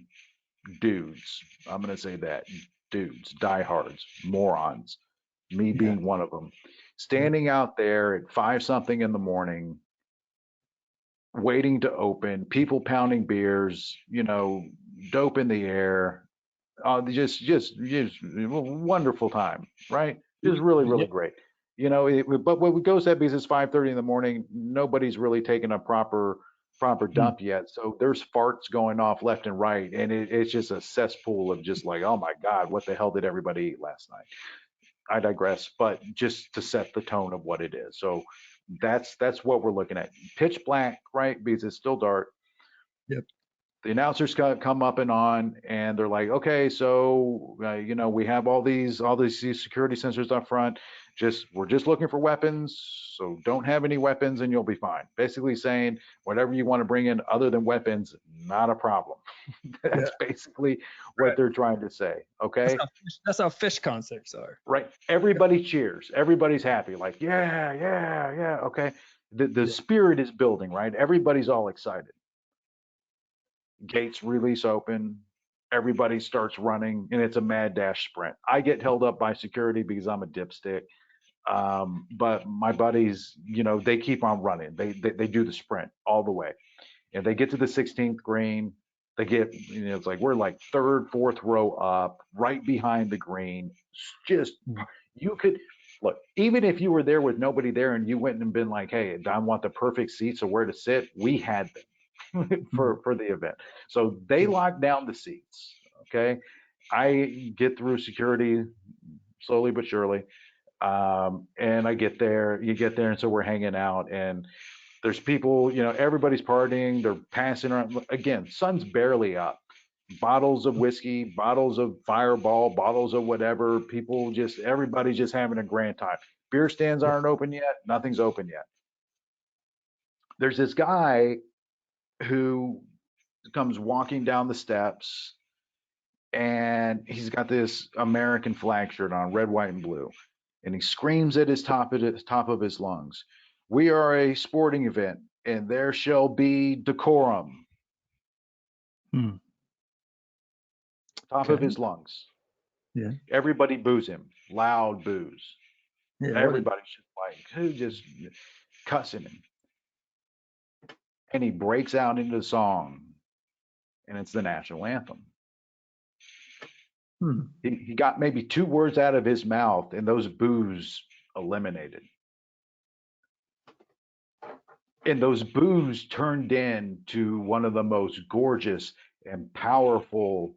dudes. I'm going to say that dudes, diehards, morons, me Yeah. being one of them, Yeah. standing out there at 5 something in the morning, waiting to open, people pounding beers, dope in the air. Just wonderful time, right? Just really, Yeah. really great. But what goes that because it's 5:30 in the morning, nobody's really taken a proper Hmm. dump yet. So there's farts going off left and right, and it's just a cesspool of just like, oh my God, what the hell did everybody eat last night? I digress, but just to set the tone of what it is. So that's what we're looking at. Pitch black, right? Because it's still dark. Yep. The announcers come up and on, and they're like, okay, so we have all these security sensors up front. We're just looking for weapons, so don't have any weapons and you'll be fine. Basically saying whatever you want to bring in other than weapons, not a problem. Yeah. That's basically what Right. they're trying to say. Okay, That's how fish concerts are. right? Yeah. Everybody cheers. Everybody's happy. Like, yeah, yeah, yeah. Okay, the Yeah. spirit is building, right? Everybody's all excited. Gates release open, everybody starts running, and it's a mad dash sprint. I get held up by security because I'm a dipstick. But my buddies, they keep on running. They do the sprint all the way. And they get to the 16th green. They get, it's like we're like third, fourth row up, right behind the green. Just, Hmm. you could look, even if you were there with nobody there and you went and been like, hey, I want the perfect seats or where to sit, we had them. Hmm. for the event. So they Yeah. lock down the seats. Okay, I get through security slowly but surely, and I get there. You get there, and so we're hanging out, and there's people. Everybody's partying. They're passing around. Again, sun's barely up. Bottles of whiskey, bottles of Fireball, bottles of whatever. Everybody's just having a grand time. Beer stands Yeah. aren't open yet. Nothing's open yet. There's this guy who comes walking down the steps, and he's got this American flag shirt on, red, white, and blue, and he screams at his top of his lungs, "We are a sporting event, and there shall be decorum." Hmm. Top of Okay. his lungs. Yeah. Everybody boos him, loud boos. Yeah. What? Everybody's just like, who just cussing him, and he breaks out into the song, and it's the national anthem. Hmm. He got maybe 2 words out of his mouth, and those boos eliminated. And those boos turned into one of the most gorgeous and powerful,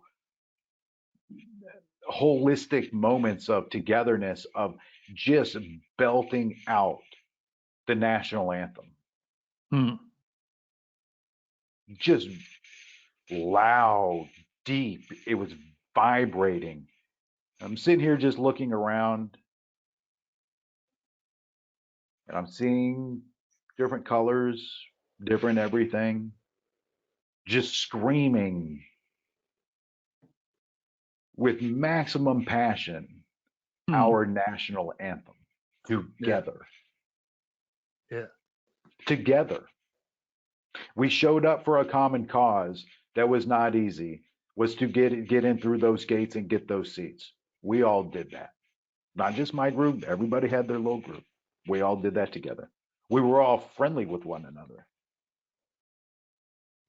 holistic moments of togetherness, of just belting out the national anthem. Hmm. Just loud, deep. It was vibrating. I'm sitting here just looking around, and I'm seeing different colors, different everything, just screaming with maximum passion our national anthem together. Yeah. Together. We showed up for a common cause that was not easy, was to get in through those gates and get those seats. We all did that. Not just my group, everybody had their little group. We all did that together. We were all friendly with one another.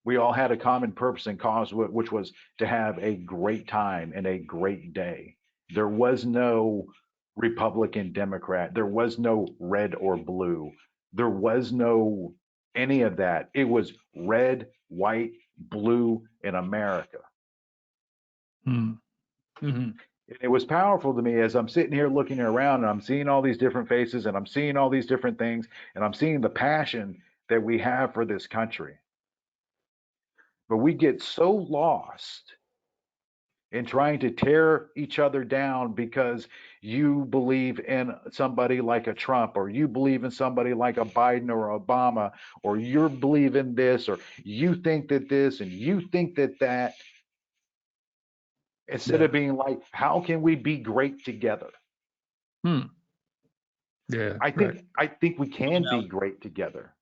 We all had a common purpose and cause, which was to have a great time and a great day. There was no Republican, Democrat. There was no red or blue. There was no any of that. It was red, white, blue in America. Mm-hmm. It was powerful to me as I'm sitting here looking around and I'm seeing all these different faces and I'm seeing all these different things and I'm seeing the passion that we have for this country. But we get so lost in trying to tear each other down because you believe in somebody like a Trump, or you believe in somebody like a Biden or Obama, or you believe in this, or you think that this and you think that that, instead of being like, how can we be great together? Yeah. I think we can be great together.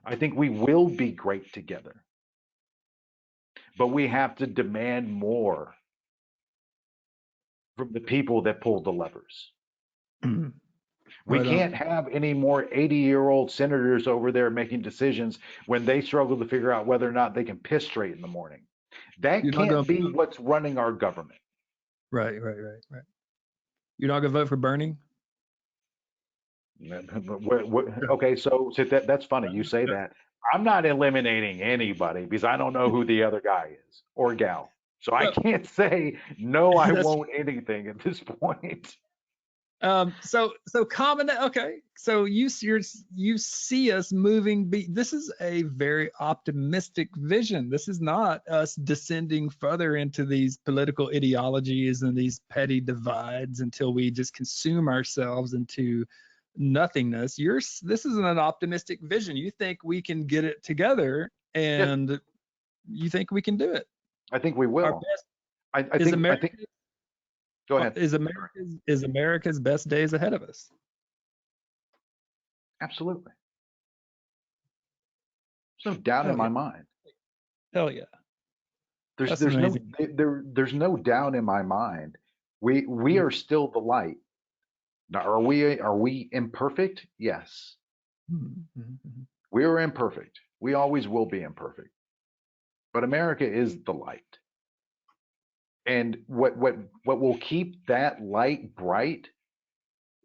I think we will be great together. But we have to demand more from the people that pull the levers. We can't have any more 80-year-old senators over there making decisions when they struggle to figure out whether or not they can piss straight in the morning. That can't be what's running our government. Right. You're not gonna vote for Bernie? Okay, so that's funny. You say that. I'm not eliminating anybody because I don't know who the other guy is or gal. So I can't say no, I won't anything at this point. So common. Okay. So you see us moving. This is a very optimistic vision. This is not us descending further into these political ideologies and these petty divides until we just consume ourselves into nothingness. This is an optimistic vision. You think we can get it together, and you think we can do it. I think we will. I think. Go ahead. Is America's best days ahead of us? Absolutely. There's no doubt in my mind. Hell yeah. There's no doubt in my mind. We are still the light. Now, are we imperfect? Yes. We are imperfect. We always will be imperfect. But America is the light. And what will keep that light bright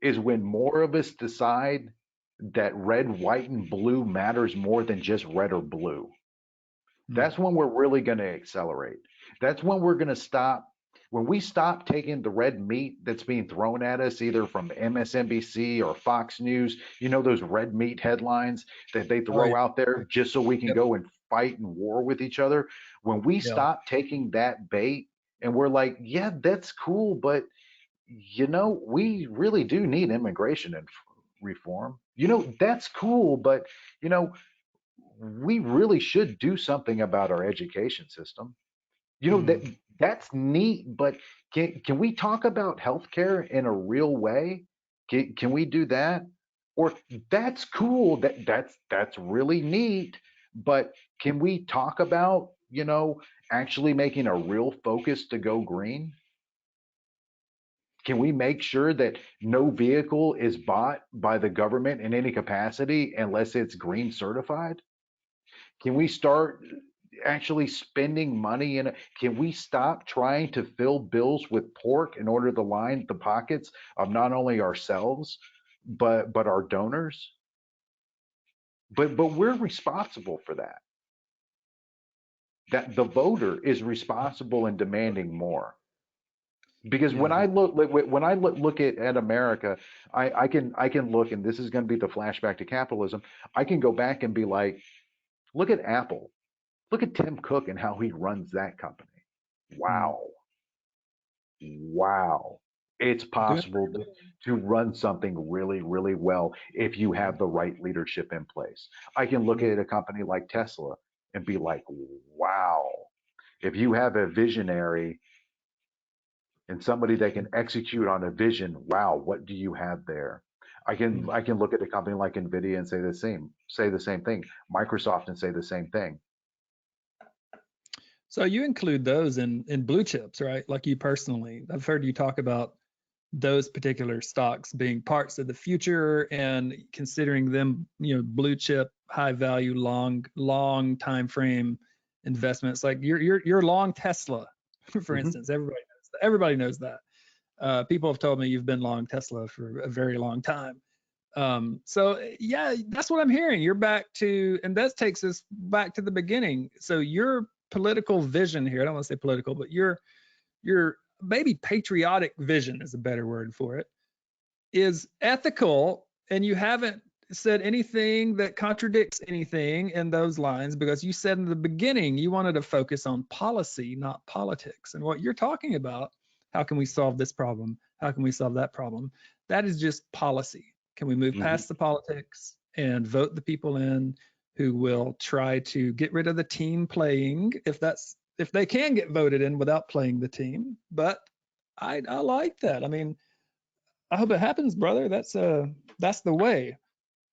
is when more of us decide that red, white, and blue matters more than just red or blue. That's when we're really going to accelerate. That's when we're going to stop. When we stop taking the red meat that's being thrown at us, either from MSNBC or Fox News, those red meat headlines that they throw out there just so we can go and fight and war with each other. When we stop taking that bait and we're like, yeah, that's cool, but we really do need immigration and reform. That's cool, but we really should do something about our education system. That's neat, but can we talk about healthcare in a real way? Can we do that? Or that's cool, that's really neat, but can we talk about actually making a real focus to go green? Can we make sure that no vehicle is bought by the government in any capacity unless it's green certified? Can we start actually spending money can we stop trying to fill bills with pork in order to line the pockets of not only ourselves but our donors? But we're responsible for that. That the voter is responsible in demanding more. Because when I look at America, I can look, and this is going to be the flashback to capitalism. I can go back and be like, look at Apple. Look at Tim Cook and how he runs that company. Wow. It's possible to run something really, really well if you have the right leadership in place. I can look at a company like Tesla and be like, wow. If you have a visionary and somebody that can execute on a vision. Wow, what do you have there? I can look at a company like Nvidia and say the same thing. Microsoft and say the same thing. So you include those in blue chips, right? Like you personally, I've heard you talk about those particular stocks being parts of the future and considering them, blue chip, high value, long time frame investments. Like you're long Tesla, for Hmm. instance. Everybody knows that. People have told me you've been long Tesla for a very long time. So yeah, that's what I'm hearing. You're back to, and that takes us back to the beginning. So your political vision here, I don't want to say political, but your maybe patriotic vision is a better word for it, is ethical, and you haven't said anything that contradicts anything in those lines, because you said in the beginning you wanted to focus on policy, not politics. And what you're talking about, how can we solve this problem? How can we solve that problem? That is just policy. Can we move Hmm. past the politics and vote the people in who will try to get rid of the team playing, if they can get voted in without playing the team? But I like that. I mean, I hope it happens, brother. That's the way.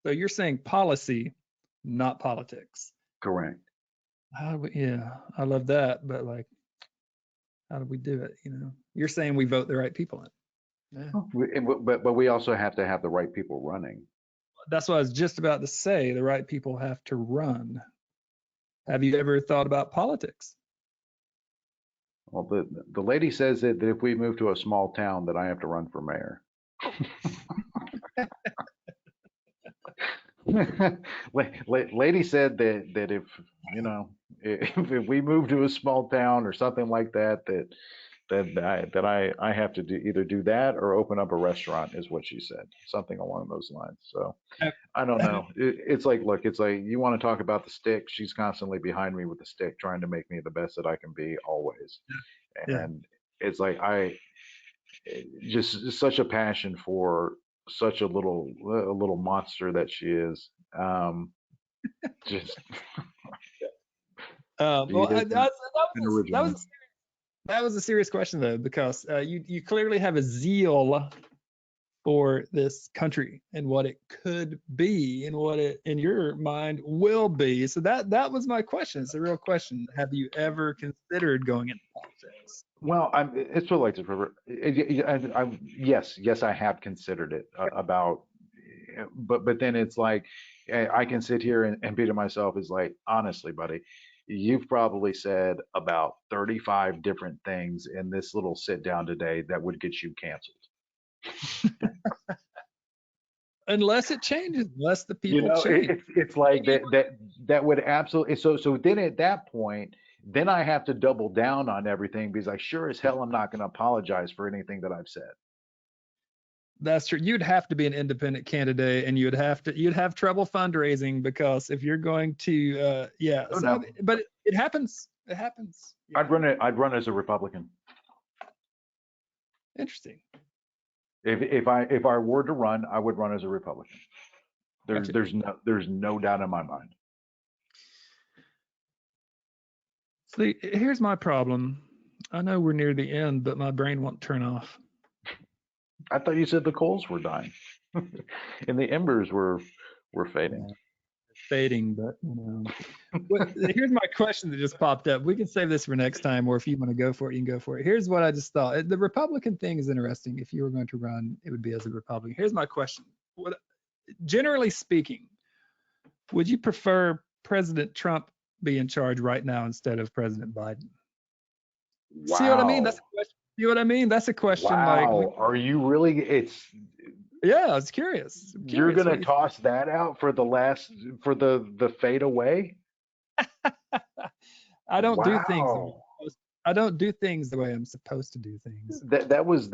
So you're saying policy, not politics. Correct. Yeah, I love that. But like, how do we do it? You're saying we vote the right people in. Yeah. But we also have to have the right people running. That's what I was just about to say. The right people have to run. Have you ever thought about politics? Well, the lady says that if we move to a small town, that I have to run for mayor. Lady said that if if we move to a small town or something like that, I have to either do that or open up a restaurant, is what she said, something along those lines. So Have- I don't have- know. It's like, look, it's like, you want to talk about the stick? She's constantly behind me with the stick, trying to make me the best that I can be always. yeah. And it's like just such a passion for such a little monster that she is. Just she Well, isn't an original. that was a serious question though, because you clearly have a zeal for this country and what it could be and what it in your mind will be. So that was my question. It's a real question. Have you ever considered going into politics? Well, it's sort of like this, River. Yes, I have considered it about, but then it's like, I can sit here and be to myself, is like, honestly, buddy, you've probably said about 35 different things in this little sit down today that would get you canceled. Unless it changes, unless the people change. It's like Maybe that would absolutely, so then at that point, then I have to double down on everything, because I sure as hell I'm not going to apologize for anything that I've said. that's true. You'd have to be an independent candidate, and you'd have trouble fundraising, because if you're going to yeah. Oh So no, but it happens. It happens. Yeah. I'd run as a Republican. Interesting. If I were to run, I would run as a Republican. Gotcha. There's no doubt in my mind. See, here's my problem. I know we're near the end, but my brain won't turn off. I thought you said the coals were dying, and the embers were fading. Yeah, fading, but here's my question that just popped up. We can save this for next time, or if you want to go for it, you can go for it. Here's what I just thought. The Republican thing is interesting. If you were going to run, it would be as a Republican. Here's my question. Generally speaking, would you prefer President Trump be in charge right now instead of President Biden? See what I mean? That's a Wow. question. See what I mean? That's a question like, Wow. Are you really? yeah, I was curious. I'm You're curious. gonna What do toss that out for the fade away? you I don't do things the way Wow. I don't do things the way I'm supposed to do things. That was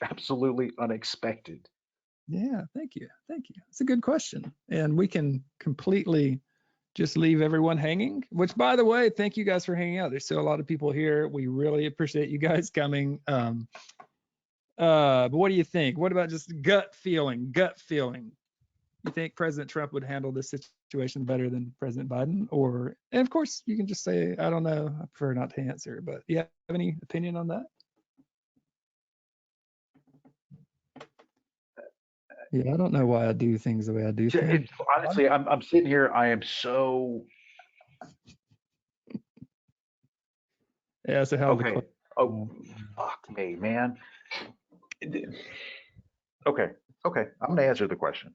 absolutely unexpected. Yeah, thank you. Thank you. It's a good question. And we can completely just leave everyone hanging, which, by the way, thank you guys for hanging out. There's still a lot of people here. We really appreciate you guys coming. But what do you think? What about just gut feeling? Gut feeling. You think President Trump would handle this situation better than President Biden? Or, and of course, you can just say, I don't know. I prefer not to answer. But do you have any opinion on that? Yeah, I don't know why I do things the way I do things. Honestly, I'm sitting here. I am so Yeah, it's a hell of a okay. question. Oh, fuck me, man. Okay, okay. I'm gonna answer the question.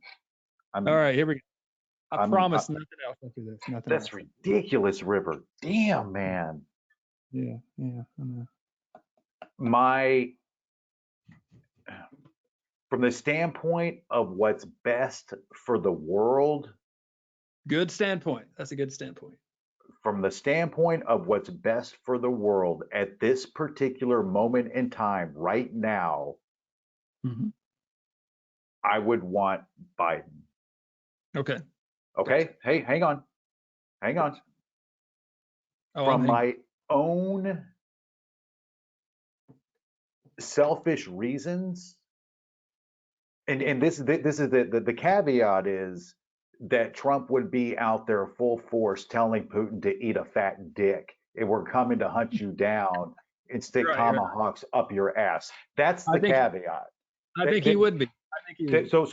All I'm, right, here we go. I I'm. promise nothing else after this. Nothing That's else. ridiculous, River. Damn, man. Yeah, yeah. I know. My, from the standpoint of what's best for the world, Good standpoint. That's a good standpoint. from the standpoint of what's best for the world at this particular moment in time, right now, Hmm. I would want Biden. Okay. Okay. Gotcha. Hey, hang on. Hang on. Gotcha. Oh, I'm From hanging. my own selfish reasons, and this is the caveat is that Trump would be out there full force telling Putin to eat a fat dick and we're coming to hunt you down and stick Right, right. tomahawks up your ass. That's I the think caveat. I That, think he that, would be. I think he would be. so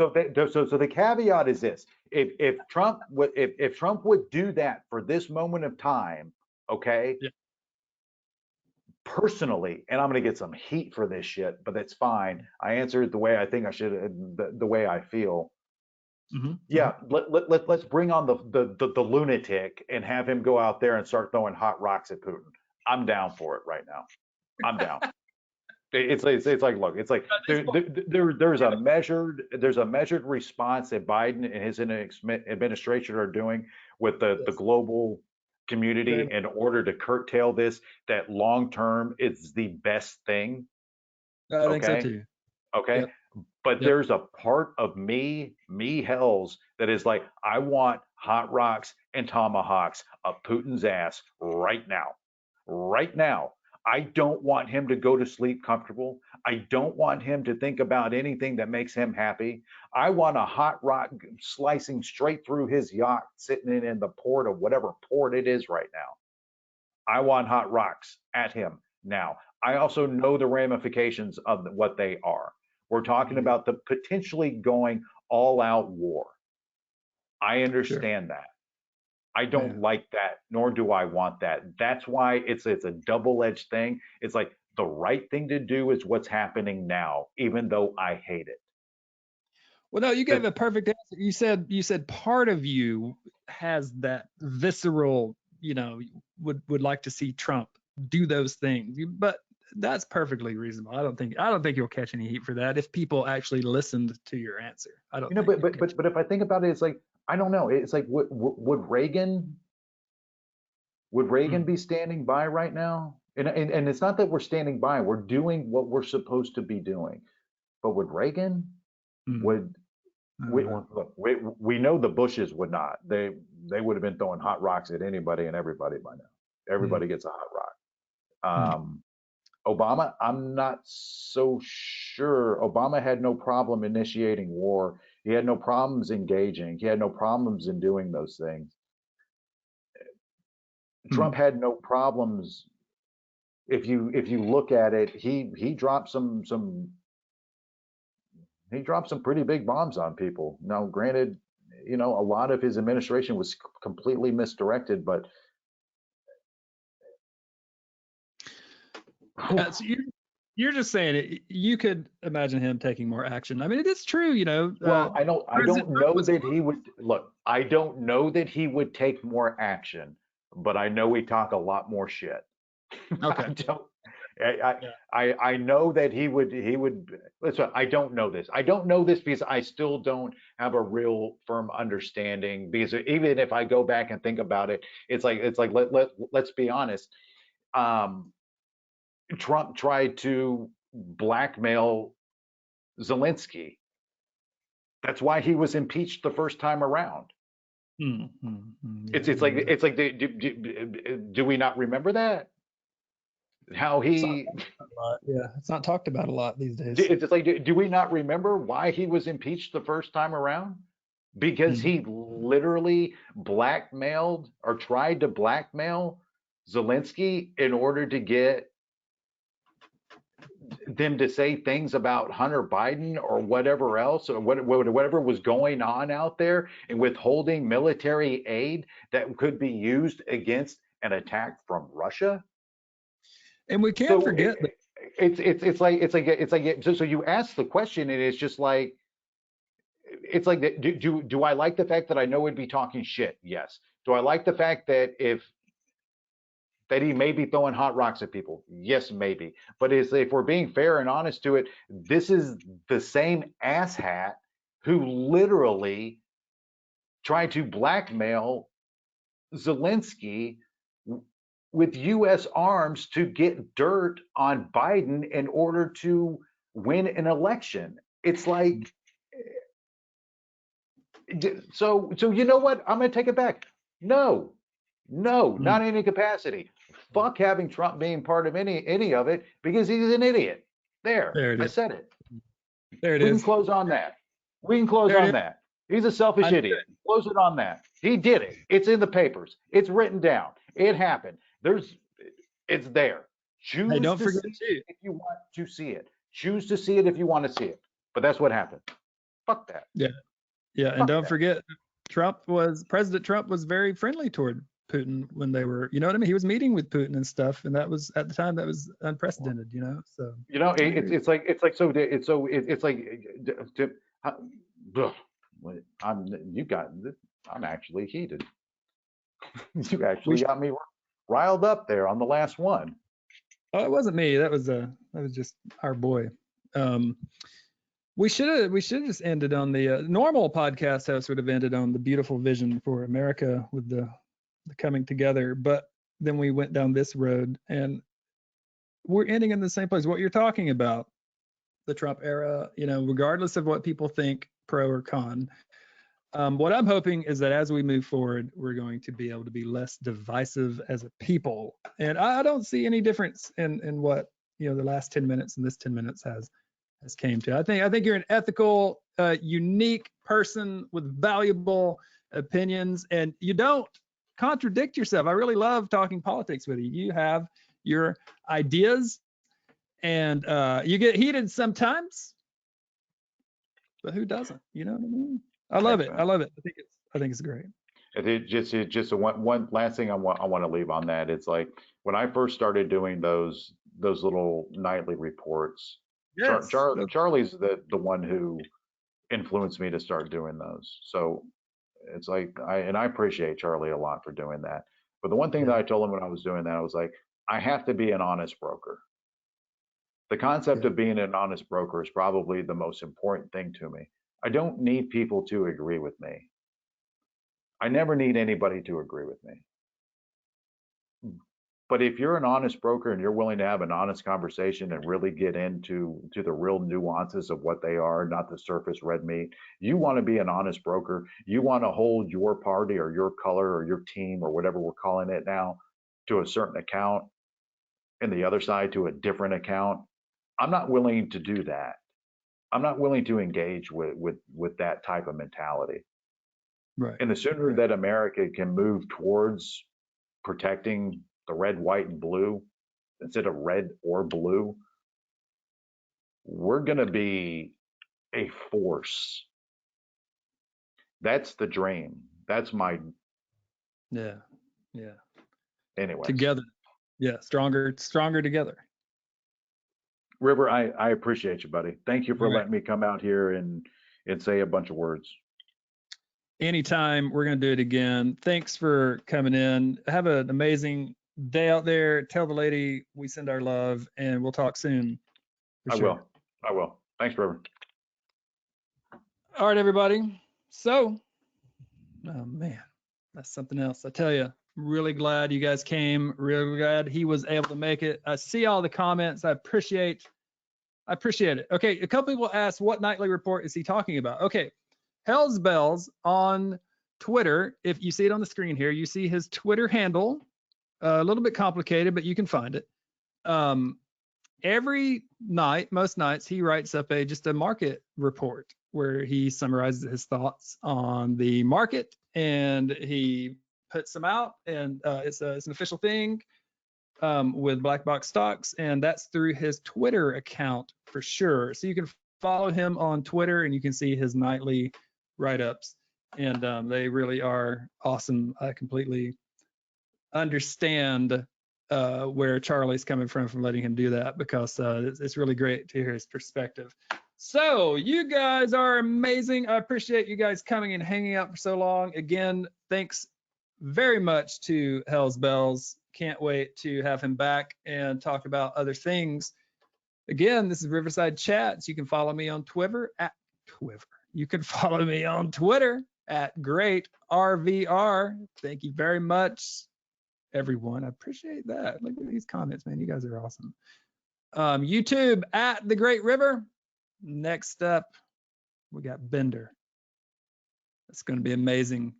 the caveat is this: if Trump would do that for this moment of time, okay, Yeah. personally, and I'm going to get some heat for this shit, but that's fine. I answered it the way I think I should, the way I feel. Mm-hmm. Mm-hmm. Yeah, let's bring on the lunatic and have him go out there and start throwing hot rocks at Putin. I'm down for it right now. I'm down. It's like, look, it's like At this point, there's a measured response that Biden and his administration are doing with the yes. global community Very in order to curtail this. That long term is the best thing. much. I think so Okay, too. okay. Yep. But Yep. there's a part of me Hells, that is like, I want hot rocks and tomahawks up Putin's ass right now. Right now. I don't want him to go to sleep comfortable. I don't want him to think about anything that makes him happy. I want a hot rock slicing straight through his yacht, sitting in the port of whatever port it is right now. I want hot rocks at him now. I also know the ramifications of what they are. We're talking Mhm. about the potentially going all out war. I Sure. understand that. I Yeah. don't like that, nor do I want that. That's why it's a double-edged thing. It's like the right thing to do is what's happening now, even though I hate it. Well, no, you gave The, a perfect answer. You said part of you has that visceral, would like to see Trump do those things. But that's perfectly reasonable. I don't think you'll catch any heat for that if people actually listened to your answer. I don't think but you'll but catch. but but if I think about it, it's like, I don't know. It's like, would Reagan Mm, be standing by right now? And it's not that we're standing by, we're doing what we're supposed to be doing. But would Reagan, mm, would I don't we know. look, we know the Bushes would not. They would have been throwing hot rocks at anybody and everybody by now. Mm, Everybody gets a hot mm, rock. Obama, I'm not so sure. Obama had no problem initiating war. He had no problems engaging. He had no problems in doing those things. Trump mm. had no problems. If you look at it, he dropped he dropped some pretty big bombs on people. Now, granted, a lot of his administration was completely misdirected, but So you're just saying it. You could imagine him taking more action. I mean, it is true. well, I President don't Trump know was. that he would look. I don't know that he would take more action, but I know he talk a lot more shit. I Okay. don't. I, Yeah. I know that he would. Listen, I don't know this. I don't know this because I still don't have a real firm understanding. Because even if I go back and think about it, it's like let's be honest. Um, Trump tried to blackmail Zelensky. That's why he was impeached the first time around. Mm, mm, mm, yeah, It's I it's like remember that. it's like do we not remember that? How It's not he talked about a lot. Yeah, it's not talked about a lot these days. it's just like, do we not remember why he was impeached the first time around? Because Mm, he literally blackmailed or tried to blackmail Zelensky in order to get them to say things about Hunter Biden or whatever else, or whatever was going on out there, and withholding military aid that could be used against an attack from Russia. And we can't So forget that. so you ask the question, and it's just like, it's like that. Do I like the fact that I know he'd be talking shit? Yes. Do I like the fact that he may be throwing hot rocks at people? Yes, maybe. But if we're being fair and honest to it, this is the same asshat who literally tried to blackmail Zelensky with U.S. arms to get dirt on Biden in order to win an election. It's like, so you know what? I'm going to take it back. No, not in any capacity. Fuck having Trump being part of any of it, because he's an idiot. There it I is. said it. There it We is. can close on that. We can close There it on is. that. He's a selfish idiot. Close it on that. He did it. It's in the papers. It's written down. It happened. It's there. Choose Hey, don't to forget see too. it if you want to see it. Choose to see it if you want to see it. But that's what happened. Fuck that. Yeah. And Fuck don't that. forget, President Trump was very friendly toward Putin when they were, you know what I mean? He was meeting with Putin and stuff, and that was, at the time, that was unprecedented, you know? So, You know, it's like I'm actually heated. You actually got me riled up there on the last one. Oh, it wasn't me. That was just our boy. We should have just ended on the normal podcast host would have ended on the beautiful vision for America with the coming together, but then we went down this road, and we're ending in the same place. What you're talking about, the Trump era, you know, regardless of what people think, pro or con. What I'm hoping is that as we move forward, we're going to be able to be less divisive as a people. And I don't see any difference in what, you know, the last 10 minutes and this 10 minutes has came to. I think you're an ethical, unique person with valuable opinions, and you don't contradict yourself. I really love talking politics with you. You have your ideas, and you get heated sometimes, but who doesn't? You know what I mean? I love it. I love it. I think it's great. It's just one last thing I want to leave on that. It's like when I first started doing those little nightly reports. Yes. Charlie's the one who influenced me to start doing those. So it's like I appreciate Charlie a lot for doing that. But the one thing that I told him when I was doing that, I was like, I have to be an honest broker. The concept of being an honest broker is probably the most important thing to me. I don't need people to agree with me. I never need anybody to agree with me. But if you're an honest broker and you're willing to have an honest conversation and really get into the real nuances of what they are, not the surface red meat, you want to be an honest broker. You want to hold your party or your color or your team or whatever we're calling it now to a certain account, and the other side to a different account. I'm not willing to do that. I'm not willing to engage with that type of mentality. Right. And the sooner that America can move towards protecting the red, white, and blue instead of red or blue, we're going to be a force. That's the dream. That's my. Yeah. Anyway. Together. Yeah. Stronger together. River, I appreciate you, buddy. Thank you for letting me come out here and say a bunch of words. Anytime. We're going to do it again. Thanks for coming in. Have an amazing day out there. Tell the lady we send our love, and we'll talk soon. I will. Thanks, River. All right, everybody. So, oh man, that's something else. I tell you, really glad you guys came. Really glad he was able to make it. I see all the comments. I appreciate it. Okay, a couple people asked what nightly report is he talking about? Okay, HellsBells on Twitter. If you see it on the screen here, you see his Twitter handle. A little bit complicated, but you can find it. Every night, most nights, he writes up just a market report where he summarizes his thoughts on the market, and he puts them out, and it's an official thing. with Black Box Stocks, and that's through his Twitter account for sure. So you can follow him on Twitter, and you can see his nightly write-ups, and they really are awesome. I completely understand where Charlie's coming from letting him do that, because it's really great to hear his perspective. So you guys are amazing. I appreciate you guys coming and hanging out for so long. Again, thanks very much to HellsBells. Can't wait to have him back and talk about other things. Again, this is Riverside Chats. You can follow me on Twitter at Twitter. You can follow me on Twitter at GreatRVR. Thank you very much, everyone. I appreciate that. Look at these comments, man. You guys are awesome. YouTube at The Great River. Next up, we got Bender. It's going to be amazing.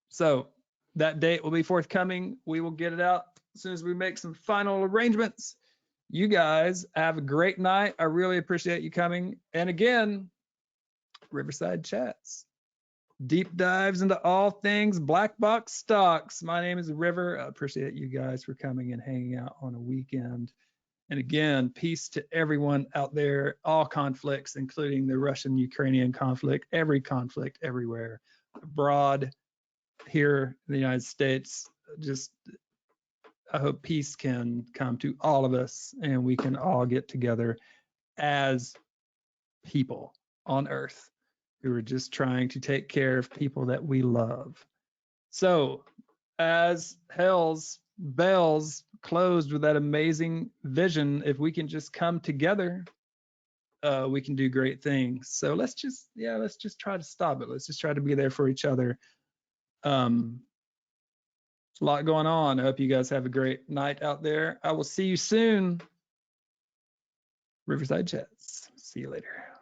So that date will be forthcoming. We will get it out as soon as we make some final arrangements. You guys have a great night. I really appreciate you coming. And again, Riverside Chats. Deep dives into all things Black Box Stocks. My name is River. I appreciate you guys for coming and hanging out on a weekend. And again, peace to everyone out there, all conflicts, including the Russian-Ukrainian conflict, every conflict everywhere, abroad, here in the United States. Just, I hope peace can come to all of us and we can all get together as people on Earth who are just trying to take care of people that we love. So, as HellsBells closed with that amazing vision, if we can just come together, we can do great things. So let's just try to stop it. Let's just try to be there for each other. There's a lot going on. I hope you guys have a great night out there. I will see you soon. Riverside Chats. See you later.